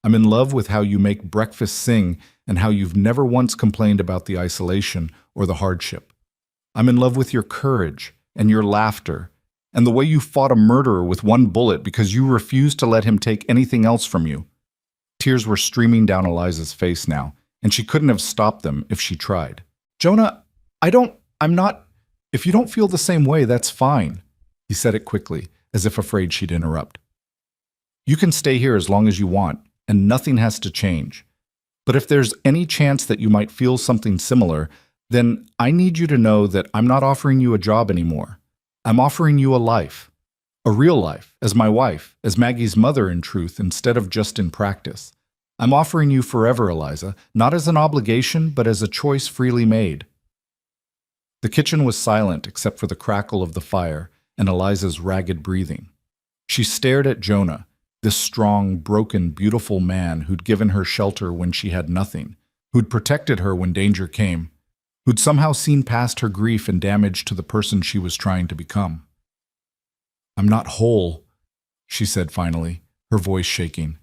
I'm in love with how you make breakfast sing and how you've never once complained about the isolation or the hardship. I'm in love with your courage and your laughter and the way you fought a murderer with one bullet because you refused to let him take anything else from you. Tears were streaming down Eliza's face now, and she couldn't have stopped them if she tried. Jonah, I'm not, if you don't feel the same way, that's fine. He said it quickly, as if afraid she'd interrupt. You can stay here as long as you want, and nothing has to change. But if there's any chance that you might feel something similar, then I need you to know that I'm not offering you a job anymore. I'm offering you a life. A real life, as my wife, as Maggie's mother in truth, instead of just in practice. I'm offering you forever, Eliza, not as an obligation, but as a choice freely made. The kitchen was silent except for the crackle of the fire and Eliza's ragged breathing. She stared at Jonah, this strong, broken, beautiful man who'd given her shelter when she had nothing, who'd protected her when danger came, who'd somehow seen past her grief and damage to the person she was trying to become. I'm not whole, she said finally, her voice shaking.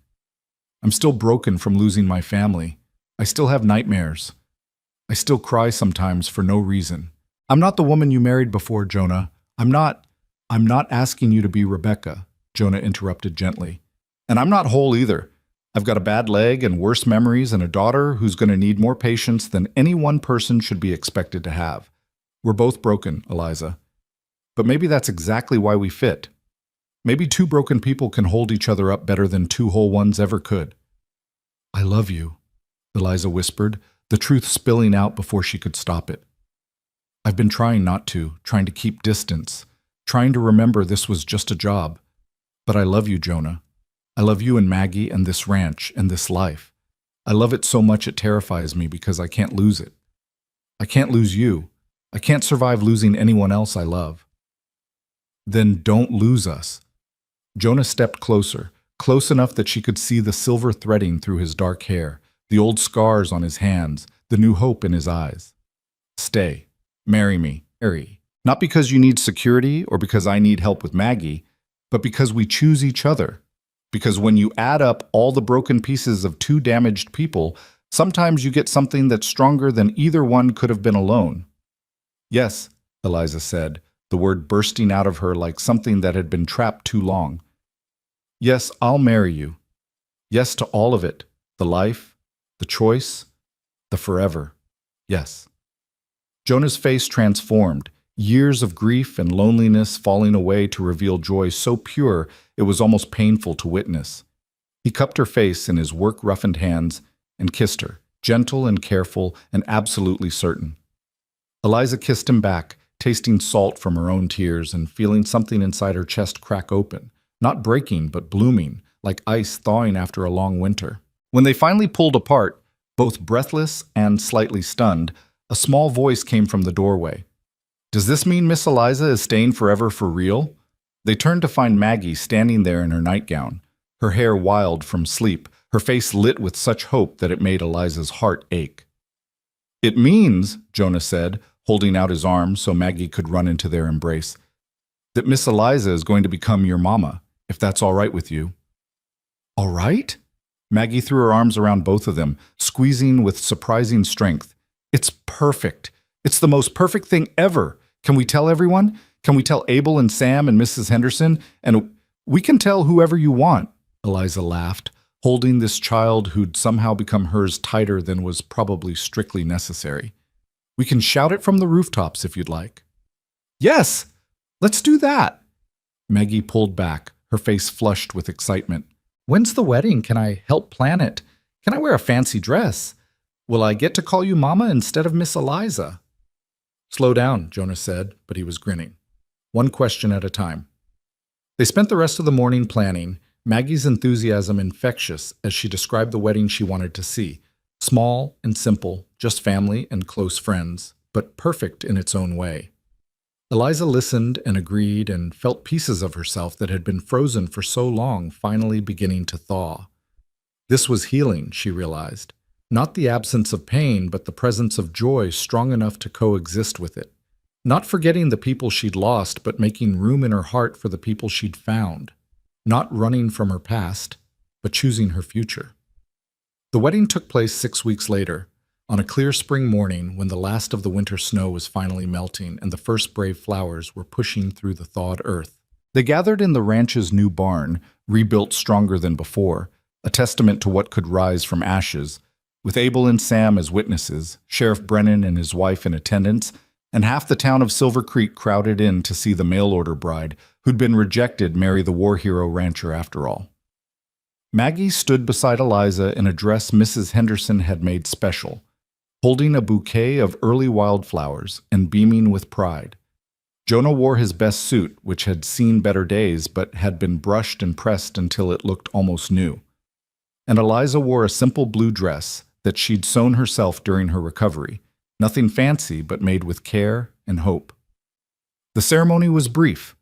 I'm still broken from losing my family. I still have nightmares. I still cry sometimes for no reason. I'm not the woman you married before, Jonah. I'm not asking you to be Rebecca, Jonah interrupted gently. And I'm not whole either. I've got a bad leg and worse memories and a daughter who's going to need more patience than any one person should be expected to have. We're both broken, Eliza. But maybe that's exactly why we fit. Maybe two broken people can hold each other up better than two whole ones ever could. I love you, Eliza whispered, the truth spilling out before she could stop it. I've been trying not to, trying to keep distance, trying to remember this was just a job. But I love you, Jonah. I love you and Maggie and this ranch and this life. I love it so much it terrifies me because I can't lose it. I can't lose you. I can't survive losing anyone else I love. Then don't lose us. Jonah stepped closer, close enough that she could see the silver threading through his dark hair, the old scars on his hands, the new hope in his eyes. Stay. Marry me. Marry. Not because you need security or because I need help with Maggie, but because we choose each other. Because when you add up all the broken pieces of two damaged people, Sometimes you get something that's stronger than either one could have been alone. Yes, Eliza said, the word bursting out of her like something that had been trapped too long. Yes, I'll marry you. Yes to all of it, the life, the choice, the forever. Yes. Jonah's face transformed, years of grief and loneliness falling away to reveal joy so pure it was almost painful to witness. He cupped her face in his work-roughened hands and kissed her, gentle and careful and absolutely certain. Eliza kissed him back, tasting salt from her own tears and feeling something inside her chest crack open, not breaking but blooming, like ice thawing after a long winter. When they finally pulled apart, both breathless and slightly stunned, a small voice came from the doorway. Does this mean Miss Eliza is staying forever for real? They turned to find Maggie standing there in her nightgown, her hair wild from sleep, her face lit with such hope that it made Eliza's heart ache. It means, Jonah said, holding out his arms so Maggie could run into their embrace, that Miss Eliza is going to become your mama, if that's all right with you. All right? Maggie threw her arms around both of them, squeezing with surprising strength. It's perfect. It's the most perfect thing ever. Can we tell everyone? Can we tell Abel and Sam and Mrs. Henderson? And we can tell whoever you want, Eliza laughed, holding this child who'd somehow become hers tighter than was probably strictly necessary. We can shout it from the rooftops if you'd like. Yes, let's do that. Maggie pulled back, her face flushed with excitement. When's the wedding? Can I help plan it? Can I wear a fancy dress? Will I get to call you Mama instead of Miss Eliza? Slow down, Jonah said, but he was grinning. One question at a time. They spent the rest of the morning planning, Maggie's enthusiasm infectious as she described the wedding she wanted to see. Small and simple, just family and close friends, but perfect in its own way. Eliza listened and agreed and felt pieces of herself that had been frozen for so long finally beginning to thaw. This was healing, she realized. Not the absence of pain, but the presence of joy strong enough to coexist with it. Not forgetting the people she'd lost, but making room in her heart for the people she'd found. Not running from her past, but choosing her future. The wedding took place 6 weeks later, on a clear spring morning when the last of the winter snow was finally melting and the first brave flowers were pushing through the thawed earth. They gathered in the ranch's new barn, rebuilt stronger than before, a testament to what could rise from ashes, with Abel and Sam as witnesses, Sheriff Brennan and his wife in attendance, and half the town of Silver Creek crowded in to see the mail-order bride, who'd been rejected, marry the war hero rancher after all. Maggie stood beside Eliza in a dress Mrs. Henderson had made special, holding a bouquet of early wildflowers and beaming with pride. Jonah wore his best suit, which had seen better days but had been brushed and pressed until it looked almost new. And Eliza wore a simple blue dress that she'd sewn herself during her recovery, nothing fancy but made with care and hope. The ceremony was brief.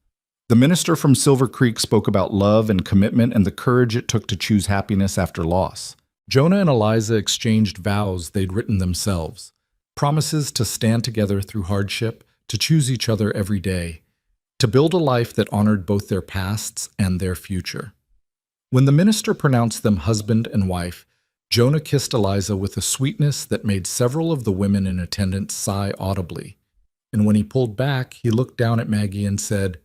The minister from Silver Creek spoke about love and commitment and the courage it took to choose happiness after loss. Jonah and Eliza exchanged vows they'd written themselves, promises to stand together through hardship, to choose each other every day, to build a life that honored both their pasts and their future. When the minister pronounced them husband and wife, Jonah kissed Eliza with a sweetness that made several of the women in attendance sigh audibly. And when he pulled back, he looked down at Maggie and said,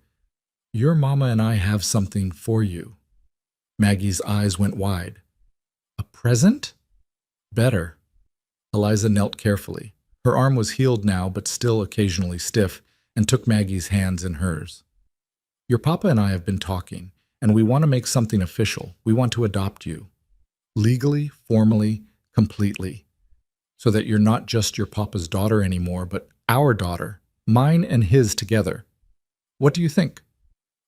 "Your mama and I have something for you." Maggie's eyes went wide. "A present?" "Better." Eliza knelt carefully. Her arm was healed now, but still occasionally stiff, and took Maggie's hands in hers. "Your papa and I have been talking, and we want to make something official. We want to adopt you. Legally, formally, completely. So that you're not just your papa's daughter anymore, but our daughter, mine and his together. What do you think?"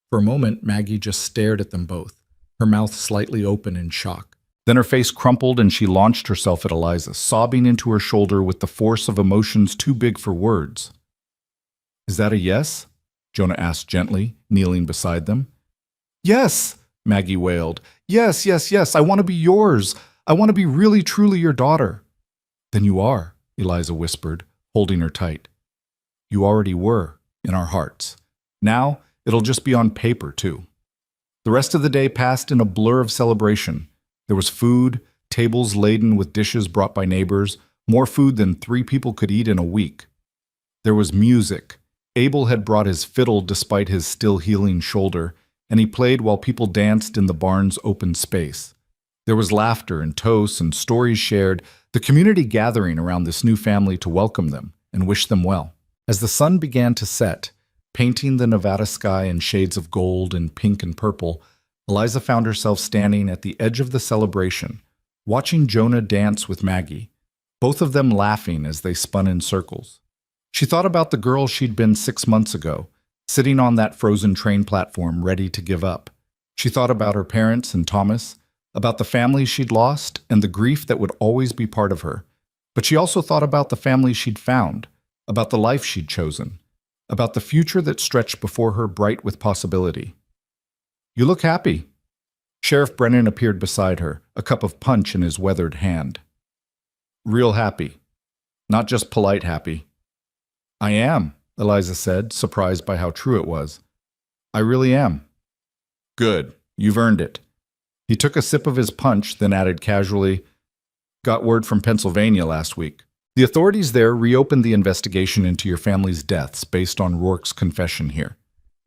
For a moment, Maggie just stared at them both, her mouth slightly open in shock. Then her face crumpled and she launched herself at Eliza, sobbing into her shoulder with the force of emotions too big for words. "Is that a yes?" Jonah asked gently, kneeling beside them. "Yes," Maggie wailed. "Yes, yes, yes, I want to be yours. I want to be really, truly your daughter." "Then you are," Eliza whispered, holding her tight. "You already were, in our hearts. Now, it'll just be on paper, too." The rest of the day passed in a blur of celebration. There was food, tables laden with dishes brought by neighbors, more food than 3 people could eat in a week. There was music. Abel had brought his fiddle despite his still healing shoulder, and he played while people danced in the barn's open space. There was laughter and toasts and stories shared, the community gathering around this new family to welcome them and wish them well. As the sun began to set, painting the Nevada sky in shades of gold and pink and purple, Eliza found herself standing at the edge of the celebration, watching Jonah dance with Maggie, both of them laughing as they spun in circles. She thought about the girl she'd been 6 months ago, sitting on that frozen train platform ready to give up. She thought about her parents and Thomas, about the family she'd lost and the grief that would always be part of her. But she also thought about the family she'd found, about the life she'd chosen, about the future that stretched before her bright with possibility. "You look happy." Sheriff Brennan appeared beside her, a cup of punch in his weathered hand. "Real happy. Not just polite happy." "I am," Eliza said, surprised by how true it was. "I really am." "Good. You've earned it." He took a sip of his punch, then added casually, "Got word from Pennsylvania last week. The authorities there reopened the investigation into your family's deaths based on Rourke's confession here.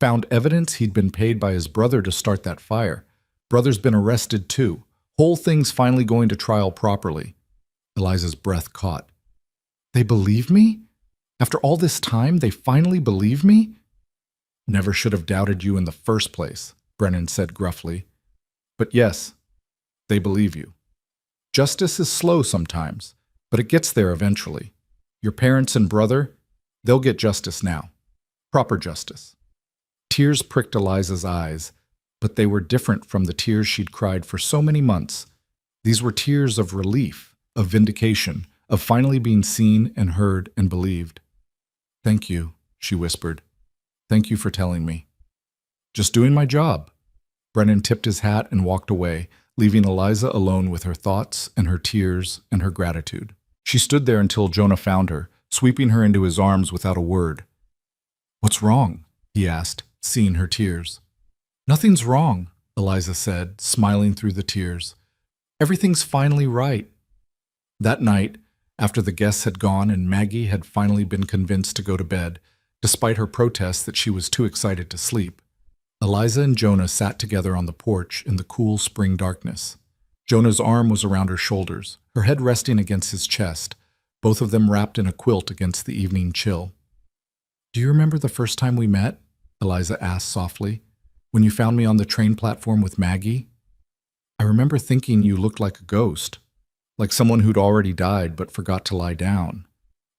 Found evidence he'd been paid by his brother to start that fire. Brother's been arrested too. Whole thing's finally going to trial properly." Eliza's breath caught. "They believe me? After all this time, they finally believe me?" "Never should have doubted you in the first place," Brennan said gruffly. "But yes, they believe you. Justice is slow sometimes, but it gets there eventually. Your parents and brother, they'll get justice now. Proper justice." Tears pricked Eliza's eyes, but they were different from the tears she'd cried for so many months. These were tears of relief, of vindication, of finally being seen and heard and believed. "Thank you," she whispered. "Thank you for telling me." "Just doing my job." Brennan tipped his hat and walked away, leaving Eliza alone with her thoughts and her tears and her gratitude. She stood there until Jonah found her, sweeping her into his arms without a word. "What's wrong?" he asked, seeing her tears. "Nothing's wrong," Eliza said, smiling through the tears. "Everything's finally right." That night, after the guests had gone and Maggie had finally been convinced to go to bed, despite her protests that she was too excited to sleep, Eliza and Jonah sat together on the porch in the cool spring darkness. Jonah's arm was around her shoulders, her head resting against his chest, both of them wrapped in a quilt against the evening chill. "Do you remember the first time we met?" Eliza asked softly. "When you found me on the train platform with Maggie? I remember thinking you looked like a ghost, like someone who'd already died but forgot to lie down."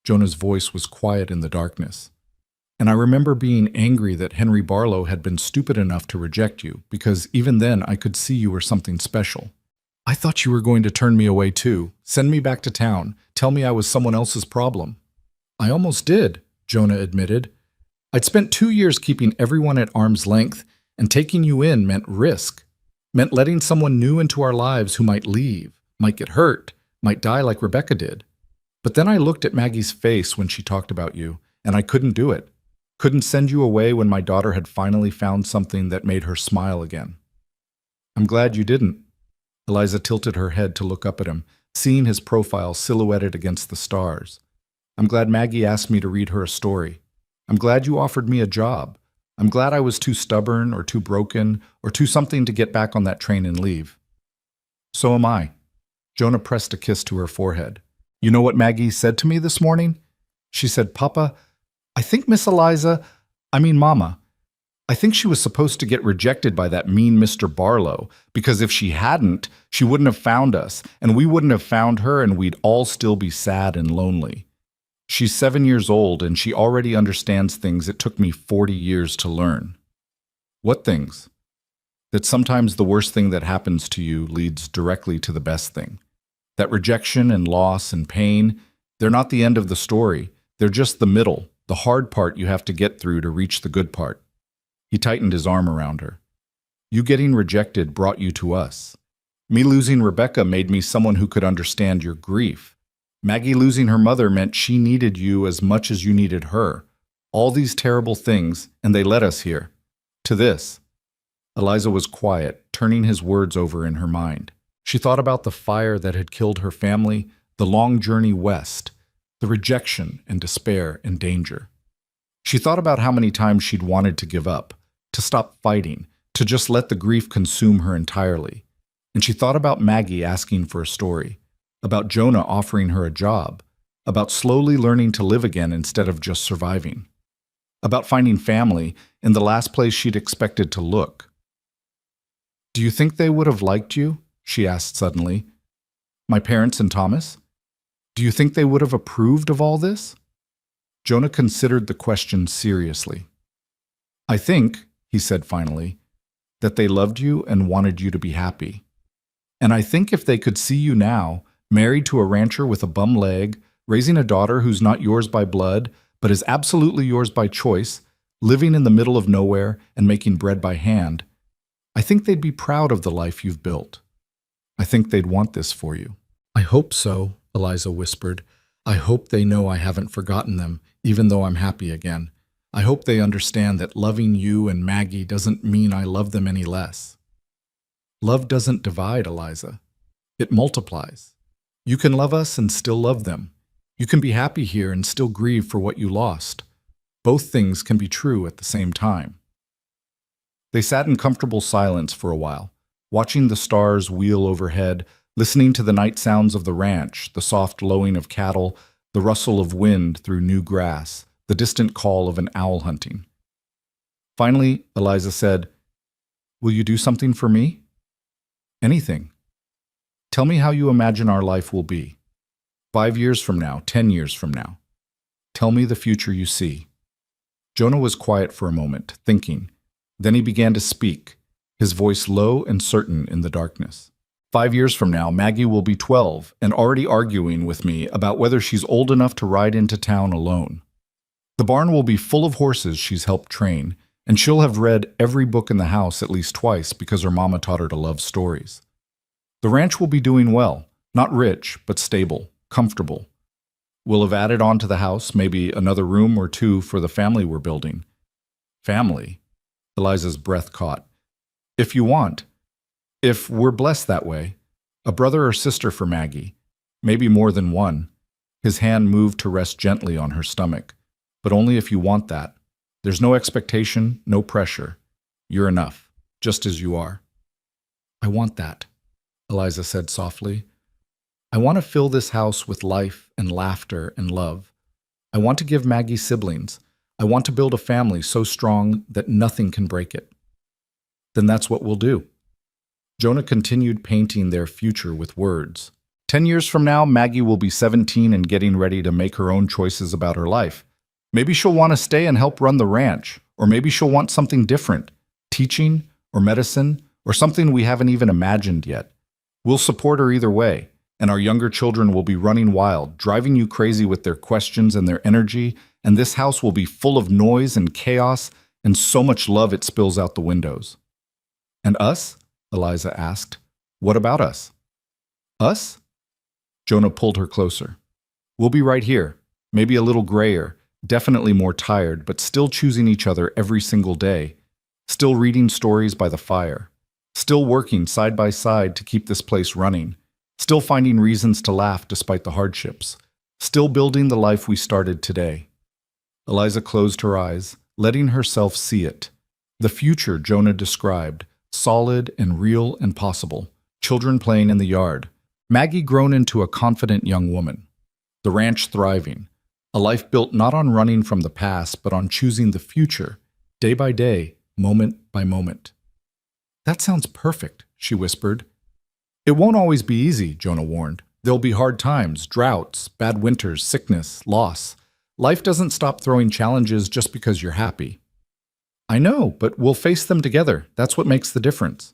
Jonah's voice was quiet in the darkness. "And I remember being angry that Henry Barlow had been stupid enough to reject you, because even then I could see you were something special. I thought you were going to turn me away too, send me back to town, tell me I was someone else's problem." "I almost did," Jonah admitted. "I'd spent 2 years keeping everyone at arm's length, and taking you in meant risk, meant letting someone new into our lives who might leave, might get hurt, might die like Rebecca did. But then I looked at Maggie's face when she talked about you, and I couldn't do it. Couldn't send you away when my daughter had finally found something that made her smile again." "I'm glad you didn't." Eliza tilted her head to look up at him, seeing his profile silhouetted against the stars. "I'm glad Maggie asked me to read her a story. I'm glad you offered me a job. I'm glad I was too stubborn or too broken or too something to get back on that train and leave." "So am I." Jonah pressed a kiss to her forehead. "You know what Maggie said to me this morning? She said, 'Papa, I think Mama, I think she was supposed to get rejected by that mean Mr. Barlow, because if she hadn't, she wouldn't have found us, and we wouldn't have found her, and we'd all still be sad and lonely. She's 7 years old, and she already understands things it took me 40 years to learn." "What things?" "That sometimes the worst thing that happens to you leads directly to the best thing. That rejection and loss and pain, they're not the end of the story. They're just the middle, the hard part you have to get through to reach the good part." He tightened his arm around her. "You getting rejected brought you to us. Me losing Rebecca made me someone who could understand your grief. Maggie losing her mother meant she needed you as much as you needed her. All these terrible things, and they led us here. To this." Eliza was quiet, turning his words over in her mind. She thought about the fire that had killed her family, the long journey west, the rejection and despair and danger. She thought about how many times she'd wanted to give up, to stop fighting, to just let the grief consume her entirely. And she thought about Maggie asking for a story, about Jonah offering her a job, about slowly learning to live again instead of just surviving, about finding family in the last place she'd expected to look. "Do you think they would have liked you?" she asked suddenly. "My parents and Thomas? Do you think they would have approved of all this?" Jonah considered the question seriously. "I think," he said finally, "that they loved you and wanted you to be happy. And I think if they could see you now, married to a rancher with a bum leg, raising a daughter who's not yours by blood, but is absolutely yours by choice, living in the middle of nowhere and making bread by hand, I think they'd be proud of the life you've built. I think they'd want this for you." "I hope so," Eliza whispered. "I hope they know I haven't forgotten them, even though I'm happy again. I hope they understand that loving you and Maggie doesn't mean I love them any less." "Love doesn't divide, Eliza. It multiplies. You can love us and still love them. You can be happy here and still grieve for what you lost. Both things can be true at the same time." They sat in comfortable silence for a while, watching the stars wheel overhead, listening to the night sounds of the ranch, the soft lowing of cattle, the rustle of wind through new grass, the distant call of an owl hunting. Finally, Eliza said, "Will you do something for me?" "Anything. Tell me how you imagine our life will be. 5 years from now, 10 years from now. Tell me the future you see." Jonah was quiet for a moment, thinking. Then he began to speak, his voice low and certain in the darkness. 5 years from now, Maggie will be 12 and already arguing with me about whether she's old enough to ride into town alone. The barn will be full of horses she's helped train, and she'll have read every book in the house at least twice because her mama taught her to love stories. The ranch will be doing well, not rich, but stable, comfortable. We'll have added on to the house maybe another room or two for the family we're building. Family? Eliza's breath caught. If you want. If we're blessed that way. A brother or sister for Maggie. Maybe more than one. His hand moved to rest gently on her stomach. But only if you want that. There's no expectation, no pressure. You're enough, just as you are. "I want that," Eliza said softly. "I want to fill this house with life and laughter and love. I want to give Maggie siblings. I want to build a family so strong that nothing can break it." "Then that's what we'll do." Jonah continued painting their future with words. 10 years from now, Maggie will be 17 and getting ready to make her own choices about her life. Maybe she'll want to stay and help run the ranch, or maybe she'll want something different, teaching or medicine or something we haven't even imagined yet. We'll support her either way, and our younger children will be running wild, driving you crazy with their questions and their energy, and this house will be full of noise and chaos and so much love it spills out the windows. "And us?" Eliza asked. "What about us?" "Us?" Jonah pulled her closer. "We'll be right here, maybe a little grayer, definitely more tired, but still choosing each other every single day, still reading stories by the fire, still working side by side to keep this place running, still finding reasons to laugh despite the hardships, still building the life we started today." Eliza closed her eyes, letting herself see it. The future Jonah described, solid and real and possible, children playing in the yard, Maggie grown into a confident young woman, the ranch thriving, a life built not on running from the past but on choosing the future, day by day, moment by moment. "That sounds perfect," she whispered. "It won't always be easy," Jonah warned. "There'll be hard times, droughts, bad winters, sickness, loss. Life doesn't stop throwing challenges just because you're happy." "I know, but we'll face them together. That's what makes the difference."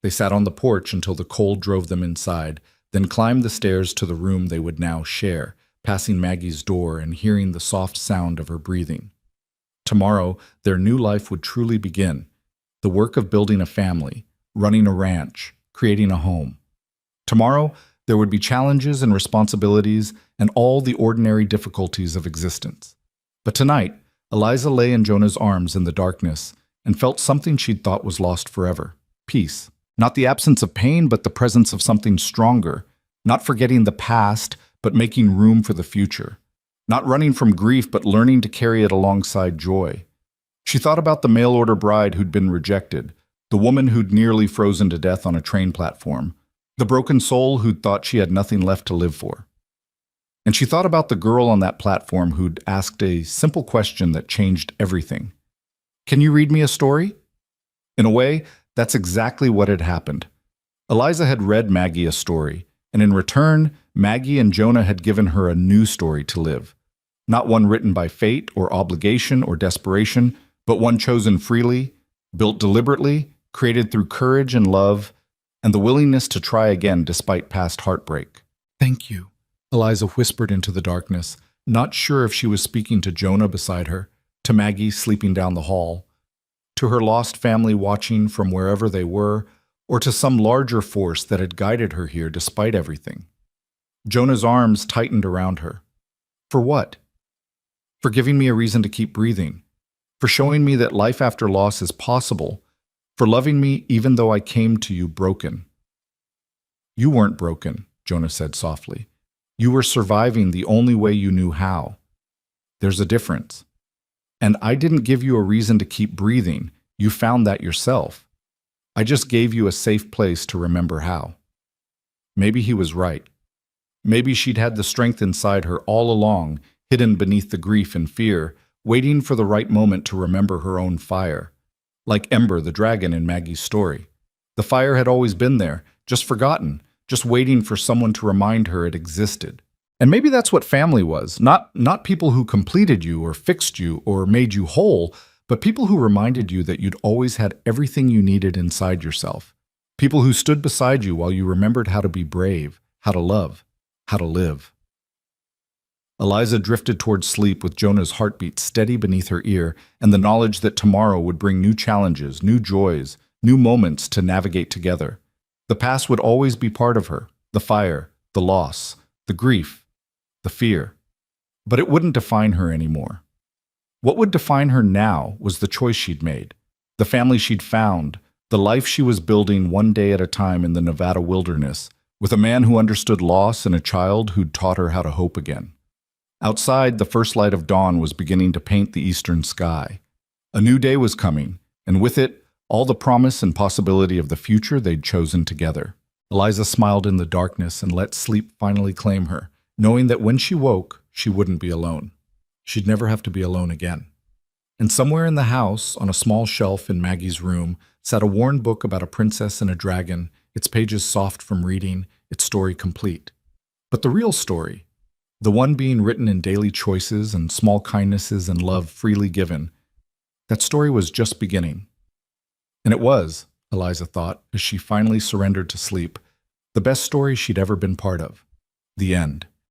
They sat on the porch until the cold drove them inside, then climbed the stairs to the room they would now share, passing Maggie's door and hearing the soft sound of her breathing. Tomorrow, their new life would truly begin. The work of building a family, running a ranch, creating a home. Tomorrow, there would be challenges and responsibilities and all the ordinary difficulties of existence. But tonight, Eliza lay in Jonah's arms in the darkness and felt something she'd thought was lost forever: peace. Not the absence of pain, but the presence of something stronger. Not forgetting the past, but making room for the future. Not running from grief, but learning to carry it alongside joy. She thought about the mail-order bride who'd been rejected, the woman who'd nearly frozen to death on a train platform, the broken soul who'd thought she had nothing left to live for. And she thought about the girl on that platform who'd asked a simple question that changed everything. "Can you read me a story?" In a way, that's exactly what had happened. Eliza had read Maggie a story, and in return, Maggie and Jonah had given her a new story to live. Not one written by fate or obligation or desperation, but one chosen freely, built deliberately, created through courage and love, and the willingness to try again despite past heartbreak. "Thank you," Eliza whispered into the darkness, not sure if she was speaking to Jonah beside her, to Maggie sleeping down the hall, to her lost family watching from wherever they were, or to some larger force that had guided her here despite everything. Jonah's arms tightened around her. For what? For giving me a reason to keep breathing, for showing me that life after loss is possible, for loving me even though I came to you broken. "You weren't broken," Jonah said softly. "You were surviving the only way you knew how. There's a difference. And I didn't give you a reason to keep breathing. You found that yourself. I just gave you a safe place to remember how." Maybe he was right. Maybe she'd had the strength inside her all along, hidden beneath the grief and fear, waiting for the right moment to remember her own fire. Like Ember, the dragon in Maggie's story. The fire had always been there, just forgotten, just waiting for someone to remind her it existed. And maybe that's what family was, not people who completed you or fixed you or made you whole, but people who reminded you that you'd always had everything you needed inside yourself. People who stood beside you while you remembered how to be brave, how to love, how to live. Eliza drifted towards sleep with Jonah's heartbeat steady beneath her ear and the knowledge that tomorrow would bring new challenges, new joys, new moments to navigate together. The past would always be part of her, the fire, the loss, the grief, the fear. But it wouldn't define her anymore. What would define her now was the choice she'd made, the family she'd found, the life she was building one day at a time in the Nevada wilderness, with a man who understood loss and a child who'd taught her how to hope again. Outside, the first light of dawn was beginning to paint the eastern sky. A new day was coming, and with it, all the promise and possibility of the future they'd chosen together. Eliza smiled in the darkness and let sleep finally claim her, knowing that when she woke, she wouldn't be alone. She'd never have to be alone again. And somewhere in the house, on a small shelf in Maggie's room, sat a worn book about a princess and a dragon, its pages soft from reading, its story complete. But the real story, the one being written in daily choices and small kindnesses and love freely given, that story was just beginning. And it was, Eliza thought, as she finally surrendered to sleep, the best story she'd ever been part of. The end.